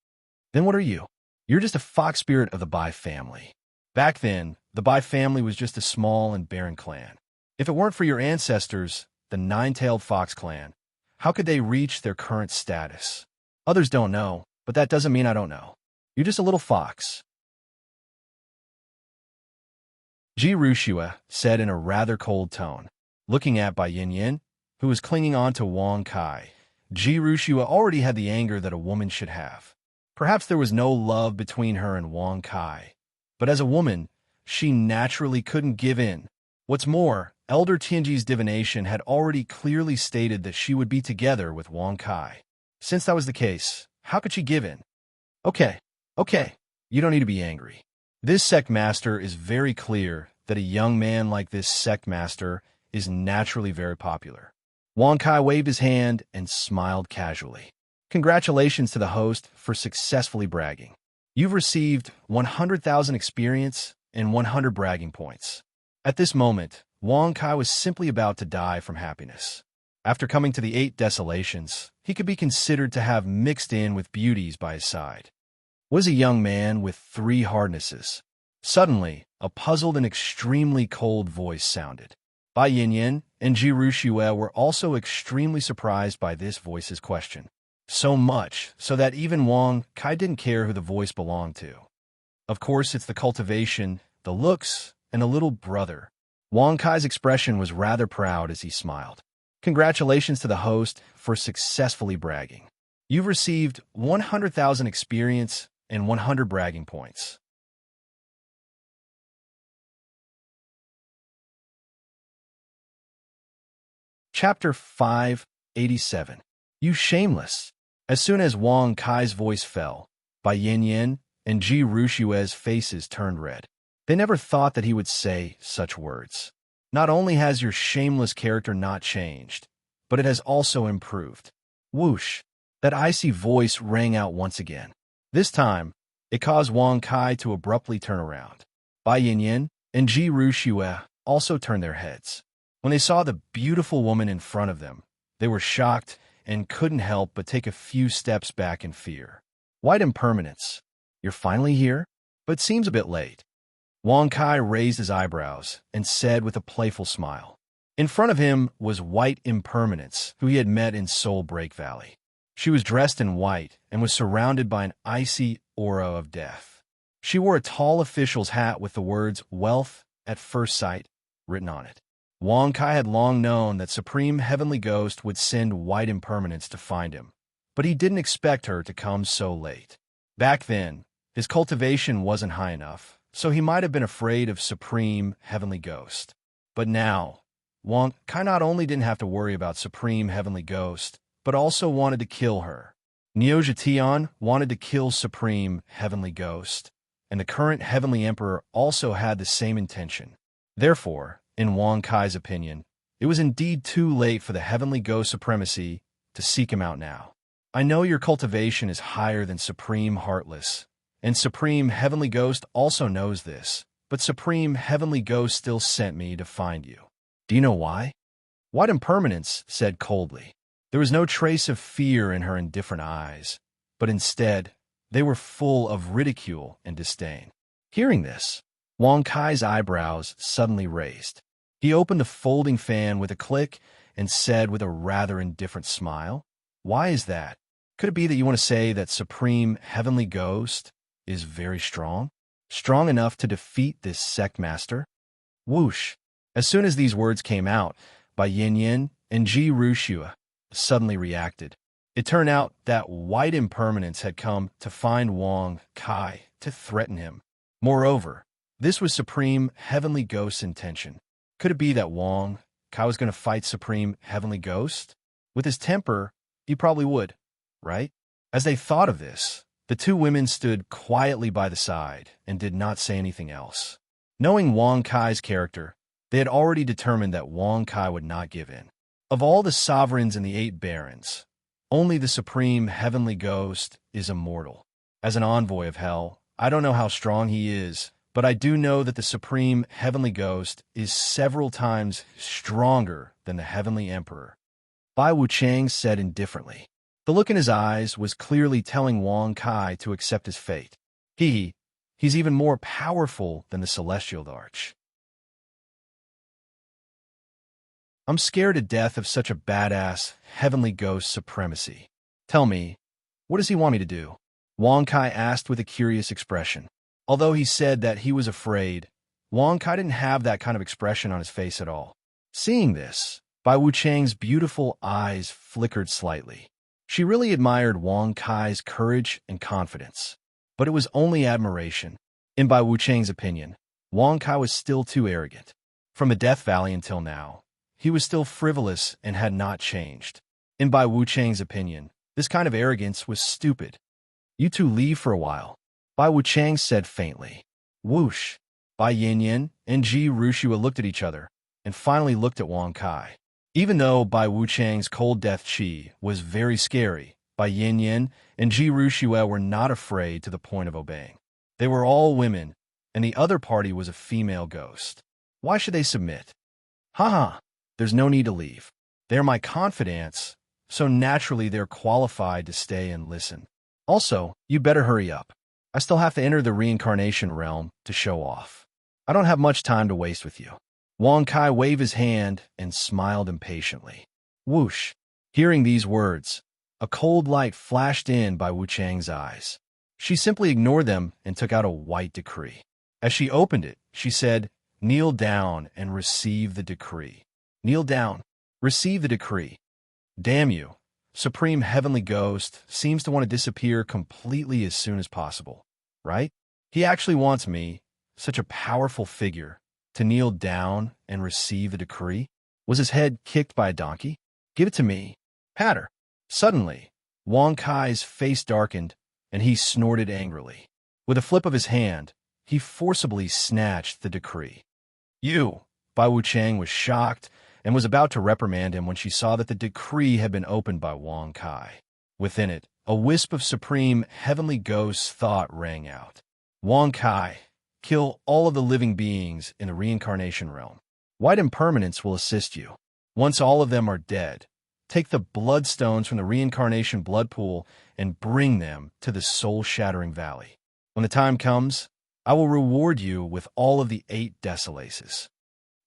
"Then what are you?" "You're just a fox spirit of the Bai family." Back then, the Bai family was just a small and barren clan. If it weren't for your ancestors, the nine-tailed fox clan, how could they reach their current status? Others don't know, but that doesn't mean I don't know. You're just a little fox. Ji Ruxue said in a rather cold tone, looking at Bai Yinyan, who was clinging on to Wang Kai. Ji Ruxue already had the anger that a woman should have. Perhaps there was no love between her and Wang Kai, but as a woman, she naturally couldn't give in. What's more, Elder Tianji's divination had already clearly stated that she would be together with Wang Kai. Since that was the case, how could she give in? Okay, you don't need to be angry. This sect master is very clear that a young man like this sect master is naturally very popular. Wang Kai waved his hand and smiled casually. Congratulations to the host for successfully bragging. You've received 100,000 experience and 100 bragging points. At this moment, Wang Kai was simply about to die from happiness. After coming to the 8 desolations, he could be considered to have mixed in with beauties by his side. Was a young man with 3 hardnesses. Suddenly, a puzzled and extremely cold voice sounded. Bai Yinyan and Ji Ruxue were also extremely surprised by this voice's question. So much so that even Wang Kai didn't care who the voice belonged to. Of course, it's the cultivation, the looks, and a little brother. Wang Kai's expression was rather proud as he smiled. Congratulations to the host for successfully bragging. You've received 100,000 experience and 100 bragging points. Chapter 587. You shameless. As soon as Wang Kai's voice fell, Bai Yinyan and Ji Ruxue's faces turned red. They never thought that he would say such words. Not only has your shameless character not changed, but it has also improved. Whoosh! That icy voice rang out once again. This time, it caused Wang Kai to abruptly turn around. Bai Yinyan and Ji Ruxue also turned their heads. When they saw the beautiful woman in front of them, they were shocked and couldn't help but take a few steps back in fear. White impermanence. You're finally here? But seems a bit late. Wang Kai raised his eyebrows and said with a playful smile. In front of him was White Impermanence, who he had met in Soul Break Valley. She was dressed in white and was surrounded by an icy aura of death. She wore a tall official's hat with the words "Wealth at First Sight" written on it. Wang Kai had long known that Supreme Heavenly Ghost would send White Impermanence to find him, but he didn't expect her to come so late. Back then, his cultivation wasn't high enough, so he might have been afraid of Supreme Heavenly Ghost. But now, Wang Kai not only didn't have to worry about Supreme Heavenly Ghost, but also wanted to kill her. Neo wanted to kill Supreme Heavenly Ghost, and the current Heavenly Emperor also had the same intention. Therefore, in Wang Kai's opinion, it was indeed too late for the Heavenly Ghost supremacy to seek him out now. I know your cultivation is higher than Supreme Heartless, and Supreme Heavenly Ghost also knows this, but Supreme Heavenly Ghost still sent me to find you. Do you know why? White Impermanence said coldly. There was no trace of fear in her indifferent eyes, but instead, they were full of ridicule and disdain. Hearing this, Wang Kai's eyebrows suddenly raised. He opened the folding fan with a click and said with a rather indifferent smile, "Why is that? Could it be that you want to say that Supreme Heavenly Ghost is very strong? Strong enough to defeat this sect master?" Whoosh! As soon as these words came out, Bai Yin and Ji Rushua suddenly reacted. It turned out that white impermanence had come to find Wang Kai to threaten him. Moreover, this was Supreme Heavenly Ghost's intention. Could it be that Wang Kai was going to fight Supreme Heavenly Ghost? With his temper, he probably would, right? As they thought of this, the two women stood quietly by the side and did not say anything else. Knowing Wang Kai's character, they had already determined that Wang Kai would not give in. Of all the sovereigns and the 8 barons, only the Supreme Heavenly Ghost is immortal. As an envoy of hell, I don't know how strong he is, but I do know that the Supreme Heavenly Ghost is several times stronger than the Heavenly Emperor. Bai Wuchang said indifferently. The look in his eyes was clearly telling Wang Kai to accept his fate. He's even more powerful than the Celestial Arch. I'm scared to death of such a badass Heavenly Ghost supremacy. Tell me, what does he want me to do? Wang Kai asked with a curious expression. Although he said that he was afraid, Wang Kai didn't have that kind of expression on his face at all. Seeing this, Bai Wuchang's beautiful eyes flickered slightly. She really admired Wang Kai's courage and confidence, but it was only admiration. In Bai Wuchang's opinion, Wang Kai was still too arrogant. From the Death Valley until now, he was still frivolous and had not changed. In Bai Wuchang's opinion, this kind of arrogance was stupid. You two leave for a while, Bai Wuchang said faintly. Whoosh! Bai Yin and Ji Rushua looked at each other and finally looked at Wang Kai. Even though Bai Wuchang's cold death chi was very scary, Bai Yin and Ji Rushua were not afraid to the point of obeying. They were all women, and the other party was a female ghost. Why should they submit? Haha, there's no need to leave. They're my confidants, so naturally they're qualified to stay and listen. Also, you better hurry up. I still have to enter the reincarnation realm to show off. I don't have much time to waste with you. Wang Kai waved his hand and smiled impatiently. Whoosh! Hearing these words, a cold light flashed in Bai Wuchang's eyes. She simply ignored them and took out a white decree. As she opened it, she said, "Kneel down and receive the decree." Kneel down. Receive the decree. Damn you. Supreme Heavenly Ghost seems to want to disappear completely as soon as possible, right? He actually wants me, such a powerful figure, to kneel down and receive the decree? Was his head kicked by a donkey? Give it to me. Patter. Suddenly, Wang Kai's face darkened, and he snorted angrily. With a flip of his hand, he forcibly snatched the decree. You! Bai Wuchang was shocked and was about to reprimand him when she saw that the decree had been opened by Wang Kai. Within it, a wisp of Supreme Heavenly Ghost's thought rang out. Wang Kai, kill all of the living beings in the reincarnation realm. White impermanence will assist you. Once all of them are dead, take the bloodstones from the reincarnation blood pool and bring them to the soul-shattering valley. When the time comes, I will reward you with all of the 8 desolaces.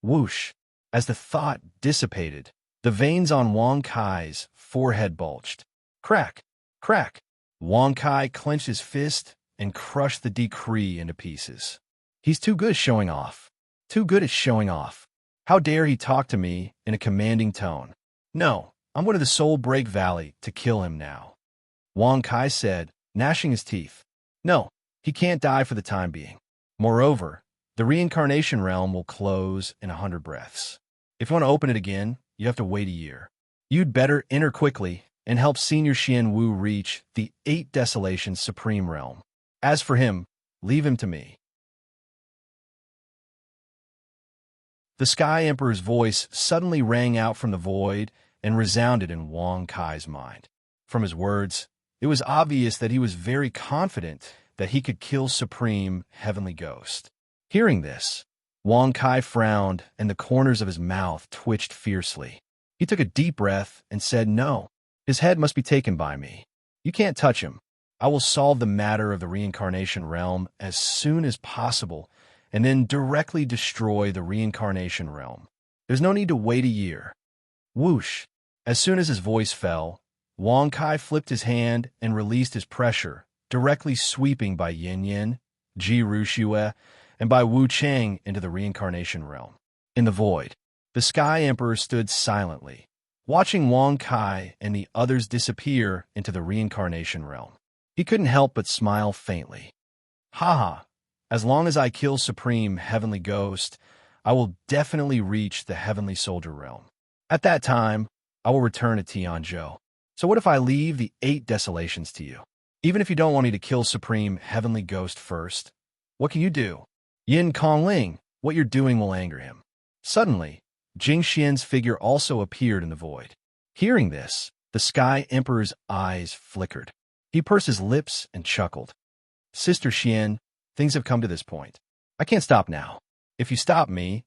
Whoosh! As the thought dissipated, the veins on Wang Kai's forehead bulged. Crack! Crack! Wang Kai clenched his fist and crushed the decree into pieces. He's too good at showing off. Too good at showing off. How dare he talk to me in a commanding tone? No, I'm going to the Soul Break Valley to kill him now. Wang Kai said, gnashing his teeth. No, he can't die for the time being. Moreover, the reincarnation realm will close in 100 breaths. If you want to open it again, you have to wait a year. You'd better enter quickly and help Senior Xian Wu reach the 8 Desolations Supreme Realm. As for him, leave him to me. The Sky Emperor's voice suddenly rang out from the void and resounded in Wang Kai's mind. From his words, it was obvious that he was very confident that he could kill Supreme Heavenly Ghost. Hearing this, Wang Kai frowned and the corners of his mouth twitched fiercely. He took a deep breath and said no. His head must be taken by me. You can't touch him. I will solve the matter of the reincarnation realm as soon as possible and then directly destroy the reincarnation realm. There's no need to wait a year. Whoosh! As soon as his voice fell, Wang Kai flipped his hand and released his pressure, directly sweeping Bai Yin, Ji Rushua, and Bai Wuchang into the reincarnation realm. In the void, The Sky Emperor stood silently, watching Wang Kai and the others disappear into the reincarnation realm. He couldn't help but smile faintly. Haha, as long as I kill Supreme Heavenly Ghost, I will definitely reach the Heavenly Soldier realm. At that time, I will return to Tianzhou. So what if I leave the 8 desolations to you? Even if you don't want me to kill Supreme Heavenly Ghost first, what can you do? Yin Kongling, what you're doing will anger him. Suddenly, Jing Xian's figure also appeared in the void. Hearing this, the Sky Emperor's eyes flickered. He pursed his lips and chuckled. Sister Xian, things have come to this point. I can't stop now. If you stop me,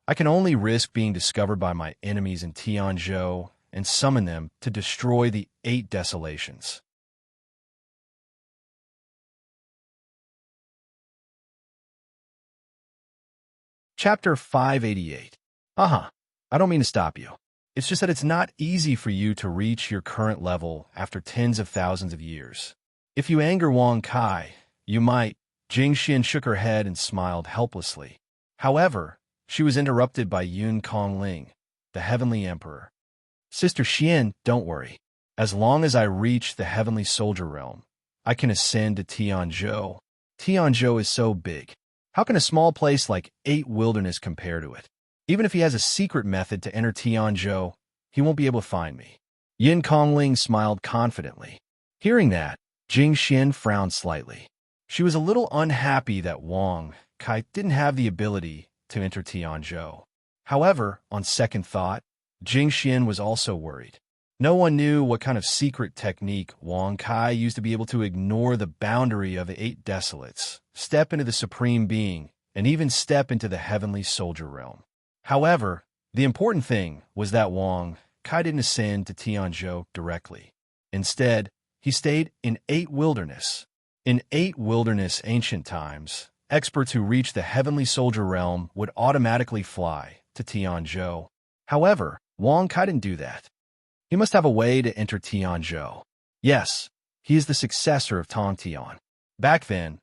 I can only risk being discovered by my enemies in Tianzhou and summon them to destroy the 8 desolations. Chapter 588. I don't mean to stop you. It's just that it's not easy for you to reach your current level after tens of thousands of years. If you anger Wang Kai, you might. Jing Xian shook her head and smiled helplessly. However, she was interrupted by Yun Kongling, the Heavenly Emperor. Sister Xian, don't worry. As long as I reach the Heavenly Soldier realm, I can ascend to Tianzhou. Tianzhou is so big. How can a small place like 8 Wilderness compare to it? Even if he has a secret method to enter Tianzhou, he won't be able to find me. Yin Kongling smiled confidently. Hearing that, Jing Xian frowned slightly. She was a little unhappy that Wang Kai didn't have the ability to enter Tianzhou. However, on second thought, Jing Xian was also worried. No one knew what kind of secret technique Wang Kai used to be able to ignore the boundary of the 8 desolates, step into the Supreme Being, and even step into the Heavenly Soldier realm. However, the important thing was that Wang Kai didn't ascend to Tianzhou directly. Instead, he stayed in 8 Wilderness. In 8 Wilderness ancient times, experts who reached the Heavenly Soldier realm would automatically fly to Tianzhou. However, Wang Kai didn't do that. He must have a way to enter Tianzhou. Yes, he is the successor of Tong Tian. Back then,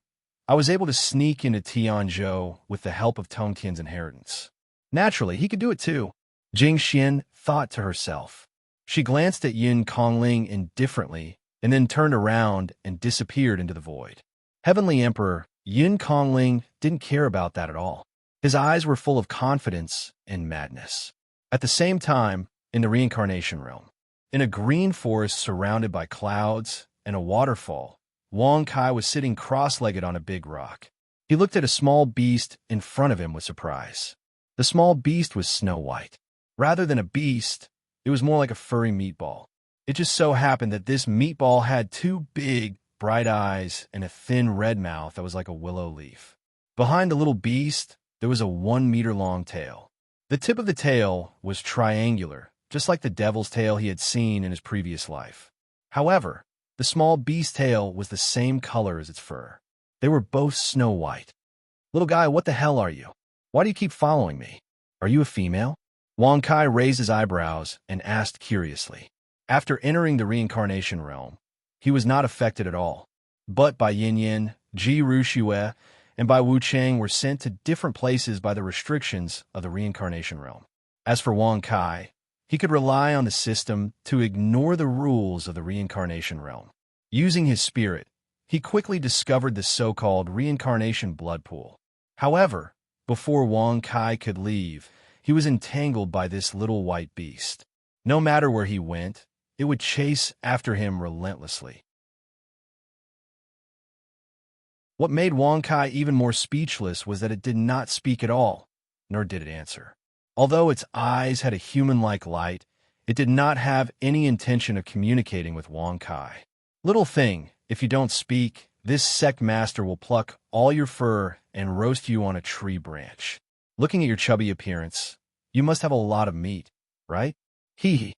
I was able to sneak into Tianzhou with the help of Tong Tian's inheritance. Naturally, he could do it too. Jing Xian thought to herself. She glanced at Yin Kongling indifferently and then turned around and disappeared into the void. Heavenly Emperor Yin Kongling didn't care about that at all. His eyes were full of confidence and madness. At the same time, in the reincarnation realm, in a green forest surrounded by clouds and a waterfall, Wang Kai was sitting cross-legged on a big rock. He looked at a small beast in front of him with surprise. The small beast was Snow White. Rather than a beast, it was more like a furry meatball. It just so happened that this meatball had 2 big, bright eyes and a thin red mouth that was like a willow leaf. Behind the little beast, there was a 1-meter-long tail. The tip of the tail was triangular, just like the devil's tail he had seen in his previous life. However, the small beast's tail was the same color as its fur. They were both snow white. Little guy, what the hell are you? Why do you keep following me? Are you a female? Wang Kai raised his eyebrows and asked curiously. After entering the reincarnation realm, he was not affected at all. But by Yin Yin, Ji Ruxue, and by Wu Chang were sent to different places by the restrictions of the reincarnation realm. As for Wang Kai, he could rely on the system to ignore the rules of the reincarnation realm. Using his spirit, he quickly discovered the so-called reincarnation blood pool. However, before Wang Kai could leave, he was entangled by this little white beast. No matter where he went, it would chase after him relentlessly. What made Wang Kai even more speechless was that it did not speak at all, nor did it answer. Although its eyes had a human-like light, it did not have any intention of communicating with Wang Kai. Little thing, if you don't speak, this sect master will pluck all your fur and roast you on a tree branch. Looking at your chubby appearance, you must have a lot of meat, right? Hee.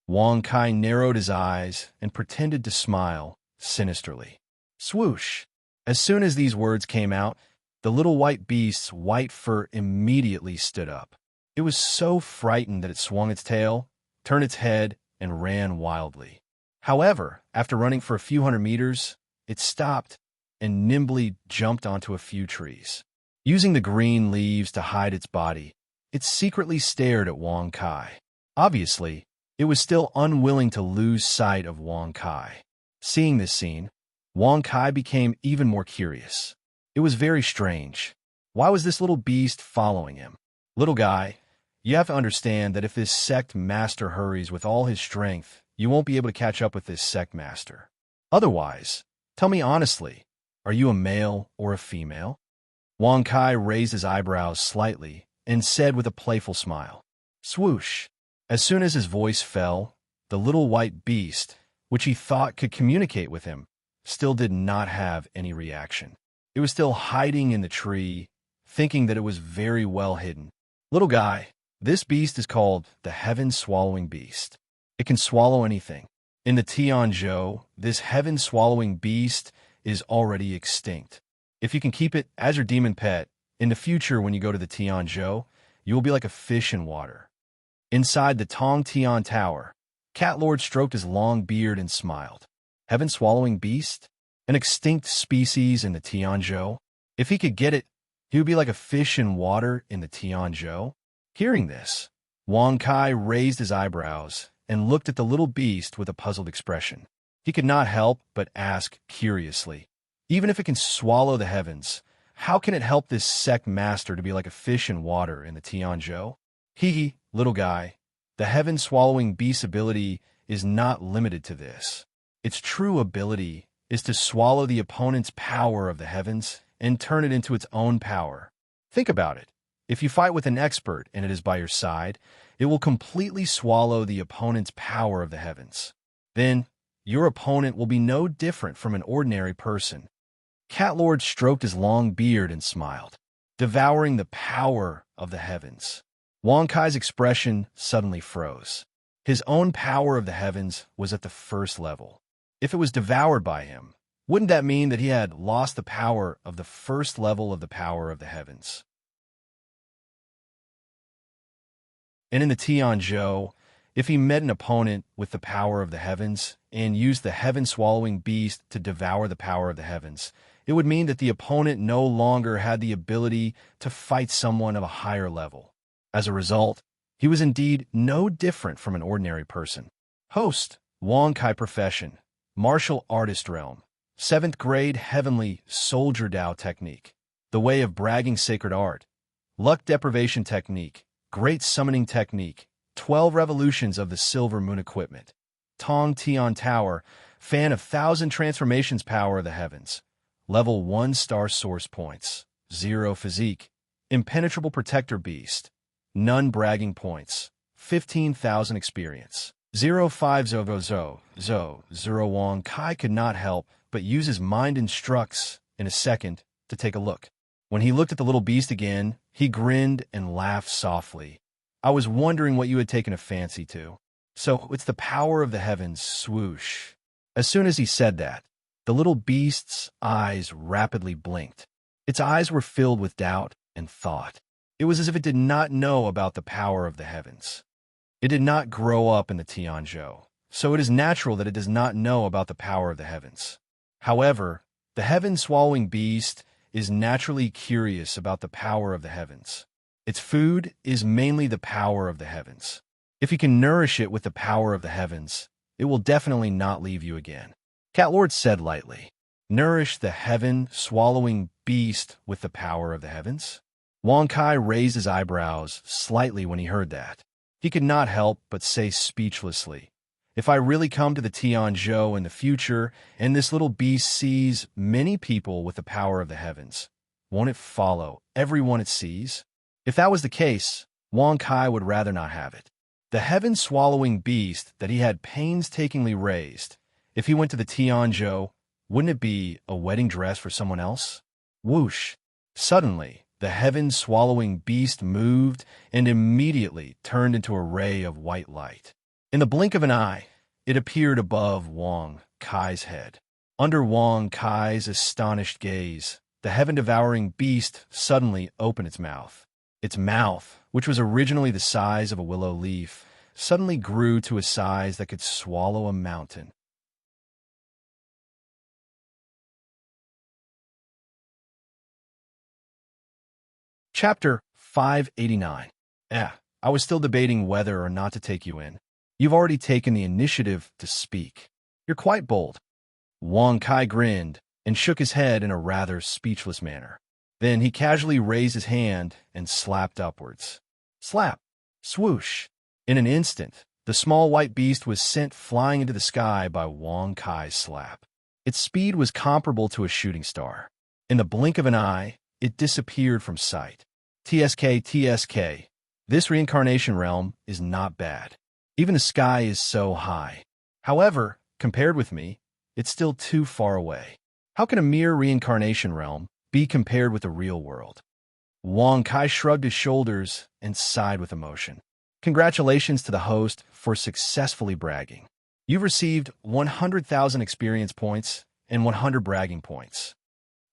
Wang Kai narrowed his eyes and pretended to smile sinisterly. Swoosh! As soon as these words came out, the little white beast's white fur immediately stood up. It was so frightened that it swung its tail, turned its head, and ran wildly. However, after running for a few hundred meters, it stopped and nimbly jumped onto a few trees. Using the green leaves to hide its body, it secretly stared at Wang Kai. Obviously, it was still unwilling to lose sight of Wang Kai. Seeing this scene, Wang Kai became even more curious. It was very strange. Why was this little beast following him? Little guy, you have to understand that if this sect master hurries with all his strength, you won't be able to catch up with this sect master. Otherwise, tell me honestly, are you a male or a female? Wang Kai raised his eyebrows slightly and said with a playful smile, swoosh. As soon as his voice fell, the little white beast, which he thought could communicate with him, still did not have any reaction. It was still hiding in the tree, thinking that it was very well hidden. Little guy, this beast is called the heaven-swallowing beast. It can swallow anything. In the Tianzhou, this heaven-swallowing beast is already extinct. If you can keep it as your demon pet, in the future when you go to the Tianzhou, you will be like a fish in water. Inside the Tong Tian Tower, Cat Lord stroked his long beard and smiled. Heaven-swallowing beast? An extinct species in the Tianzhou? If he could get it, he would be like a fish in water in the Tianzhou. Hearing this, Wang Kai raised his eyebrows and looked at the little beast with a puzzled expression. He could not help but ask curiously, even if it can swallow the heavens, how can it help this sect master to be like a fish in water in the Tianzhou? Hee, little guy, the heaven-swallowing beast's ability is not limited to this. Its true ability is to swallow the opponent's power of the heavens and turn it into its own power. Think about it. If you fight with an expert and it is by your side, it will completely swallow the opponent's power of the heavens. Then, your opponent will be no different from an ordinary person. Cat Lord stroked his long beard and smiled, devouring the power of the heavens. Wang Kai's expression suddenly froze. His own power of the heavens was at the first level. If it was devoured by him, wouldn't that mean that he had lost the power of the first level of the power of the heavens? And in the Tianzhou, if he met an opponent with the power of the heavens and used the heaven-swallowing beast to devour the power of the heavens, it would mean that the opponent no longer had the ability to fight someone of a higher level. As a result, he was indeed no different from an ordinary person. Host, Wang Kai profession, martial artist realm, 7th grade heavenly soldier Dao technique, the way of bragging sacred art, luck deprivation technique, great summoning technique, 12 revolutions of the silver moon equipment, Tong Tian Tower, fan of 1,000 transformations power of the heavens, level 1 star source points, 0 physique, impenetrable protector beast, none bragging points, 15,000 experience. 0500 Wang Kai could not help but use his mind instructs in a second to take a look. When he looked at the little beast again, he grinned and laughed softly. I was wondering what you had taken a fancy to. So it's the power of the heavens, swoosh. As soon as he said that, the little beast's eyes rapidly blinked. Its eyes were filled with doubt and thought. It was as if it did not know about the power of the heavens. It did not grow up in the Tianzhou, so it is natural that it does not know about the power of the heavens. However, the heaven-swallowing beast is naturally curious about the power of the heavens. Its food is mainly the power of the heavens. If you can nourish it with the power of the heavens, it will definitely not leave you again. Cat Lord said lightly, nourish the heaven-swallowing beast with the power of the heavens? Wang Kai raised his eyebrows slightly when he heard that. He could not help but say speechlessly, if I really come to the Tianzhou in the future and this little beast sees many people with the power of the heavens, won't it follow everyone it sees? If that was the case, Wang Kai would rather not have it. The heaven-swallowing beast that he had painstakingly raised, if he went to the Tianzhou, wouldn't it be a wedding dress for someone else? Whoosh! Suddenly, the heaven-swallowing beast moved and immediately turned into a ray of white light. In the blink of an eye, it appeared above Wang Kai's head. Under Wang Kai's astonished gaze, the heaven-devouring beast suddenly opened its mouth. Its mouth, which was originally the size of a willow leaf, suddenly grew to a size that could swallow a mountain. Chapter 589. I was still debating whether or not to take you in. You've already taken the initiative to speak. You're quite bold. Wang Kai grinned and shook his head in a rather speechless manner. Then he casually raised his hand and slapped upwards. Slap! Swoosh! In an instant, the small white beast was sent flying into the sky by Wang Kai's slap. Its speed was comparable to a shooting star. In the blink of an eye, it disappeared from sight. TSK. This reincarnation realm is not bad. Even the sky is so high. However, compared with me, it's still too far away. How can a mere reincarnation realm be compared with the real world? Wang Kai shrugged his shoulders and sighed with emotion. Congratulations to the host for successfully bragging. You've received 100,000 experience points and 100 bragging points.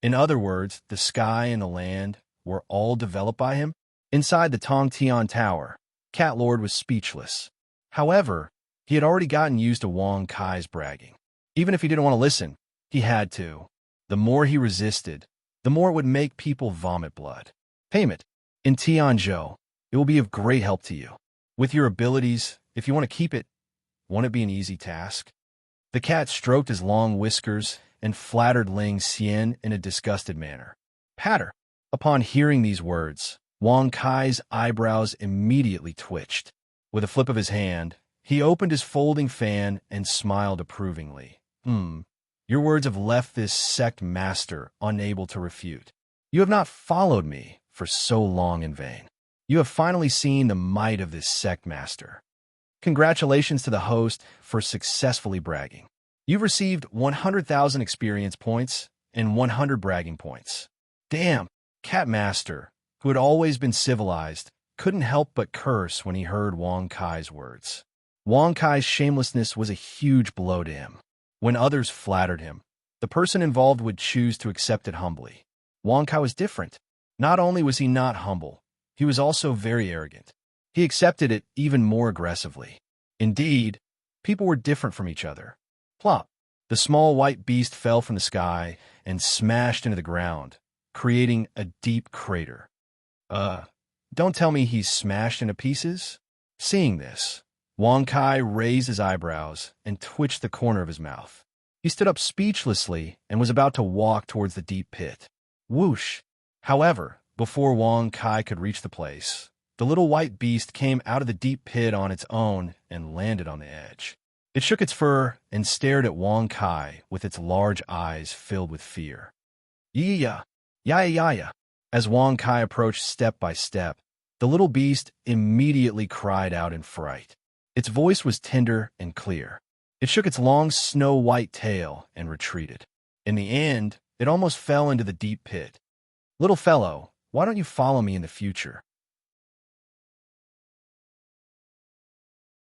In other words, the sky and the land were all developed by him. Inside the Tong Tian Tower, Cat Lord was speechless. However, he had already gotten used to Wang Kai's bragging. Even if he didn't want to listen, he had to. The more he resisted, the more it would make people vomit blood. Payment. In Tianzhou, it will be of great help to you. With your abilities, if you want to keep it, won't it be an easy task? The cat stroked his long whiskers and flattered Ling Xian in a disgusted manner. Patter. Upon hearing these words, Wang Kai's eyebrows immediately twitched. With a flip of his hand, he opened his folding fan and smiled approvingly. Your words have left this sect master unable to refute. You have not followed me for so long in vain. You have finally seen the might of this sect master. Congratulations to the host for successfully bragging. You've received 100,000 experience points and 100 bragging points. Damn, Cat Master, who had always been civilized, couldn't help but curse when he heard Wang Kai's words. Wang Kai's shamelessness was a huge blow to him. When others flattered him, the person involved would choose to accept it humbly. Wang Kai was different. Not only was he not humble, he was also very arrogant. He accepted it even more aggressively. Indeed, people were different from each other. Plop! The small white beast fell from the sky and smashed into the ground, creating a deep crater. Don't tell me he's smashed into pieces? Seeing this, Wang Kai raised his eyebrows and twitched the corner of his mouth. He stood up speechlessly and was about to walk towards the deep pit. Whoosh! However, before Wang Kai could reach the place, the little white beast came out of the deep pit on its own and landed on the edge. It shook its fur and stared at Wang Kai with its large eyes filled with fear. Yeah. As Wang Kai approached step by step, the little beast immediately cried out in fright. Its voice was tender and clear. It shook its long snow-white tail and retreated. In the end, it almost fell into the deep pit. Little fellow, why don't you follow me in the future?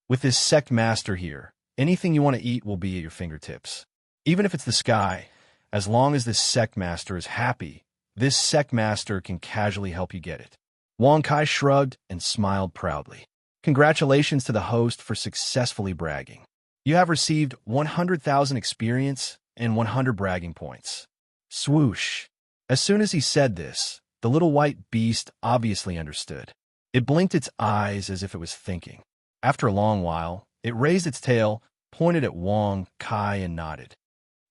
With this sect master here, anything you want to eat will be at your fingertips. Even if it's the sky, as long as this sect master is happy, this sect master can casually help you get it. Wang Kai shrugged and smiled proudly. Congratulations to the host for successfully bragging. You have received 100,000 experience and 100 bragging points. Swoosh! As soon as he said this, the little white beast obviously understood. It blinked its eyes as if it was thinking. After a long while, it raised its tail, pointed at Wang Kai and nodded.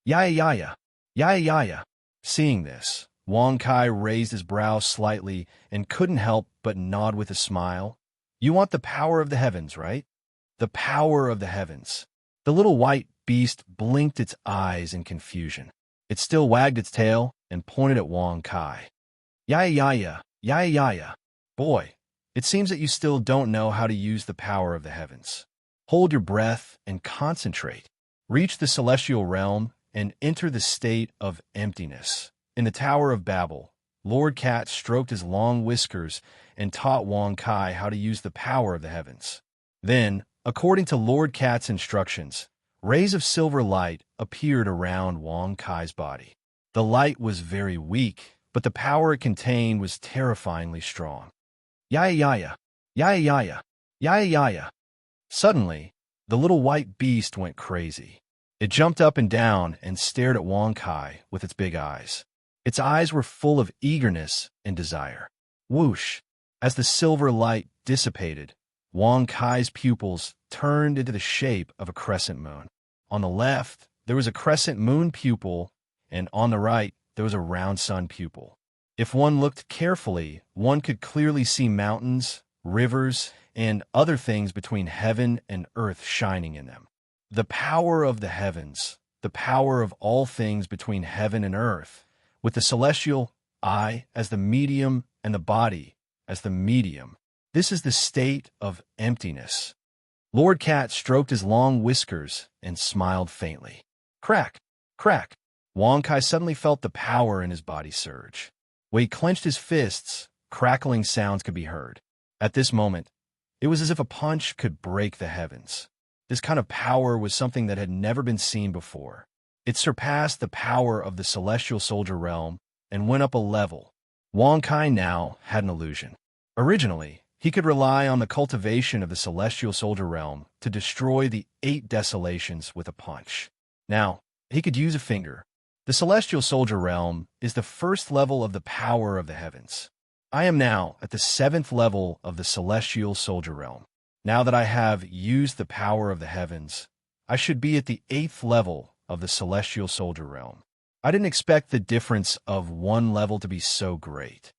Yaya. Seeing this, Wang Kai raised his brow slightly and couldn't help but nod with a smile. You want the power of the heavens, right? The power of the heavens. The little white beast blinked its eyes in confusion. It still wagged its tail and pointed at Wang Kai. Yaya. Boy, it seems that you still don't know how to use the power of the heavens. Hold your breath and concentrate. Reach the celestial realm and enter the state of emptiness. In the Tower of Babel, Lord Cat stroked his long whiskers and taught Wang Kai how to use the power of the heavens. Then, according to Lord Cat's instructions, rays of silver light appeared around Wang Kai's body. The light was very weak, but the power it contained was terrifyingly strong. Yaya. Suddenly, the little white beast went crazy. It jumped up and down and stared at Wang Kai with its big eyes. Its eyes were full of eagerness and desire. Whoosh! As the silver light dissipated, Wang Kai's pupils turned into the shape of a crescent moon. On the left, there was a crescent moon pupil, and on the right, there was a round sun pupil. If one looked carefully, one could clearly see mountains, rivers, and other things between heaven and earth shining in them. The power of the heavens, the power of all things between heaven and earth, with the celestial eye as the medium and the body as the medium. This is the state of emptiness. Lord Cat stroked his long whiskers and smiled faintly. Crack! Crack! Wang Kai suddenly felt the power in his body surge. When he clenched his fists, crackling sounds could be heard. At this moment, it was as if a punch could break the heavens. This kind of power was something that had never been seen before. It surpassed the power of the celestial soldier realm and went up a level. Wang Kai now had an illusion. Originally, he could rely on the cultivation of the celestial soldier realm to destroy the 8 desolations with a punch. Now, he could use a finger. The celestial soldier realm is the first level of the power of the heavens. I am now at the 7th level of the celestial soldier realm. Now that I have used the power of the heavens, I should be at the 8th level of the celestial soldier realm. I didn't expect the difference of one level to be so great.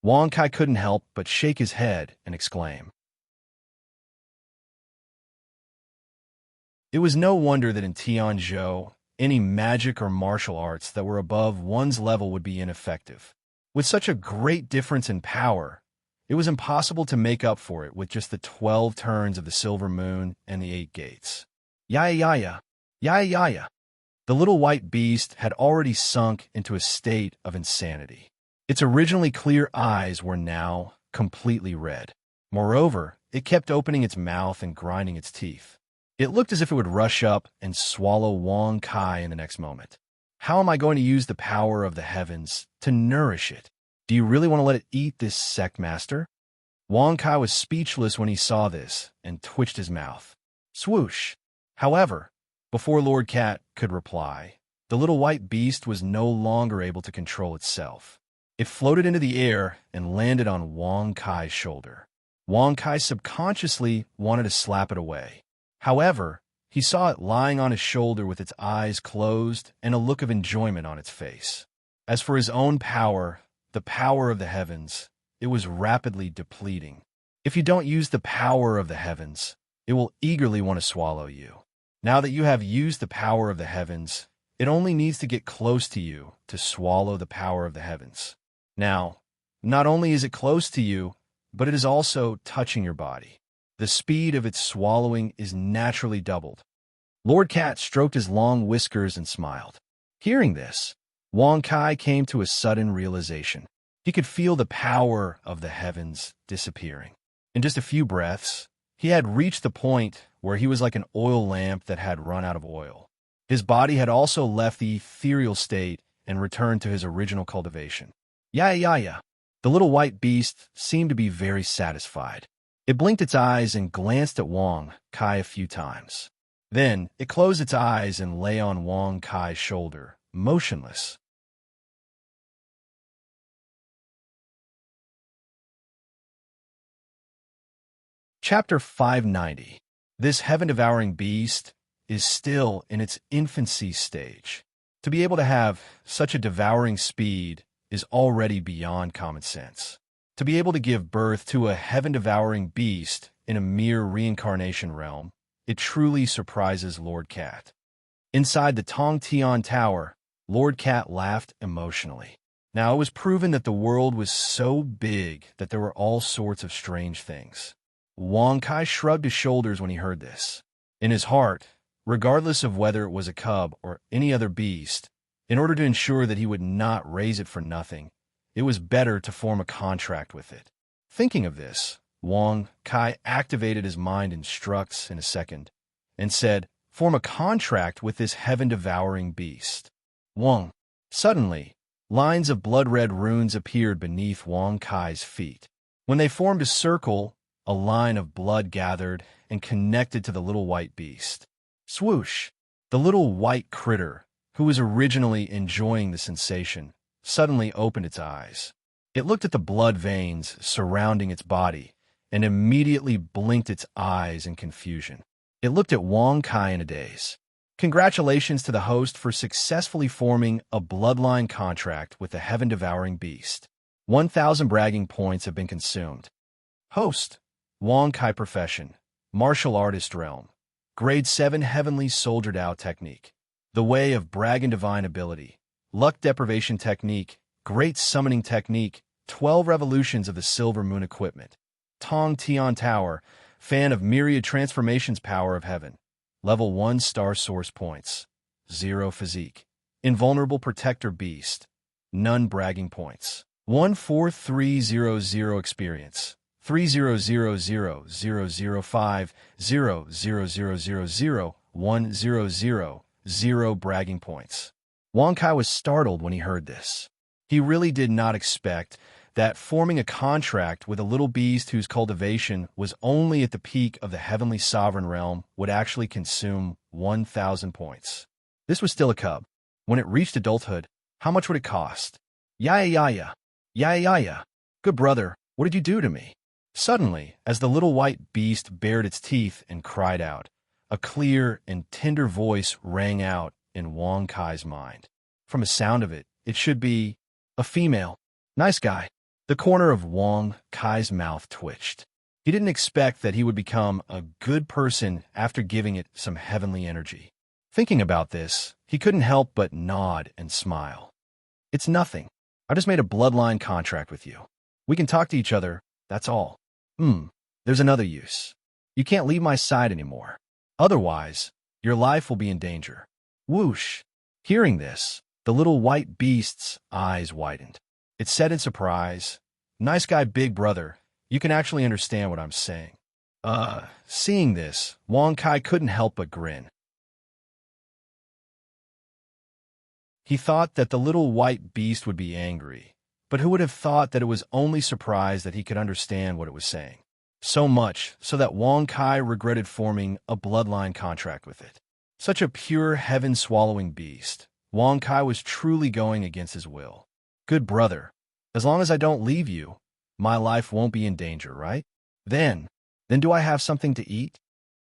Wang Kai couldn't help but shake his head and exclaim. It was no wonder that in Tianzhou, any magic or martial arts that were above one's level would be ineffective. With such a great difference in power, it was impossible to make up for it with just the 12 turns of the silver moon and the 8 gates. Ya-ya-ya, ya-ya-ya. The little white beast had already sunk into a state of insanity. Its originally clear eyes were now completely red. Moreover, it kept opening its mouth and grinding its teeth. It looked as if it would rush up and swallow Wang Kai in the next moment. How am I going to use the power of the heavens to nourish it? Do you really want to let it eat this sect master? Wang Kai was speechless when he saw this and twitched his mouth. Swoosh! However, before Lord Cat could reply, the little white beast was no longer able to control itself. It floated into the air and landed on Wang Kai's shoulder. Wang Kai subconsciously wanted to slap it away. However, he saw it lying on his shoulder with its eyes closed and a look of enjoyment on its face. As for his own power, the power of the heavens, it was rapidly depleting. If you don't use the power of the heavens, it will eagerly want to swallow you. Now that you have used the power of the heavens, it only needs to get close to you to swallow the power of the heavens. Now, not only is it close to you, but it is also touching your body. The speed of its swallowing is naturally doubled. Lord Cat stroked his long whiskers and smiled. Hearing this, Wang Kai came to a sudden realization. He could feel the power of the heavens disappearing. In just a few breaths, he had reached the point where he was like an oil lamp that had run out of oil. His body had also left the ethereal state and returned to his original cultivation. Ya-ya-ya. The little white beast seemed to be very satisfied. It blinked its eyes and glanced at Wang Kai a few times. Then it closed its eyes and lay on Wang Kai's shoulder, motionless. Chapter 590. This heaven-devouring beast is still in its infancy stage. To be able to have such a devouring speed is already beyond common sense. To be able to give birth to a heaven-devouring beast in a mere reincarnation realm, it truly surprises Lord Cat. Inside the Tongtian Tower, Lord Cat laughed emotionally. Now it was proven that the world was so big that there were all sorts of strange things. Wang Kai shrugged his shoulders when he heard this. In his heart, regardless of whether it was a cub or any other beast, in order to ensure that he would not raise it for nothing, it was better to form a contract with it. Thinking of this, Wang Kai activated his mind instructs in a second and said, form a contract with this heaven-devouring beast. Wang. Suddenly, lines of blood-red runes appeared beneath Wang Kai's feet. When they formed a circle, a line of blood gathered and connected to the little white beast. Swoosh! The little white critter, who was originally enjoying the sensation, suddenly opened its eyes. It looked at the blood veins surrounding its body and immediately blinked its eyes in confusion. It looked at Wang Kai in a daze. Congratulations to the host for successfully forming a bloodline contract with the heaven-devouring beast. 1,000 bragging points have been consumed. Host, Wang Kai profession, martial artist realm, grade 7 heavenly soldiered out technique, the way of brag and divine ability, luck deprivation technique, great summoning technique, 12 revolutions of the silver moon equipment, Tong Tian Tower, fan of myriad transformations power of heaven, level 1 star source points, 0 physique, invulnerable protector beast, none bragging points, 14300 experience, 300000000001000 bragging points. Wang Kai was startled when he heard this. He really did not expect that forming a contract with a little beast whose cultivation was only at the peak of the heavenly sovereign realm would actually consume 1,000 points. This was still a cub. When it reached adulthood, how much would it cost? Yaya. Good brother, what did you do to me? Suddenly, as the little white beast bared its teeth and cried out, a clear and tender voice rang out in Wang Kai's mind. From the sound of it, it should be a female. Nice guy. The corner of Wang Kai's mouth twitched. He didn't expect that he would become a good person after giving it some heavenly energy. Thinking about this, he couldn't help but nod and smile. It's nothing. I just made a bloodline contract with you. We can talk to each other, that's all. There's another use. You can't leave my side anymore. Otherwise, your life will be in danger. Whoosh. Hearing this, the little white beast's eyes widened. It said in surprise, "Nice guy, big brother. You can actually understand what I'm saying." Seeing this, Wang Kai couldn't help but grin. He thought that the little white beast would be angry, but who would have thought that it was only surprised that he could understand what it was saying? So much so that Wang Kai regretted forming a bloodline contract with it. Such a pure heaven-swallowing beast, Wang Kai was truly going against his will. Good brother, as long as I don't leave you, my life won't be in danger, right? Then do I have something to eat?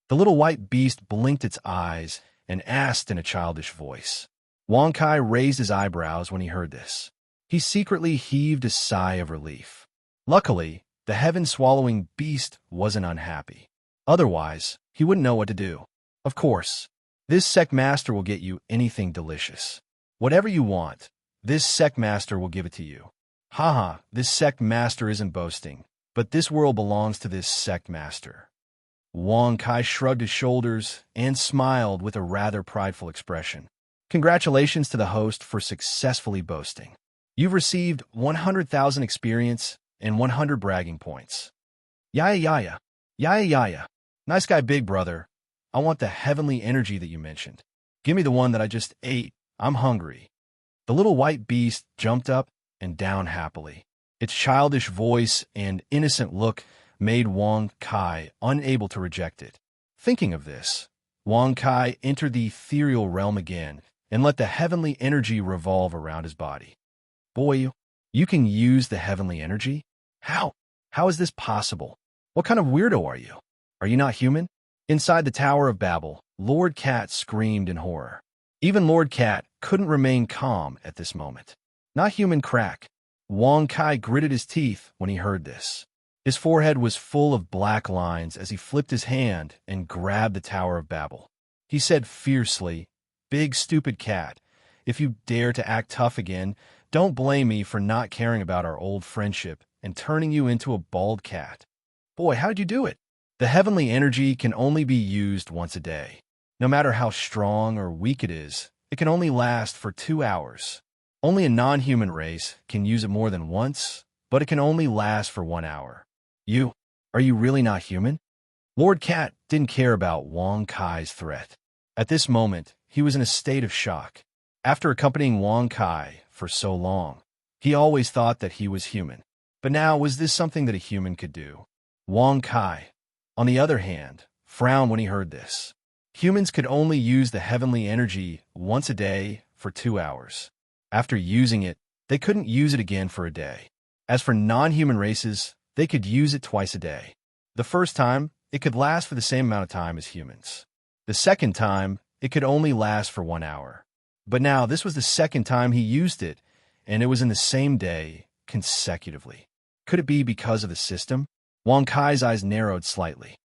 The little white beast blinked its eyes and asked in a childish voice. Wang Kai raised his eyebrows when he heard this. He secretly heaved a sigh of relief. Luckily, the heaven-swallowing beast wasn't unhappy. Otherwise, he wouldn't know what to do. Of course, this sect master will get you anything delicious. Whatever you want, this sect master will give it to you. Haha, this sect master isn't boasting, but this world belongs to this sect master. Wang Kai shrugged his shoulders and smiled with a rather prideful expression. Congratulations to the host for successfully boasting. You've received 100,000 experience and 100 bragging points. Yaya. Nice guy, big brother. I want the heavenly energy that you mentioned. Give me the one that I just ate. I'm hungry. The little white beast jumped up and down happily. Its childish voice and innocent look made Wang Kai unable to reject it. Thinking of this, Wang Kai entered the ethereal realm again and let the heavenly energy revolve around his body. Boy, you can use the heavenly energy? How? How is this possible? What kind of weirdo are you? Are you not human? Inside the Tower of Babel, Lord Cat screamed in horror. Even Lord Cat couldn't remain calm at this moment. Not human crack. Wang Kai gritted his teeth when he heard this. His forehead was full of black lines as he flipped his hand and grabbed the Tower of Babel. He said fiercely, "Big stupid cat, if you dare to act tough again, don't blame me for not caring about our old friendship and turning you into a bald cat." Boy, how'd you do it? The heavenly energy can only be used once a day. No matter how strong or weak it is, it can only last for 2 hours. Only a non-human race can use it more than once, but it can only last for 1 hour. Are you really not human? Lord Cat didn't care about Wang Kai's threat. At this moment, he was in a state of shock. After accompanying Wang Kai for so long, he always thought that he was human. But now, was this something that a human could do? Wang Kai, on the other hand, frowned when he heard this. Humans could only use the heavenly energy once a day for 2 hours. After using it, they couldn't use it again for a day. As for non-human races, they could use it twice a day. The first time, it could last for the same amount of time as humans. The second time, it could only last for 1 hour. But now, this was the second time he used it, and it was in the same day, consecutively. Could it be because of the system? Wang Kai's eyes narrowed slightly.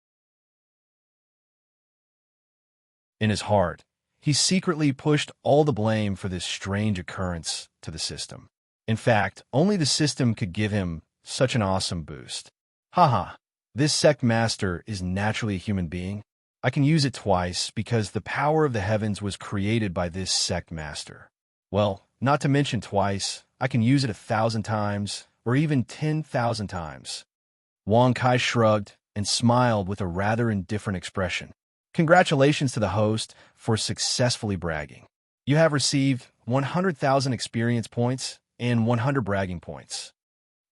In his heart, he secretly pushed all the blame for this strange occurrence to the system. In fact, only the system could give him such an awesome boost. Haha, this sect master is naturally a human being. I can use it twice because the power of the heavens was created by this sect master. Well, not to mention twice, I can use it 1,000 times or even 10,000 times. Wang Kai shrugged and smiled with a rather indifferent expression. Congratulations to the host for successfully bragging. You have received 100,000 experience points and 100 bragging points.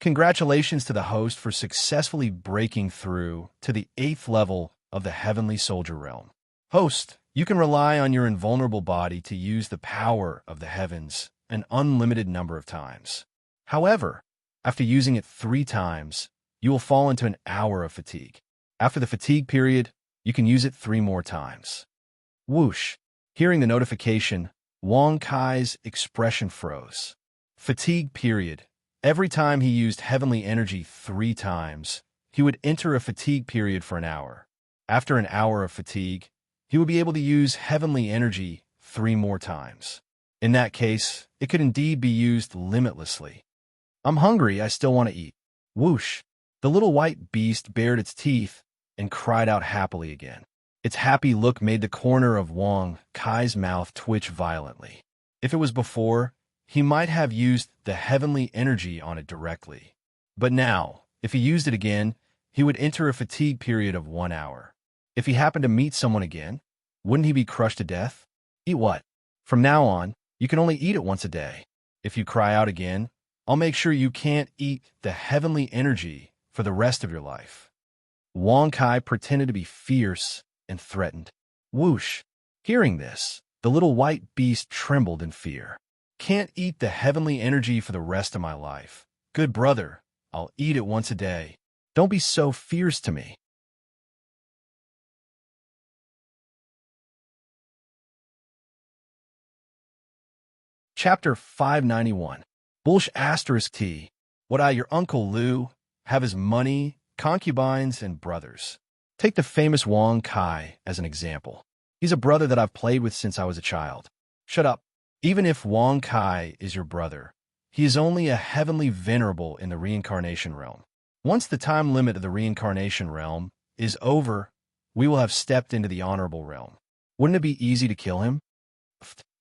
Congratulations to the host for successfully breaking through to the 8th level of the Heavenly Soldier Realm. Host, you can rely on your invulnerable body to use the power of the heavens an unlimited number of times. However, after using it 3 times, you will fall into an hour of fatigue. After the fatigue period, you can use it 3 more times. Whoosh! Hearing the notification, Wang Kai's expression froze. Fatigue period. Every time he used heavenly energy 3 times, he would enter a fatigue period for an hour. After an hour of fatigue, he would be able to use heavenly energy 3 more times. In that case, it could indeed be used limitlessly. I'm hungry, I still want to eat. Whoosh! The little white beast bared its teeth and cried out happily again. Its happy look made the corner of Wang Kai's mouth twitch violently. If it was before, he might have used the heavenly energy on it directly. But now, if he used it again, he would enter a fatigue period of 1 hour. If he happened to meet someone again, wouldn't he be crushed to death? Eat what? From now on, you can only eat it once a day. If you cry out again, I'll make sure you can't eat the heavenly energy for the rest of your life. Wang Kai pretended to be fierce and threatened. Whoosh! Hearing this, the little white beast trembled in fear. Can't eat the heavenly energy for the rest of my life. Good brother, I'll eat it once a day. Don't be so fierce to me. Chapter 591. Bullsh asterisk T. Would I, your Uncle Liu, have his money, concubines, and brothers? Take the famous Wang Kai as an example. He's a brother that I've played with since I was a child. Shut up. Even if Wang Kai is your brother, he is only a heavenly venerable in the reincarnation realm. Once the time limit of the reincarnation realm is over, we will have stepped into the honorable realm. Wouldn't it be easy to kill him?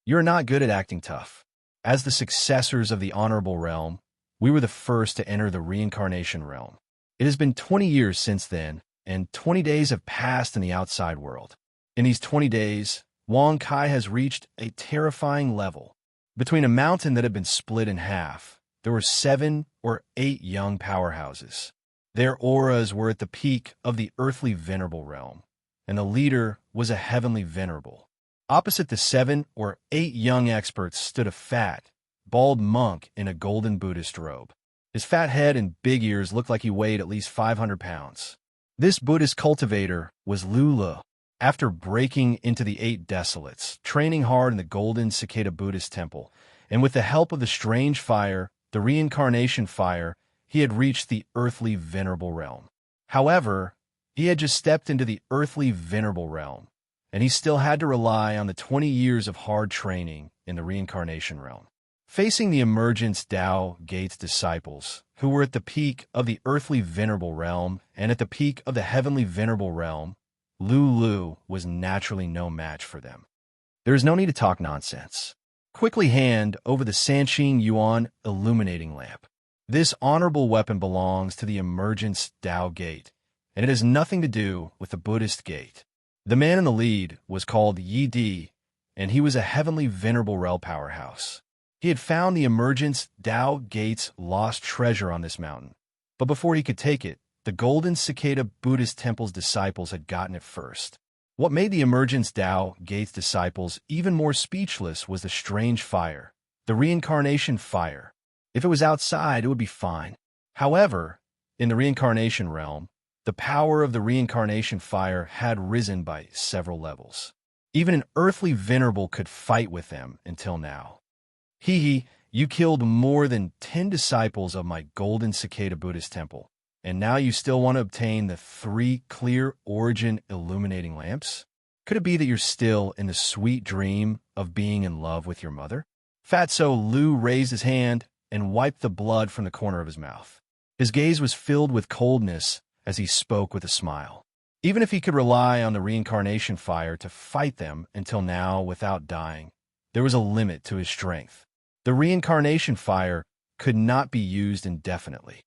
You're not good at acting tough. As the successors of the honorable realm, we were the first to enter the reincarnation realm. It has been 20 years since then, and 20 days have passed in the outside world. In these 20 days, Wang Kai has reached a terrifying level. Between a mountain that had been split in half, there were 7 or 8 young powerhouses. Their auras were at the peak of the earthly venerable realm, and the leader was a heavenly venerable. Opposite the 7 or 8 young experts stood a fat, bald monk in a golden Buddhist robe. His fat head and big ears looked like he weighed at least 500 pounds. This Buddhist cultivator was Lulu. After breaking into the 8 desolates, training hard in the Golden Cicada Buddhist Temple, and with the help of the strange fire, the reincarnation fire, he had reached the earthly venerable realm. However, he had just stepped into the earthly venerable realm, and he still had to rely on the 20 years of hard training in the reincarnation realm. Facing the Emergence Tao Gate's disciples, who were at the peak of the earthly venerable realm and at the peak of the heavenly venerable realm, Lulu was naturally no match for them. There is no need to talk nonsense. Quickly hand over the Sanqing Yuan illuminating lamp. This honorable weapon belongs to the Emergence Tao Gate, and it has nothing to do with the Buddhist gate. The man in the lead was called Yi Di, and he was a heavenly venerable realm powerhouse. He had found the Emergence Tao Gate's lost treasure on this mountain, but before he could take it, the Golden Cicada Buddhist Temple's disciples had gotten it first. What made the Emergence Tao Gate's disciples even more speechless was the strange fire, the reincarnation fire. If it was outside, it would be fine. However, in the reincarnation realm, the power of the reincarnation fire had risen by several levels. Even an earthly venerable could fight with them until now. You killed more than 10 disciples of my golden cicada Buddhist temple, and now you still want to obtain the 3 clear origin illuminating lamps? Could it be that you're still in the sweet dream of being in love with your mother? Fatso Lu raised his hand and wiped the blood from the corner of his mouth. His gaze was filled with coldness as he spoke with a smile. Even if he could rely on the reincarnation fire to fight them until now without dying, there was a limit to his strength. The reincarnation fire could not be used indefinitely.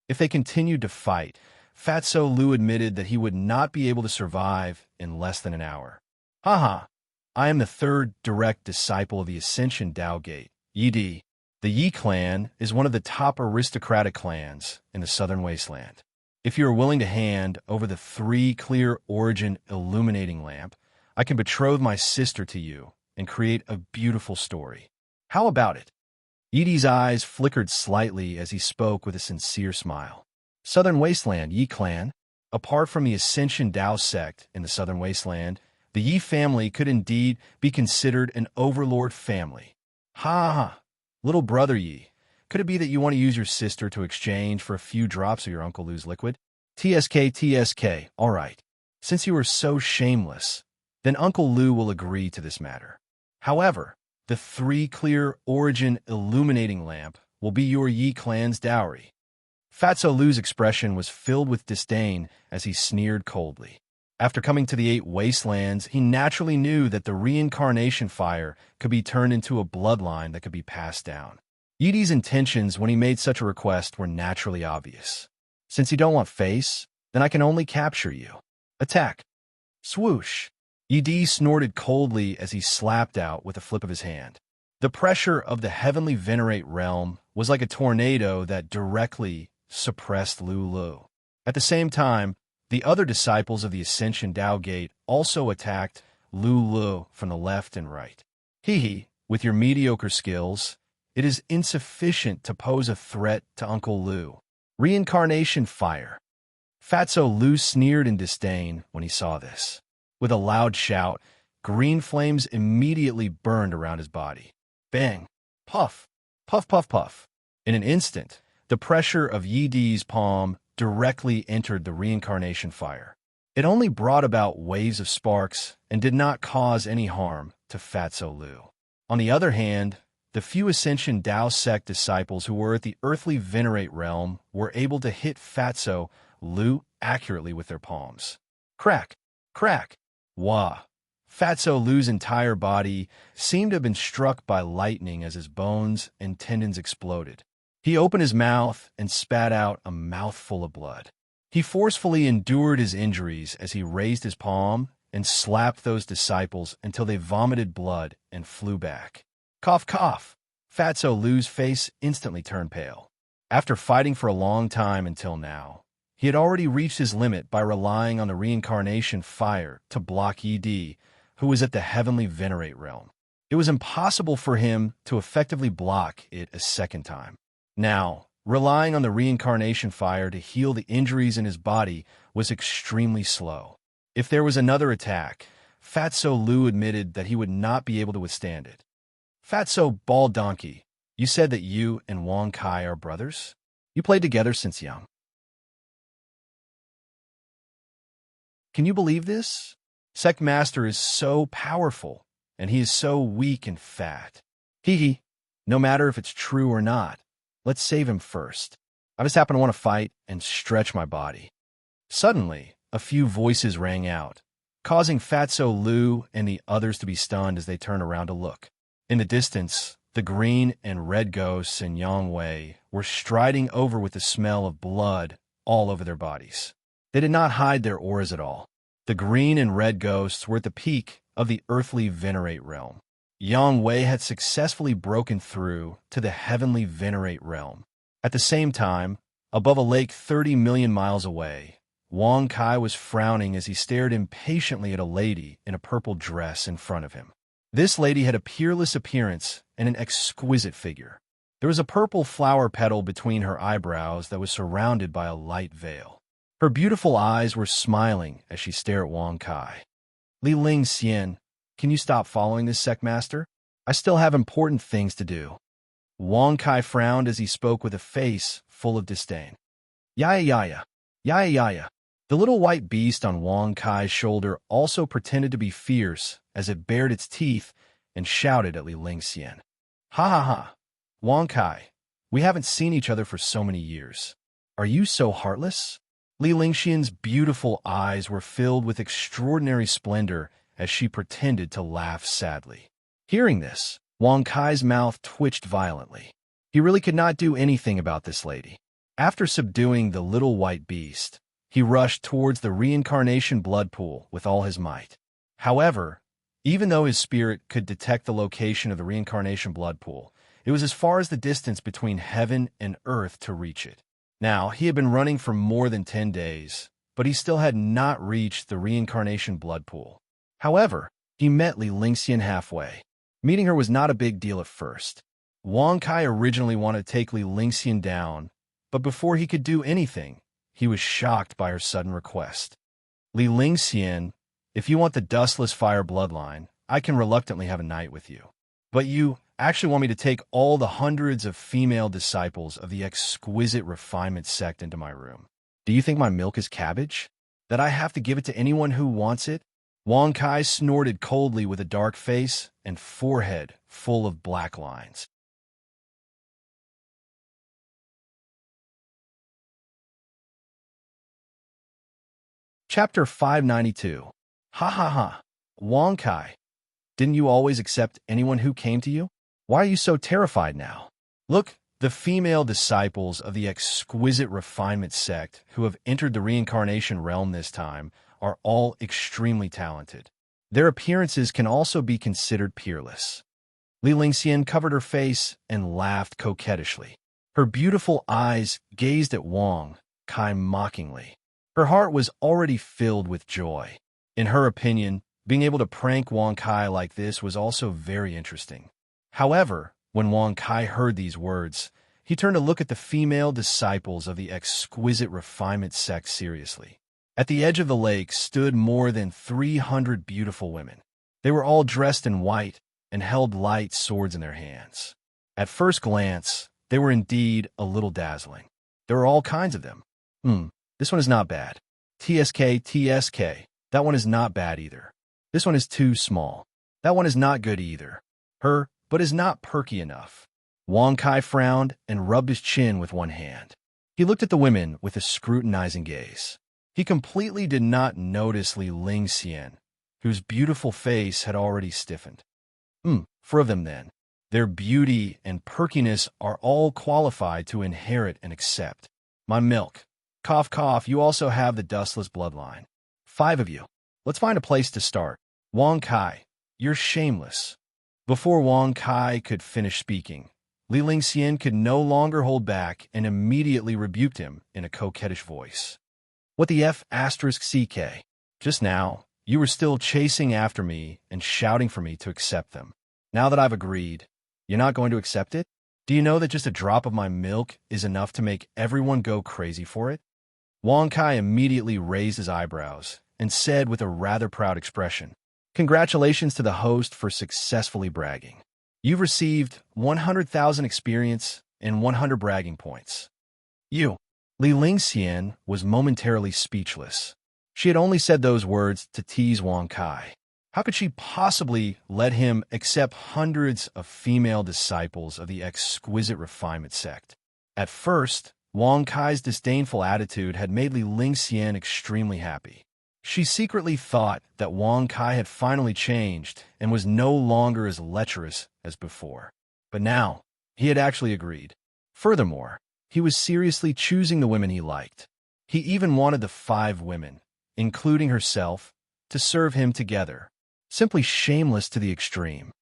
If they continued to fight, Fatso Lu admitted that he would not be able to survive in less than an hour. Haha, I am the 3rd direct disciple of the Ascension Tao Gate, Yi. The Yi clan is one of the top aristocratic clans in the Southern Wasteland. If you are willing to hand over the 3 clear origin illuminating lamp, I can betroth my sister to you and create a beautiful story. How about it? Yidi's eyes flickered slightly as he spoke with a sincere smile. Southern Wasteland, Yi clan. Apart from the Ascension Tao sect in the Southern Wasteland, the Yi family could indeed be considered an overlord family. Ha! Little brother Yi, could it be that you want to use your sister to exchange for a few drops of your Uncle Lu's liquid? TSK, all right. Since you are so shameless, then Uncle Lu will agree to this matter. However, the 3 clear origin illuminating lamp will be your Yi clan's dowry. Fatso Lu's expression was filled with disdain as he sneered coldly. After coming to the 8 wastelands, he naturally knew that the reincarnation fire could be turned into a bloodline that could be passed down. Yidi's intentions when he made such a request were naturally obvious. Since you don't want face, then I can only capture you. Attack. Swoosh. Yidi snorted coldly as he slapped out with a flip of his hand. The pressure of the heavenly venerate realm was like a tornado that directly suppressed Lu. At the same time, the other disciples of the Ascension Tao Gate also attacked Lu from the left and right. With your mediocre skills, it is insufficient to pose a threat to Uncle Lu. Reincarnation fire. Fatso Lu sneered in disdain when he saw this. With a loud shout, green flames immediately burned around his body. Bang! Puff! Puff, puff, puff. In an instant, the pressure of Yidi's palm directly entered the reincarnation fire. It only brought about waves of sparks and did not cause any harm to Fatso Lu. On the other hand, the few Ascension Tao sect disciples who were at the earthly venerate realm were able to hit Fatso Lu accurately with their palms. Crack! Crack! Wah! Fatso Lu's entire body seemed to have been struck by lightning as his bones and tendons exploded. He opened his mouth and spat out a mouthful of blood. He forcefully endured his injuries as he raised his palm and slapped those disciples until they vomited blood and flew back. Cough, cough. Fatso Lu's face instantly turned pale. After fighting for a long time until now, he had already reached his limit by relying on the reincarnation fire to block Yi, who was at the heavenly venerate realm. It was impossible for him to effectively block it a second time. Now, relying on the reincarnation fire to heal the injuries in his body was extremely slow. If there was another attack, Fatso Lu admitted that he would not be able to withstand it. Fatso Ball Donkey, you said that you and Wang Kai are brothers? You played together since young. Can you believe this? Sect Master is so powerful, and he is so weak and fat. No matter if it's true or not, let's save him first. I just happen to want to fight and stretch my body. Suddenly, a few voices rang out, causing Fatso Lu and the others to be stunned as they turned around to look. In the distance, the green and red ghosts and Yang Wei were striding over with the smell of blood all over their bodies. They did not hide their auras at all. The green and red ghosts were at the peak of the earthly venerate realm. Yang Wei had successfully broken through to the heavenly venerate realm. At the same time, above a lake 30 million miles away, Wang Kai was frowning as he stared impatiently at a lady in a purple dress in front of him. This lady had a peerless appearance and an exquisite figure. There was a purple flower petal between her eyebrows that was surrounded by a light veil. Her beautiful eyes were smiling as she stared at Wang Kai. Li Ling Xian, can you stop following this sect master? I still have important things to do. Wang Kai frowned as he spoke with a face full of disdain. Yaya yaya, yaya yaya. The little white beast on Wang Kai's shoulder also pretended to be fierce as it bared its teeth and shouted at Li Ling Xian. Ha ha ha. Wang Kai, we haven't seen each other for so many years. Are you so heartless? Li Ling Xian's beautiful eyes were filled with extraordinary splendor as she pretended to laugh sadly. Hearing this, Wang Kai's mouth twitched violently. He really could not do anything about this lady. After subduing the little white beast, he rushed towards the reincarnation blood pool with all his might. However, even though his spirit could detect the location of the reincarnation blood pool, it was as far as the distance between heaven and earth to reach it. Now, he had been running for more than 10 days, but he still had not reached the reincarnation blood pool. However, he met Li Lingxian halfway. Meeting her was not a big deal at first. Wang Kai originally wanted to take Li Lingxian down, but before he could do anything, he was shocked by her sudden request. Li Lingxian, if you want the dustless fire bloodline, I can reluctantly have a night with you. But you actually want me to take all the hundreds of female disciples of the exquisite refinement sect into my room. Do you think my milk is cabbage? That I have to give it to anyone who wants it? Wang Kai snorted coldly with a dark face and forehead full of black lines. Chapter 592. Ha ha ha. Wang Kai, didn't you always accept anyone who came to you? Why are you so terrified now? Look, the female disciples of the exquisite refinement sect who have entered the reincarnation realm this time are all extremely talented. Their appearances can also be considered peerless. Li Lingxian covered her face and laughed coquettishly. Her beautiful eyes gazed at Wang Kai mockingly. Her heart was already filled with joy. In her opinion, being able to prank Wang Kai like this was also very interesting. However, when Wang Kai heard these words, he turned to look at the female disciples of the exquisite refinement sect seriously. At the edge of the lake stood more than 300 beautiful women. They were all dressed in white and held light swords in their hands. At first glance, they were indeed a little dazzling. There were all kinds of them. This one is not bad. TSK, that one is not bad either. This one is too small. That one is not good either. But is not perky enough. Wang Kai frowned and rubbed his chin with one hand. He looked at the women with a scrutinizing gaze. He completely did not notice Li Lingxian, whose beautiful face had already stiffened. 4 of them then. Their beauty and perkiness are all qualified to inherit and accept my milk. Cough, cough, you also have the dustless bloodline. 5 of you. Let's find a place to start. Wang Kai, you're shameless. Before Wang Kai could finish speaking, Li Lingxian could no longer hold back and immediately rebuked him in a coquettish voice. What the F***CK? Just now, you were still chasing after me and shouting for me to accept them. Now that I've agreed, you're not going to accept it? Do you know that just a drop of my milk is enough to make everyone go crazy for it? Wang Kai immediately raised his eyebrows and said with a rather proud expression, Congratulations to the host for successfully bragging. You've received 100,000 experience and 100 bragging points. You. Li Lingxian was momentarily speechless. She had only said those words to tease Wang Kai. How could she possibly let him accept hundreds of female disciples of the exquisite refinement sect? At first, Wang Kai's disdainful attitude had made Li Lingxian extremely happy. She secretly thought that Wang Kai had finally changed and was no longer as lecherous as before. But now, he had actually agreed. Furthermore, he was seriously choosing the women he liked. He even wanted the 5 women, including herself, to serve him together. Simply shameless to the extreme.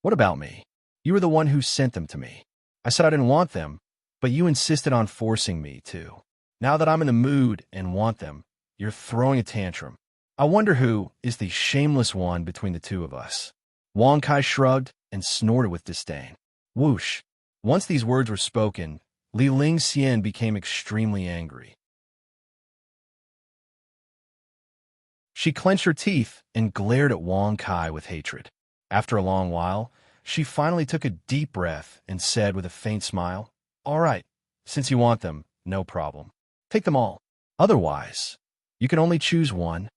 What about me? You were the one who sent them to me. I said I didn't want them, but you insisted on forcing me to. Now that I'm in the mood and want them, you're throwing a tantrum. I wonder who is the shameless one between the two of us. Wang Kai shrugged and snorted with disdain. Whoosh. Once these words were spoken, Li Ling Xian became extremely angry. She clenched her teeth and glared at Wang Kai with hatred. After a long while, she finally took a deep breath and said with a faint smile, "All right, since you want them, no problem. Take them all. Otherwise, you can only choose one.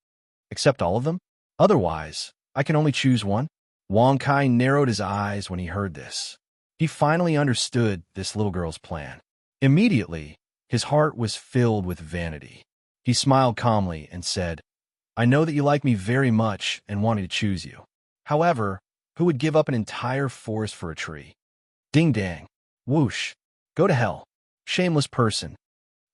Accept all of them? Otherwise, I can only choose one." Wang Kai narrowed his eyes when he heard this. He finally understood this little girl's plan. Immediately, his heart was filled with vanity. He smiled calmly and said, "I know that you like me very much and wanted to choose you. However, who would give up an entire forest for a tree?" Ding dang. Whoosh. Go to hell. Shameless person.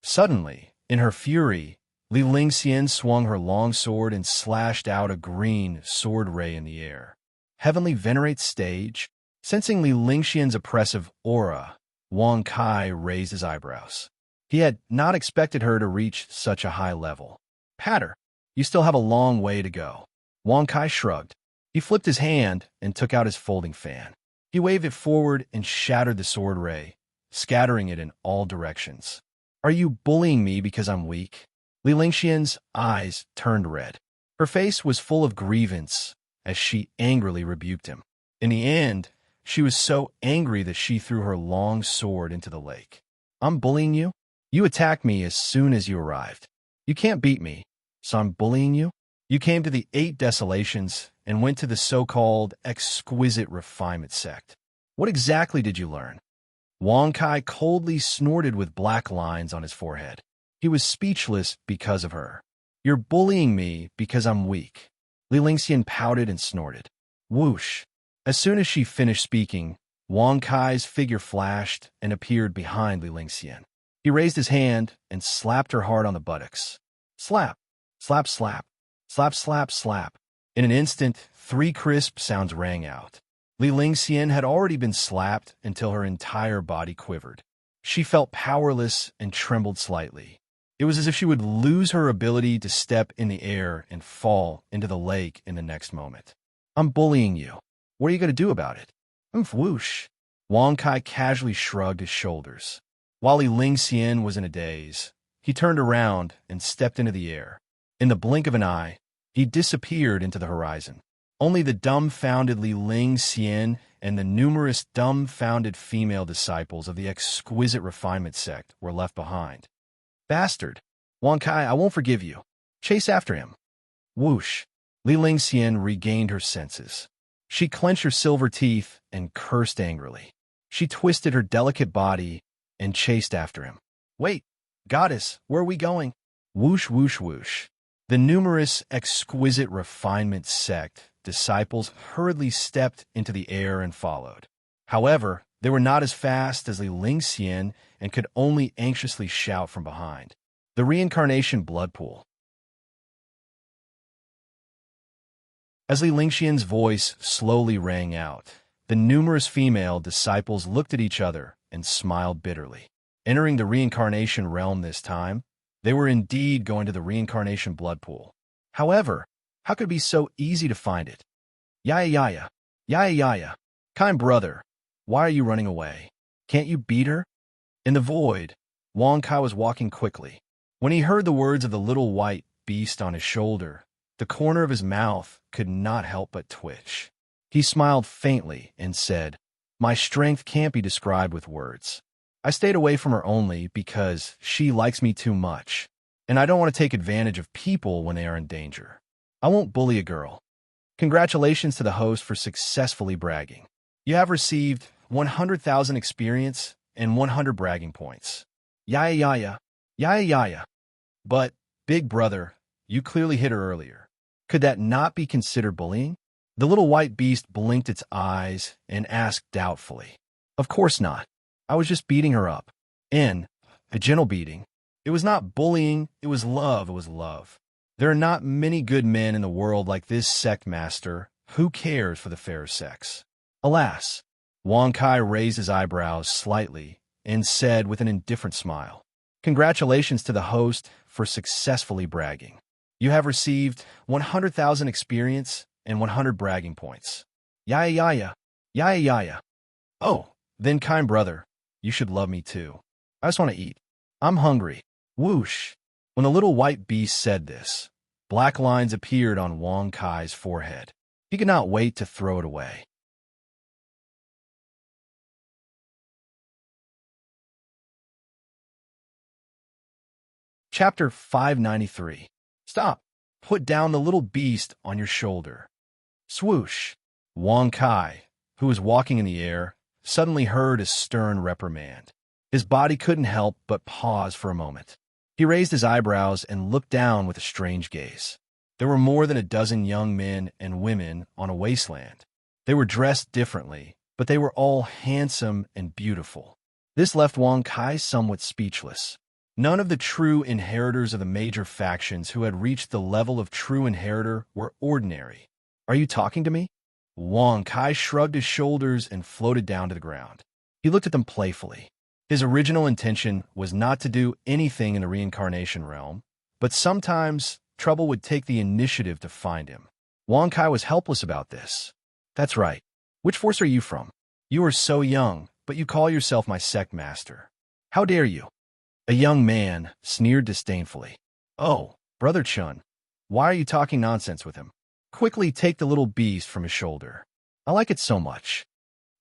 Suddenly, in her fury, Li Ling Xian swung her long sword and slashed out a green sword ray in the air. Heavenly venerate stage? Sensing Li Ling Xian's oppressive aura, Wang Kai raised his eyebrows. He had not expected her to reach such a high level. "Patter, you still have a long way to go." Wang Kai shrugged. He flipped his hand and took out his folding fan. He waved it forward and shattered the sword ray, scattering it in all directions. "Are you bullying me because I'm weak?" Li Lingxian's eyes turned red. Her face was full of grievance as she angrily rebuked him. In the end, she was so angry that she threw her long sword into the lake. "I'm bullying you? You attacked me as soon as you arrived. You can't beat me, so I'm bullying you? You came to the 8 Desolations and went to the so-called exquisite refinement sect. What exactly did you learn?" Wang Kai coldly snorted with black lines on his forehead. He was speechless because of her. "You're bullying me because I'm weak." Li Lingxian pouted and snorted. Whoosh. As soon as she finished speaking, Wang Kai's figure flashed and appeared behind Li Lingxian. He raised his hand and slapped her hard on the buttocks. Slap, slap, slap, slap, slap, slap. In an instant, 3 crisp sounds rang out. Li Lingxian had already been slapped until her entire body quivered. She felt powerless and trembled slightly. It was as if she would lose her ability to step in the air and fall into the lake in the next moment. "I'm bullying you. What are you going to do about it?" Whoosh. Wang Kai casually shrugged his shoulders. While Li Lingxian was in a daze, he turned around and stepped into the air. In the blink of an eye, he disappeared into the horizon. Only the dumbfounded Li Lingxian and the numerous dumbfounded female disciples of the exquisite refinement sect were left behind. "Bastard! Wang Kai, I won't forgive you. Chase after him." Whoosh. Li Lingxian regained her senses. She clenched her silver teeth and cursed angrily. She twisted her delicate body and chased after him. "Wait, goddess, where are we going?" Whoosh, whoosh, whoosh. The numerous exquisite refinement sect disciples hurriedly stepped into the air and followed. However, they were not as fast as Li Lingxian and could only anxiously shout from behind. The reincarnation blood pool. As Li Lingxian's voice slowly rang out, the numerous female disciples looked at each other and smiled bitterly. Entering the reincarnation realm this time, they were indeed going to the reincarnation blood pool. However, how could it be so easy to find it? Yaya yaya, yaya yaya, kind brother, why are you running away? Can't you beat her? In the void, Wang Kai was walking quickly. When he heard the words of the little white beast on his shoulder, the corner of his mouth could not help but twitch. He smiled faintly and said, "My strength can't be described with words. I stayed away from her only because she likes me too much, and I don't want to take advantage of people when they are in danger. I won't bully a girl." Congratulations to the host for successfully bragging. You have received 100,000 experience and 100 bragging points. Yaya yaya, yaya yaya. But, big brother, you clearly hit her earlier. Could that not be considered bullying? The little white beast blinked its eyes and asked doubtfully. Of course not. I was just beating her up. And a gentle beating. It was not bullying, it was love, it was love. There are not many good men in the world like this sect master. Who cares for the fair sex? Alas, Wang Kai raised his eyebrows slightly and said with an indifferent smile, "Congratulations to the host for successfully bragging. You have received 100,000 experience and 100 bragging points." Yaya yaya, yaya yaya. Oh, then kind brother, you should love me too. I just want to eat. I'm hungry. Whoosh. When the little white beast said this, black lines appeared on Wang Kai's forehead. He could not wait to throw it away. Chapter 593. Stop. Put down the little beast on your shoulder. Swoosh. Wang Kai, who was walking in the air, suddenly heard a stern reprimand. His body couldn't help but pause for a moment. He raised his eyebrows and looked down with a strange gaze. There were more than a dozen young men and women on a wasteland. They were dressed differently, but they were all handsome and beautiful. This left Wang Kai somewhat speechless. None of the true inheritors of the major factions who had reached the level of true inheritor were ordinary. Are you talking to me? Wang Kai shrugged his shoulders and floated down to the ground. He looked at them playfully. His original intention was not to do anything in the reincarnation realm, but sometimes trouble would take the initiative to find him. Wang Kai was helpless about this. That's right. Which force are you from? You are so young, but you call yourself my sect master. How dare you? A young man sneered disdainfully. Oh, Brother Chun, why are you talking nonsense with him? Quickly take the little beast from his shoulder. I like it so much.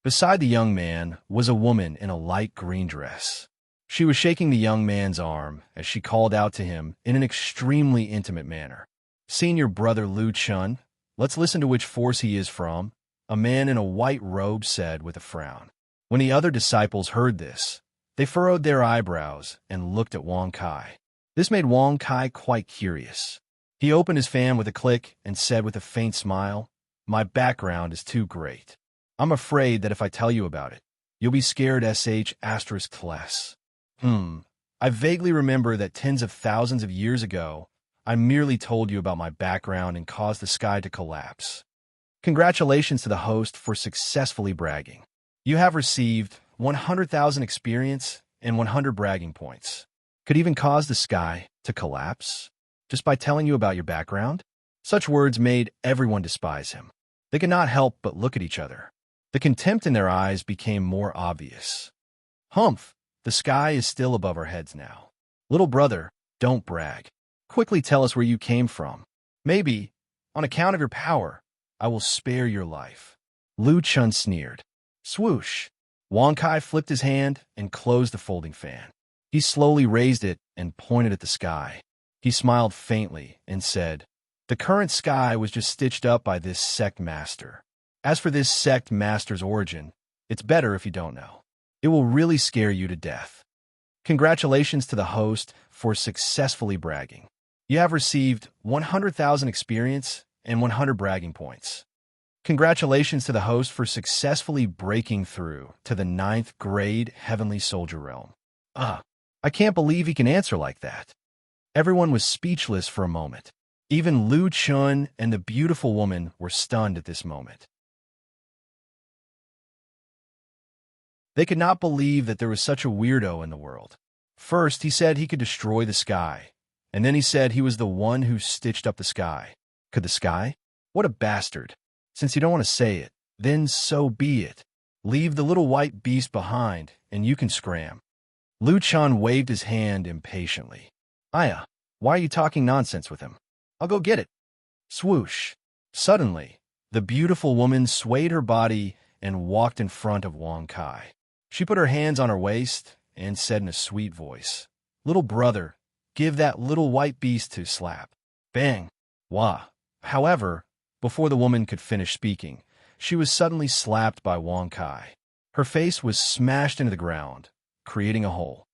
Beside the young man was a woman in a light green dress. She was shaking the young man's arm as she called out to him in an extremely intimate manner. Senior Brother Lu Chun, let's listen to which force he is from, a man in a white robe said with a frown. When the other disciples heard this, they furrowed their eyebrows and looked at Wang Kai. This made Wang Kai quite curious. He opened his fan with a click and said with a faint smile, "My background is too great. I'm afraid that if I tell you about it, you'll be scared **class. I vaguely remember that tens of thousands of years ago, I merely told you about my background and caused the sky to collapse. Congratulations to the host for successfully bragging. You have received 100,000 experience and 100 bragging points. Could even cause the sky to collapse? Just by telling you about your background?" Such words made everyone despise him. They could not help but look at each other. The contempt in their eyes became more obvious. Humph, the sky is still above our heads now. Little brother, don't brag. Quickly tell us where you came from. Maybe, on account of your power, I will spare your life. Lu Chun sneered. Swoosh. Wang Kai flipped his hand and closed the folding fan. He slowly raised it and pointed at the sky. He smiled faintly and said, "The current sky was just stitched up by this sect master. As for this sect master's origin, it's better if you don't know. It will really scare you to death. Congratulations to the host for successfully bragging. You have received 100,000 experience and 100 bragging points. Congratulations to the host for successfully breaking through to the 9th grade Heavenly Soldier Realm. I can't believe he can answer like that." Everyone was speechless for a moment. Even Lu Chun and the beautiful woman were stunned at this moment. They could not believe that there was such a weirdo in the world. First, he said he could destroy the sky, and then he said he was the one who stitched up the sky. Could the sky? What a bastard. Since you don't want to say it, then so be it. Leave the little white beast behind, and you can scram. Lu Chun waved his hand impatiently. Aya, why are you talking nonsense with him? I'll go get it. Swoosh. Suddenly, the beautiful woman swayed her body and walked in front of Wang Kai. She put her hands on her waist and said in a sweet voice, "Little brother, give that little white beast to slap." Bang. Wah. However, before the woman could finish speaking, she was suddenly slapped by Wang Kai. Her face was smashed into the ground, creating a hole.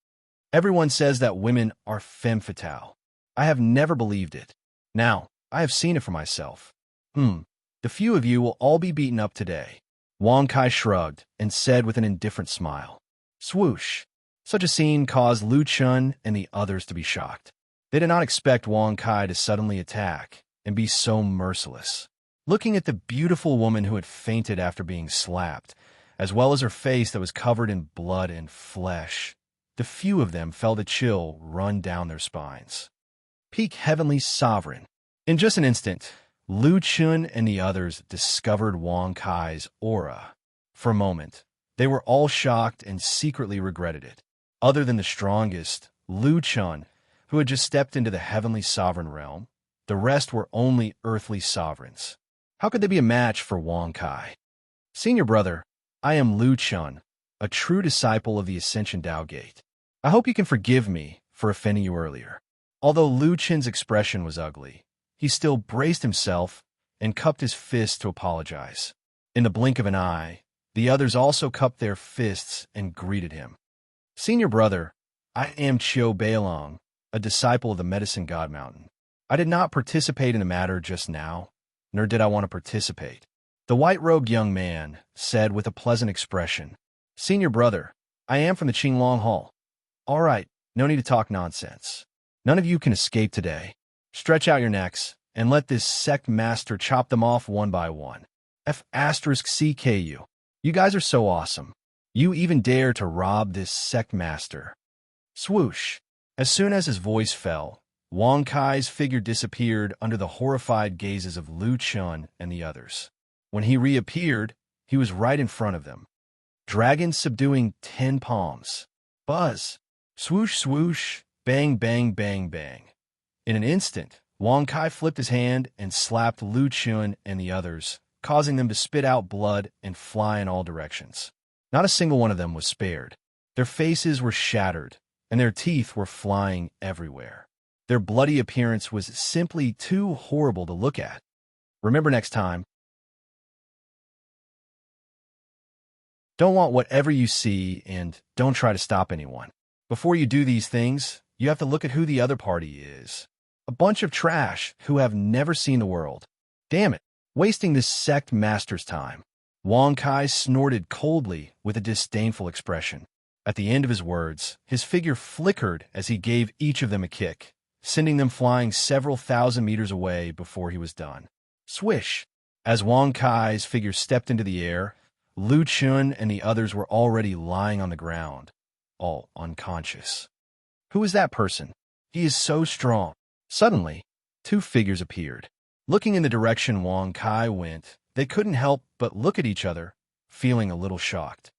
Everyone says that women are femme fatale. I have never believed it. Now, I have seen it for myself. The few of you will all be beaten up today. Wang Kai shrugged and said with an indifferent smile. Swoosh. Such a scene caused Lu Chun and the others to be shocked. They did not expect Wang Kai to suddenly attack and be so merciless. Looking at the beautiful woman who had fainted after being slapped, as well as her face that was covered in blood and flesh, the few of them felt a chill run down their spines. Peak Heavenly Sovereign. In just an instant, Lu Chun and the others discovered Wang Kai's aura. For a moment, they were all shocked and secretly regretted it. Other than the strongest, Lu Chun, who had just stepped into the heavenly sovereign realm, the rest were only earthly sovereigns. How could they be a match for Wang Kai? Senior brother, I am Lu Chun, a true disciple of the Ascension Tao Gate. I hope you can forgive me for offending you earlier. Although Lu Chun's expression was ugly, he still braced himself and cupped his fist to apologize. In the blink of an eye, the others also cupped their fists and greeted him. Senior brother, I am Chiu Beilong, a disciple of the Medicine God Mountain. I did not participate in the matter just now, nor did I want to participate. The white-robed young man said with a pleasant expression, Senior brother, I am from the Qinglong Hall. All right, no need to talk nonsense. None of you can escape today. Stretch out your necks and let this sect master chop them off one by one. F*CKU. You guys are so awesome. You even dare to rob this sect master. Swoosh. As soon as his voice fell, Wang Kai's figure disappeared under the horrified gazes of Lu Chun and the others. When he reappeared, he was right in front of them. Dragons subduing 10 palms. Buzz. Swoosh, swoosh. Bang, bang, bang, bang. In an instant, Wang Kai flipped his hand and slapped Lu Chun and the others, causing them to spit out blood and fly in all directions. Not a single one of them was spared. Their faces were shattered, and their teeth were flying everywhere. Their bloody appearance was simply too horrible to look at. Remember next time, don't want whatever you see and don't try to stop anyone. Before you do these things, you have to look at who the other party is. A bunch of trash who have never seen the world. Damn it, wasting this sect master's time. Wang Kai snorted coldly with a disdainful expression. At the end of his words, his figure flickered as he gave each of them a kick, sending them flying several thousand meters away before he was done. Swish! As Wang Kai's figure stepped into the air, Lu Chun and the others were already lying on the ground, all unconscious. Who is that person? He is so strong. Suddenly, 2 figures appeared. Looking in the direction Wang Kai went, they couldn't help but look at each other, feeling a little shocked.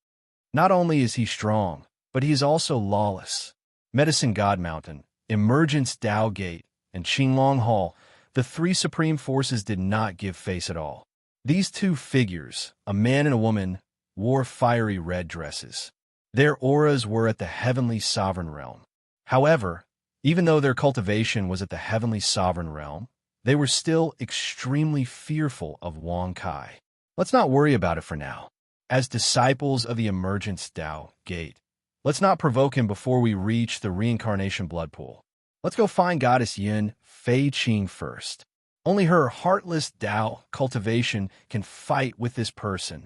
Not only is he strong, but he is also lawless. Medicine God Mountain, Emergence Tao Gate, and Qinglong Hall, the 3 supreme forces did not give face at all. These 2 figures, a man and a woman, wore fiery red dresses. Their auras were at the heavenly sovereign realm. However, even though their cultivation was at the heavenly sovereign realm, they were still extremely fearful of Wang Kai. Let's not worry about it for now. As disciples of the Emergence Tao Gate, let's not provoke him before we reach the reincarnation blood pool. Let's go find Goddess Yin Fei Qing first. Only her heartless Tao cultivation can fight with this person.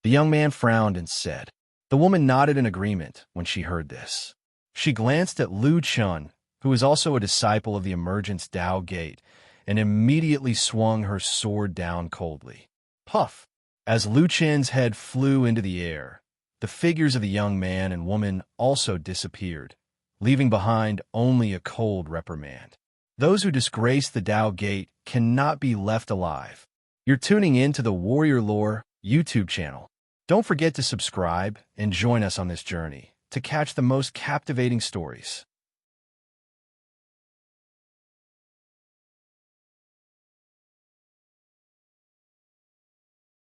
The young man frowned and said. The woman nodded in agreement when she heard this. She glanced at Lu Chun, who was also a disciple of the Emergence Tao Gate, and immediately swung her sword down coldly. Puff! As Lu Chun's head flew into the air, the figures of the young man and woman also disappeared, leaving behind only a cold reprimand. Those who disgrace the Tao Gate cannot be left alive. You're tuning in to the Warrior Lore YouTube channel. Don't forget to subscribe and join us on this journey to catch the most captivating stories.